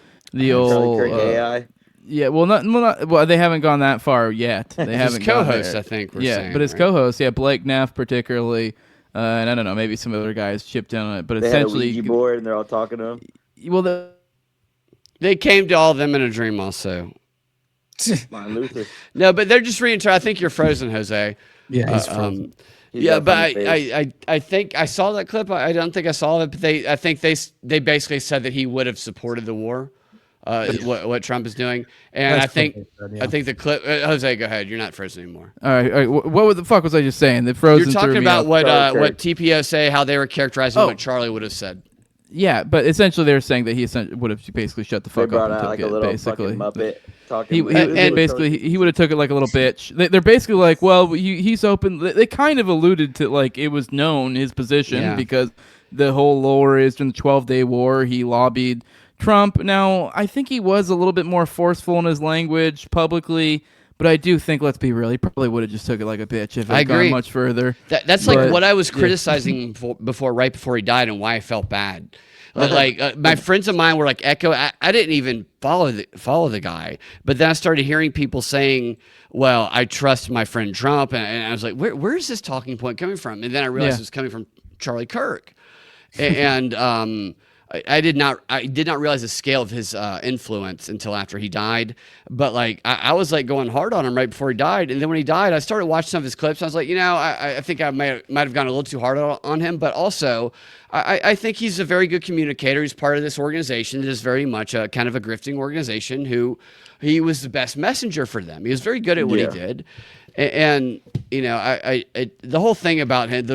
old Charlie Kirk AI. Yeah, well, they haven't gone that far yet. They haven't. His co-host, I think. But his co-host, Blake Neff particularly. And I don't know, maybe some other guys chipped in on it, but they essentially, had a Ouija board and they're all talking to him. Well, they came to all of them in a dream, also. Martin Luther. No, but they're just reinterpreting. I think you're frozen, Jose. Yeah, he's frozen. But I think I saw that clip. I don't think I saw it, but I think they basically said that he would have supported the war. What Trump is doing, and I think the clip. Jose, go ahead. You're not frozen anymore. All right. What the fuck was I just saying? The frozen. You're talking about what TPO say, how they were characterizing what Charlie would have said. Yeah, but essentially they're saying that he would have basically shut the fuck up and took like it. A little basically, Muppet talking. He would have took it like a little bitch. They're basically like, well, he's open. They kind of alluded to like it was known his position because the whole lore is during the 12-day war he lobbied Trump. Now, I think he was a little bit more forceful in his language publicly, but I do think, let's be real, he probably would have just took it like a bitch if it had gone much further. That's like what I was criticizing right before he died and why I felt bad. My friends of mine were like echo. I didn't even follow the guy, but then I started hearing people saying, "Well, I trust my friend Trump," and I was like, "Where is this talking point coming from?" And then I realized it was coming from Charlie Kirk, and I did not realize the scale of his influence until after he died. But like I was like going hard on him right before he died, and then when he died, I started watching some of his clips. And I was like, I think I might have gone a little too hard on him, but also I think he's a very good communicator. He's part of this organization that is very much a kind of a grifting organization. He was the best messenger for them. He was very good at what he did, and the whole thing about him,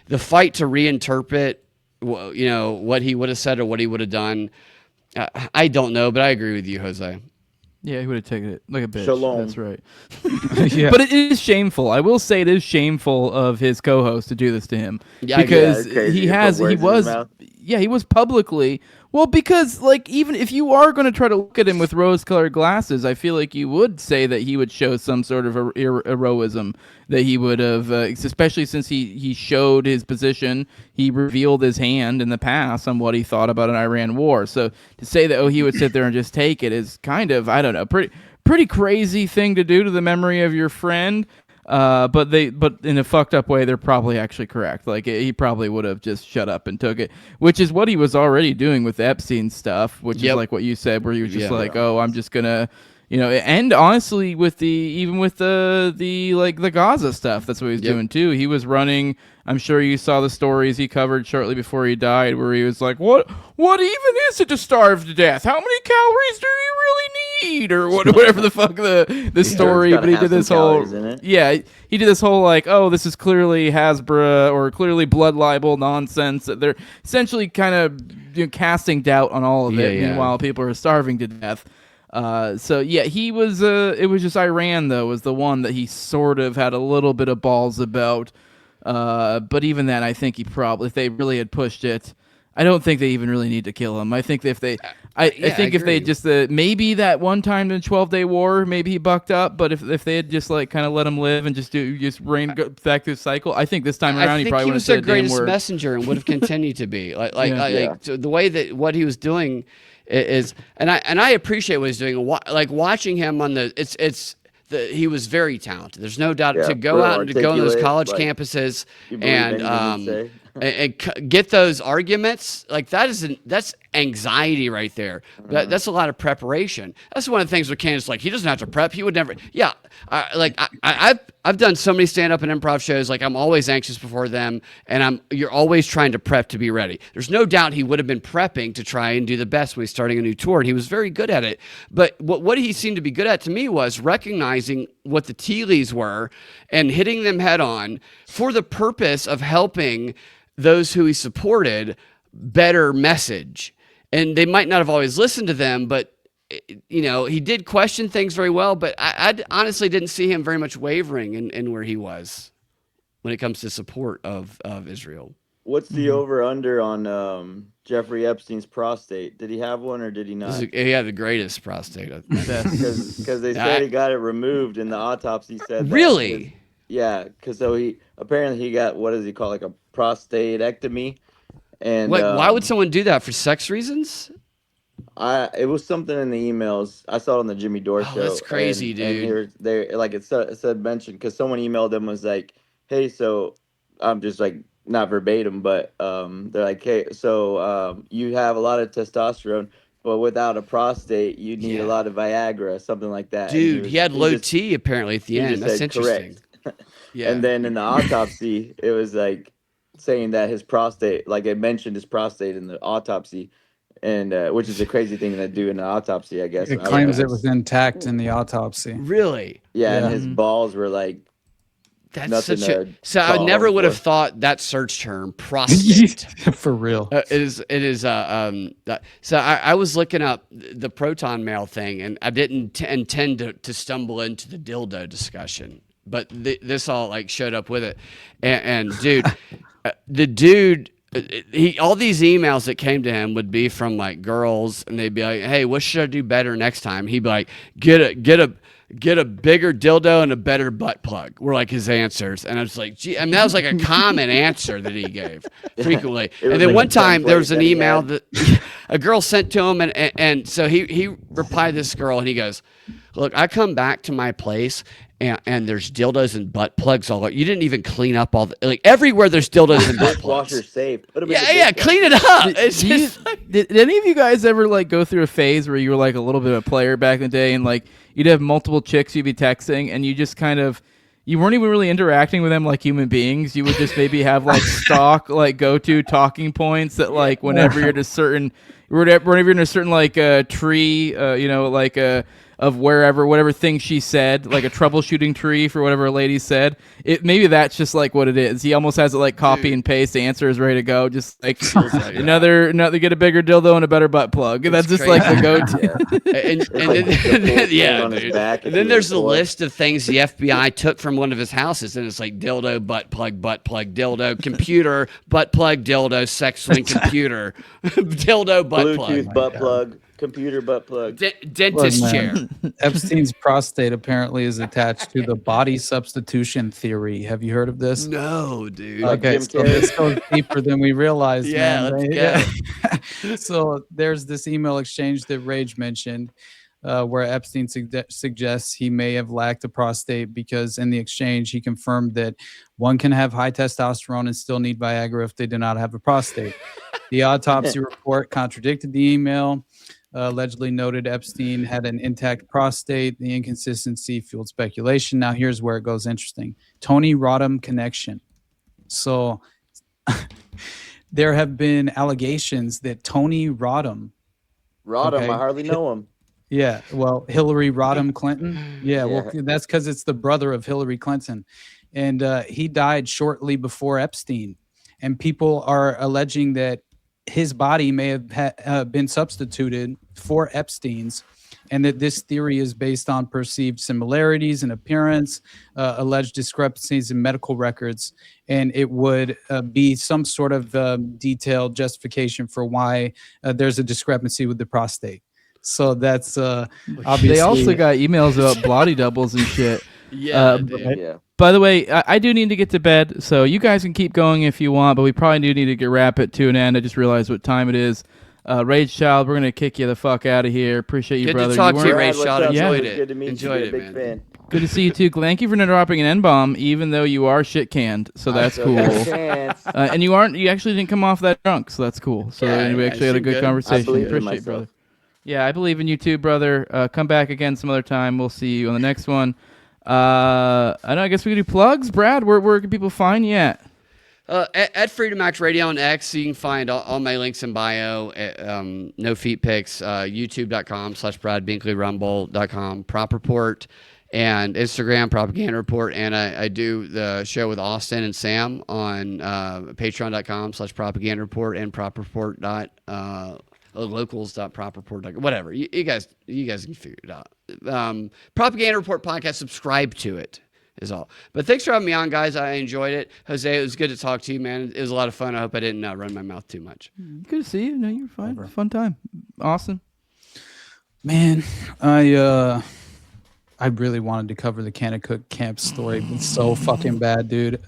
the fight to reinterpret what he would have said or what he would have done. I don't know, but I agree with you, Jose. Yeah, he would have taken it like a bitch. Shalom. That's right. Yeah. But it is shameful. I will say it is shameful of his co-host to do this to him. Yeah, because he was publicly. Well, because like even if you are going to try to look at him with rose-colored glasses, I feel like you would say that he would show some sort of heroism, that he would have, especially since he showed his position, he revealed his hand in the past on what he thought about an Iran war. So to say that he would sit there and just take it is kind of, I don't know, pretty crazy thing to do to the memory of your friend. But in a fucked up way, they're probably actually correct. Like he probably would have just shut up and took it, which is what he was already doing with Epstein stuff, which is like what you said, where he was just like, oh, I'm just gonna, and honestly, with the Gaza stuff, that's what he was doing too. He was running. I'm sure you saw the stories he covered shortly before he died, where he was like, "What even is it to starve to death? How many calories do you really need?" Or whatever the fuck the story. But he did this whole he did this whole like, "Oh, this is clearly Hasbro or clearly blood libel nonsense." They're essentially kind of casting doubt on all of it. Meanwhile, people are starving to death. He was. It was just Iran though was the one that he sort of had a little bit of balls about. But even then, I think if they really had pushed it, I don't think they even really need to kill him. I think if they, if they just maybe that one time in the 12-Day War, maybe he bucked up. But if they had just like kind of let him live and just go back through the cycle, I think this time around he probably would have said a damn word. I think he was the greatest messenger and would have continued to be. So the way that what he was doing is, and I appreciate what he's doing. Like watching him on he was very talented. There's no doubt to go out and to go on those college campuses and get those arguments. Like that's anxiety right there. That's a lot of preparation. That's one of the things with Candace. Like he doesn't have to prep. He would never. Yeah. I've done so many stand-up and improv shows. Like I'm always anxious before them, and you're always trying to prep to be ready. There's no doubt he would have been prepping to try and do the best when he's starting a new tour, and he was very good at it. But what he seemed to be good at to me was recognizing what the tea leaves were and hitting them head on for the purpose of helping those who he supported better message. And they might not have always listened to them, but he did question things very well, but I honestly didn't see him very much wavering in where he was when it comes to support of Israel. What's the over-under on Jeffrey Epstein's prostate? Did he have one or did he not? He had the greatest prostate. Because they said he got it removed in the autopsy. Said really? Because he got, what does he call, like a prostatectomy. And why would someone do that? For sex reasons? It was something in the emails. I saw it on the Jimmy Dore show. That's crazy, dude. And it said mentioned because someone emailed them was like, "Hey, so I'm just like not verbatim, but they're like, hey, so you have a lot of testosterone, but without a prostate, you need a lot of Viagra, something like that." Dude, he had low T apparently at the end. That's interesting. Yeah. And then in the autopsy, it was like saying that his prostate, like it mentioned his prostate in the autopsy. And which is a crazy thing to do in an autopsy, I guess. It claims it was intact in the autopsy. Really? Yeah, and his balls were like. That's such a. So I never would have thought that search term, prostate. For real. It is. So I was looking up the proton mail thing, and I didn't intend to stumble into the dildo discussion, but this all like showed up with it, and dude, the dude. All these emails that came to him would be from like girls, and they'd be like, "Hey, what should I do better next time?" He'd be like, "Get get a bigger dildo and a better butt plug were like his answers. And I was like, gee, I mean, that was like a common answer that he gave frequently. And then one time there was an email that a girl sent to him. And so he replied to this girl and he goes, look, I come back to my place and there's dildos and butt plugs all over. You didn't even clean up all the, like everywhere there's dildos and butt plugs. Dishwasher safe. Put 'em in Yeah, the clean it up. It's just Did any of you guys ever like go through a phase where you were like a little bit of a player back in the day and like you'd have multiple chicks you'd be texting and you just kind of, you weren't even really interacting with them like human beings. You would just maybe have like stock, like go-to talking points that like whenever you're in a certain, whenever you're in a certain like tree, of whatever thing she said, like a troubleshooting tree for whatever a lady said. Maybe that's just like what it is. He almost has it like copy and paste. The answer is ready to go. Just like another get a bigger dildo and a better butt plug. That's just crazy. like the go-to. And then there's the list of things the FBI took from one of his houses, and it's like dildo, butt plug, dildo, computer, butt plug, dildo, sex swing, computer, dildo, butt plug, Bluetooth butt plug. Computer butt plug. Dentist chair. Epstein's prostate apparently is attached to the body substitution theory. Have you heard of this? No, dude. Okay, so this goes deeper than we realized. Yeah, man, let's right? So there's this email exchange that Rage mentioned where Epstein suggests he may have lacked a prostate because in the exchange he confirmed that one can have high testosterone and still need Viagra if they do not have a prostate. The autopsy report contradicted the email. Allegedly noted Epstein had an intact prostate. The inconsistency fueled speculation. Now here's where it goes interesting. Tony Rodham connection. So there have been allegations that Tony Rodham. I hardly know him. Yeah, well, Hillary Rodham Clinton. Yeah, well, that's because it's the brother of Hillary Clinton. And he died shortly before Epstein. And people are alleging that his body may have been substituted for Epstein's, and that this theory is based on perceived similarities in appearance, alleged discrepancies in medical records, and it would be some sort of detailed justification for why there's a discrepancy with the prostate. So that's obviously. They also got emails about body doubles and shit. Yeah. By the way, I do need to get to bed, so you guys can keep going if you want, but we probably do need to wrap it to an end. I just realized what time it is. Rage Child, we're going to kick you the fuck out of here. Appreciate you, Good brother. to talk to you, weren't- Rage Child. Enjoyed Good to it. meet Enjoyed you. it, Big man. fan. Good to see you, too. Thank you for not dropping an N-bomb, even though you are shit canned, so that's still cool. got a chance. And you actually didn't come off that drunk, so that's cool. So Yeah, we I actually had a seem good good. conversation. I believe in Appreciate it, myself. brother. Yeah, I believe in you too, brother. Come back again some other time. We'll see you on the next one. I guess we can do plugs. Brad, where can people find you at? At Freedom Act Radio on X, you can find all my links in bio. No feet pics. YouTube.com/Brad Binkley, Rumble.com, Prop Report, and Instagram Propaganda Report. And I do the show with Austin and Sam on Patreon.com/Propaganda Report and PropReport. Locals.propreport. Whatever. You guys can figure it out. Propaganda Report podcast. Subscribe to it is all. But thanks for having me on, guys. I enjoyed it. Jose, it was good to talk to you, man. It was a lot of fun. I hope I didn't run my mouth too much. Good to see you. No, you're fine. Fun time. Awesome. Man, I really wanted to cover the Kanakuk camp story. It's so fucking bad, dude.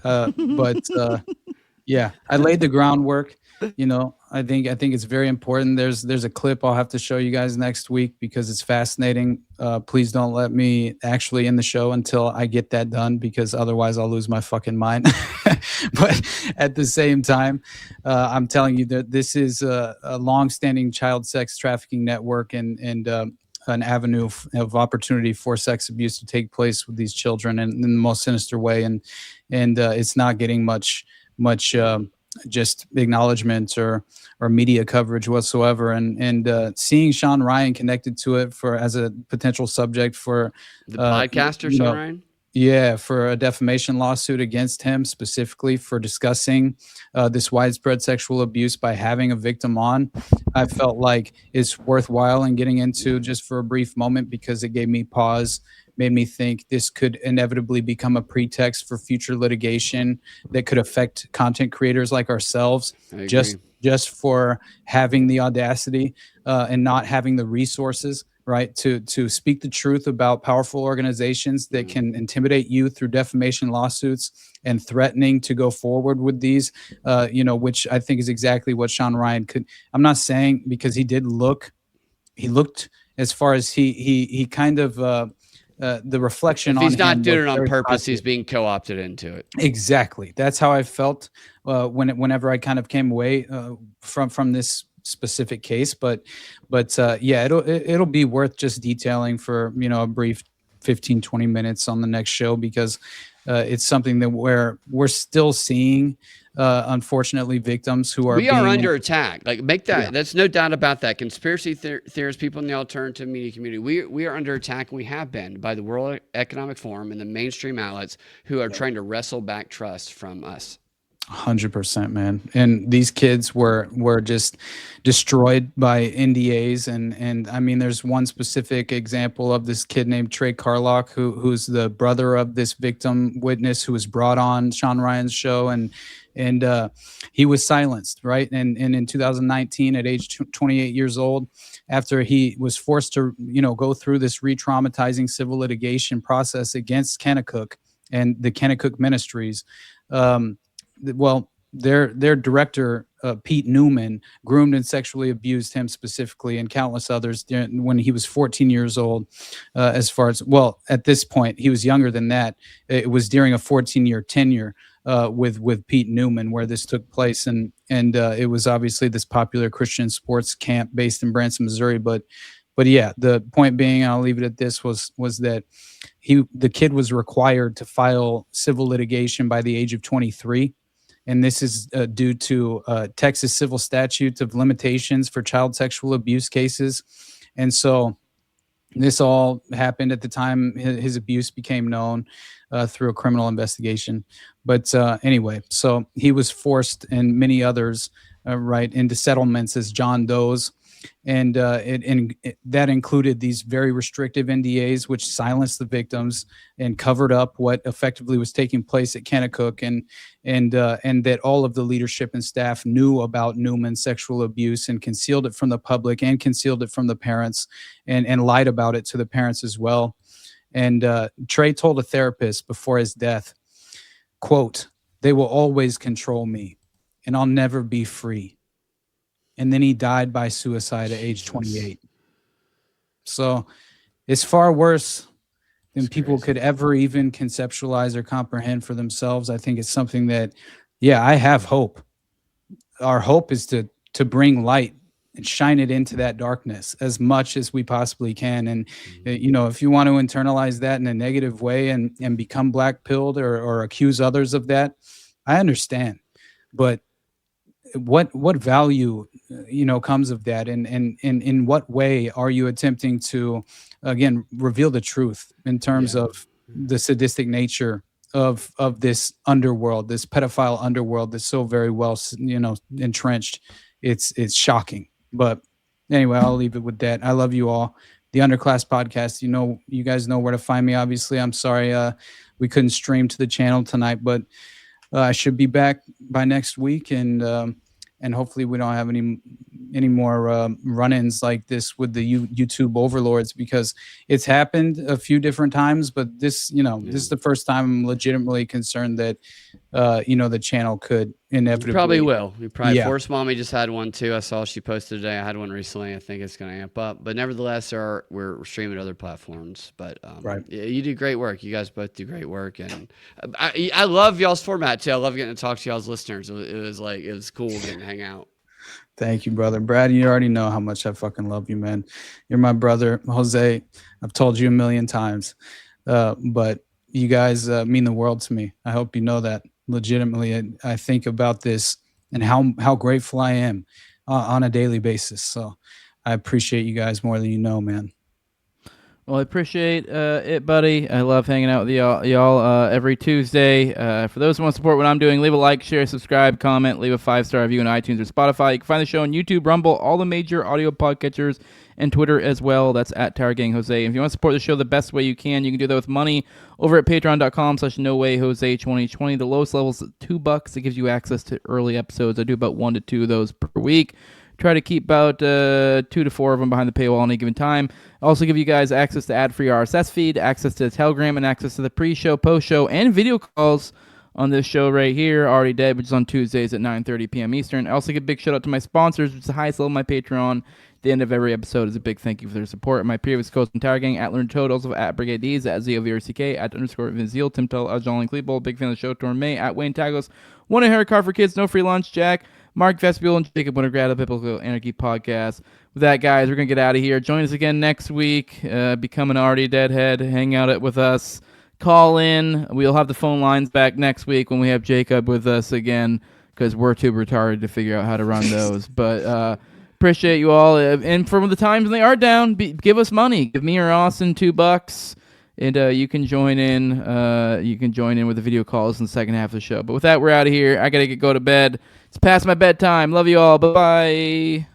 Yeah, I laid the groundwork. You know, I think it's very important. There's a clip I'll have to show you guys next week because it's fascinating. Please don't let me actually end the show until I get that done because otherwise I'll lose my fucking mind. But at the same time, I'm telling you that this is a long-standing child sex trafficking network and an avenue of opportunity for sex abuse to take place with these children in the most sinister way. And it's not getting much just acknowledgement or media coverage whatsoever. And seeing Sean Ryan connected to it as a potential subject for the podcaster, Sean Ryan. Yeah, for a defamation lawsuit against him specifically for discussing this widespread sexual abuse by having a victim on, I felt like it's worthwhile in getting into just for a brief moment because it gave me pause, made me think this could inevitably become a pretext for future litigation that could affect content creators like ourselves just for having the audacity and not having the resources right? To speak the truth about powerful organizations that can intimidate you through defamation lawsuits and threatening to go forward with these, which I think is exactly what Sean Ryan could. I'm not saying, because he looked, as far as he kind of the reflection If on he's not him doing was it on very purpose, positive. he's being co-opted into it. Exactly. That's how I felt whenever I kind of came away from this specific case. But yeah, it'll be worth just detailing for a brief 15-20 minutes on the next show, because it's something that we're still seeing, unfortunately, victims who are We are being under attack. Like, make that. Yeah. That's no doubt about that. Conspiracy theorists, people in the alternative media community, we are under attack, and we have been, by the World Economic Forum and the mainstream outlets who are trying to wrestle back trust from us. 100%, man. And these kids were just destroyed by NDAs, and I mean, there's one specific example of this kid named Trey Carlock, who's the brother of this victim witness who was brought on Sean Ryan's show, and he was silenced, right? And in 2019, at age 28 years old, after he was forced to go through this re-traumatizing civil litigation process against Kennecook and the Kennecook Ministries, their director, Pete Newman, groomed and sexually abused him specifically, and countless others when he was 14 years old. As far as, at this point, he was younger than that. It was during a 14-year tenure with Pete Newman where this took place, and it was obviously this popular Christian sports camp based in Branson, Missouri. But yeah, the point being, and I'll leave it at this, was that the kid was required to file civil litigation by the age of 23. And this is due to Texas civil statutes of limitations for child sexual abuse cases. And so this all happened at the time his abuse became known through a criminal investigation. But anyway, so he was forced, and many others, into settlements as John Doe's. And that included these very restrictive NDAs, which silenced the victims and covered up what effectively was taking place at Kennecook, and that all of the leadership and staff knew about Newman's sexual abuse and concealed it from the public and concealed it from the parents, and lied about it to the parents as well. And Trey told a therapist before his death, quote, "They will always control me, and I'll never be free." And then he died by suicide at age 28. So it's far worse than people could ever even conceptualize or comprehend for themselves. I think it's something that, I have hope. Our hope is to bring light and shine it into that darkness as much as we possibly can. And, if you want to internalize that in a negative way and become black-pilled or accuse others of that, I understand. But what value comes of that, and in what way are you attempting to again reveal the truth in terms of the sadistic nature of this underworld, this pedophile underworld that's so very well entrenched? It's shocking. But anyway, I'll leave it with that. I love you all. The Underclass Podcast, you guys know where to find me. Obviously, I'm sorry we couldn't stream to the channel tonight, but I should be back by next week, and hopefully we don't have any more run-ins like this with the YouTube overlords, because it's happened a few different times, but this is the first time I'm legitimately concerned that the channel could inevitably. You probably will. Force Mommy just had one too. I saw she posted today. I had one recently. I think it's going to amp up. But nevertheless, we're streaming other platforms. But you do great work. You guys both do great work, and I love y'all's format too. I love getting to talk to y'all's listeners. It was cool getting to hang out. Thank you, brother. Brad, you already know how much I fucking love you, man. You're my brother. Jose, I've told you a million times. But you guys mean the world to me. I hope you know that. Legitimately, I think about this and how grateful I am on a daily basis. So I appreciate you guys more than you know, man. Well, I appreciate it, buddy. I love hanging out with y'all every Tuesday. For those who want to support what I'm doing, leave a like, share, subscribe, comment, leave a 5-star review on iTunes or Spotify. You can find the show on YouTube, Rumble, all the major audio podcatchers, and Twitter as well. That's at Tower Gang Jose. If you want to support the show the best way you can do that with money over at patreon.com/NoWayJose2020. The lowest level is $2. It gives you access to early episodes. I do about 1 to 2 of those per week. Try to keep about 2 to 4 of them behind the paywall on any given time. Also give you guys access to ad-free RSS feed, access to Telegram, and access to the pre-show, post-show, and video calls on this show right here, Already Dead, which is on Tuesdays at 9:30 p.m. Eastern. I also give a big shout out to my sponsors, which is the highest level of my Patreon. The end of every episode is a big thank you for their support. My previous co-host entire gang at Learn Toad, also at Brigade D's, at ZOVRCK, at _Vinzeal, Tim Tull, John Cleeble, big fan of the show, Torn May, at Wayne Tagos, One a Haircut for Kids, No Free Lunch, Jack, Mark Vestibule, and Jacob Wintergrad of Biblical Anarchy Podcast. With that, guys, we're going to get out of here. Join us again next week. Become an Already Deadhead. Hang out with us. Call in. We'll have the phone lines back next week when we have Jacob with us again, because we're too retarded to figure out how to run those. But appreciate you all. And for the times when they are down, give us money. Give me or Austin $2, and you can join in. You can join in with the video calls in the second half of the show. But with that, we're out of here. I gotta go to bed. It's past my bedtime. Love you all. Bye bye.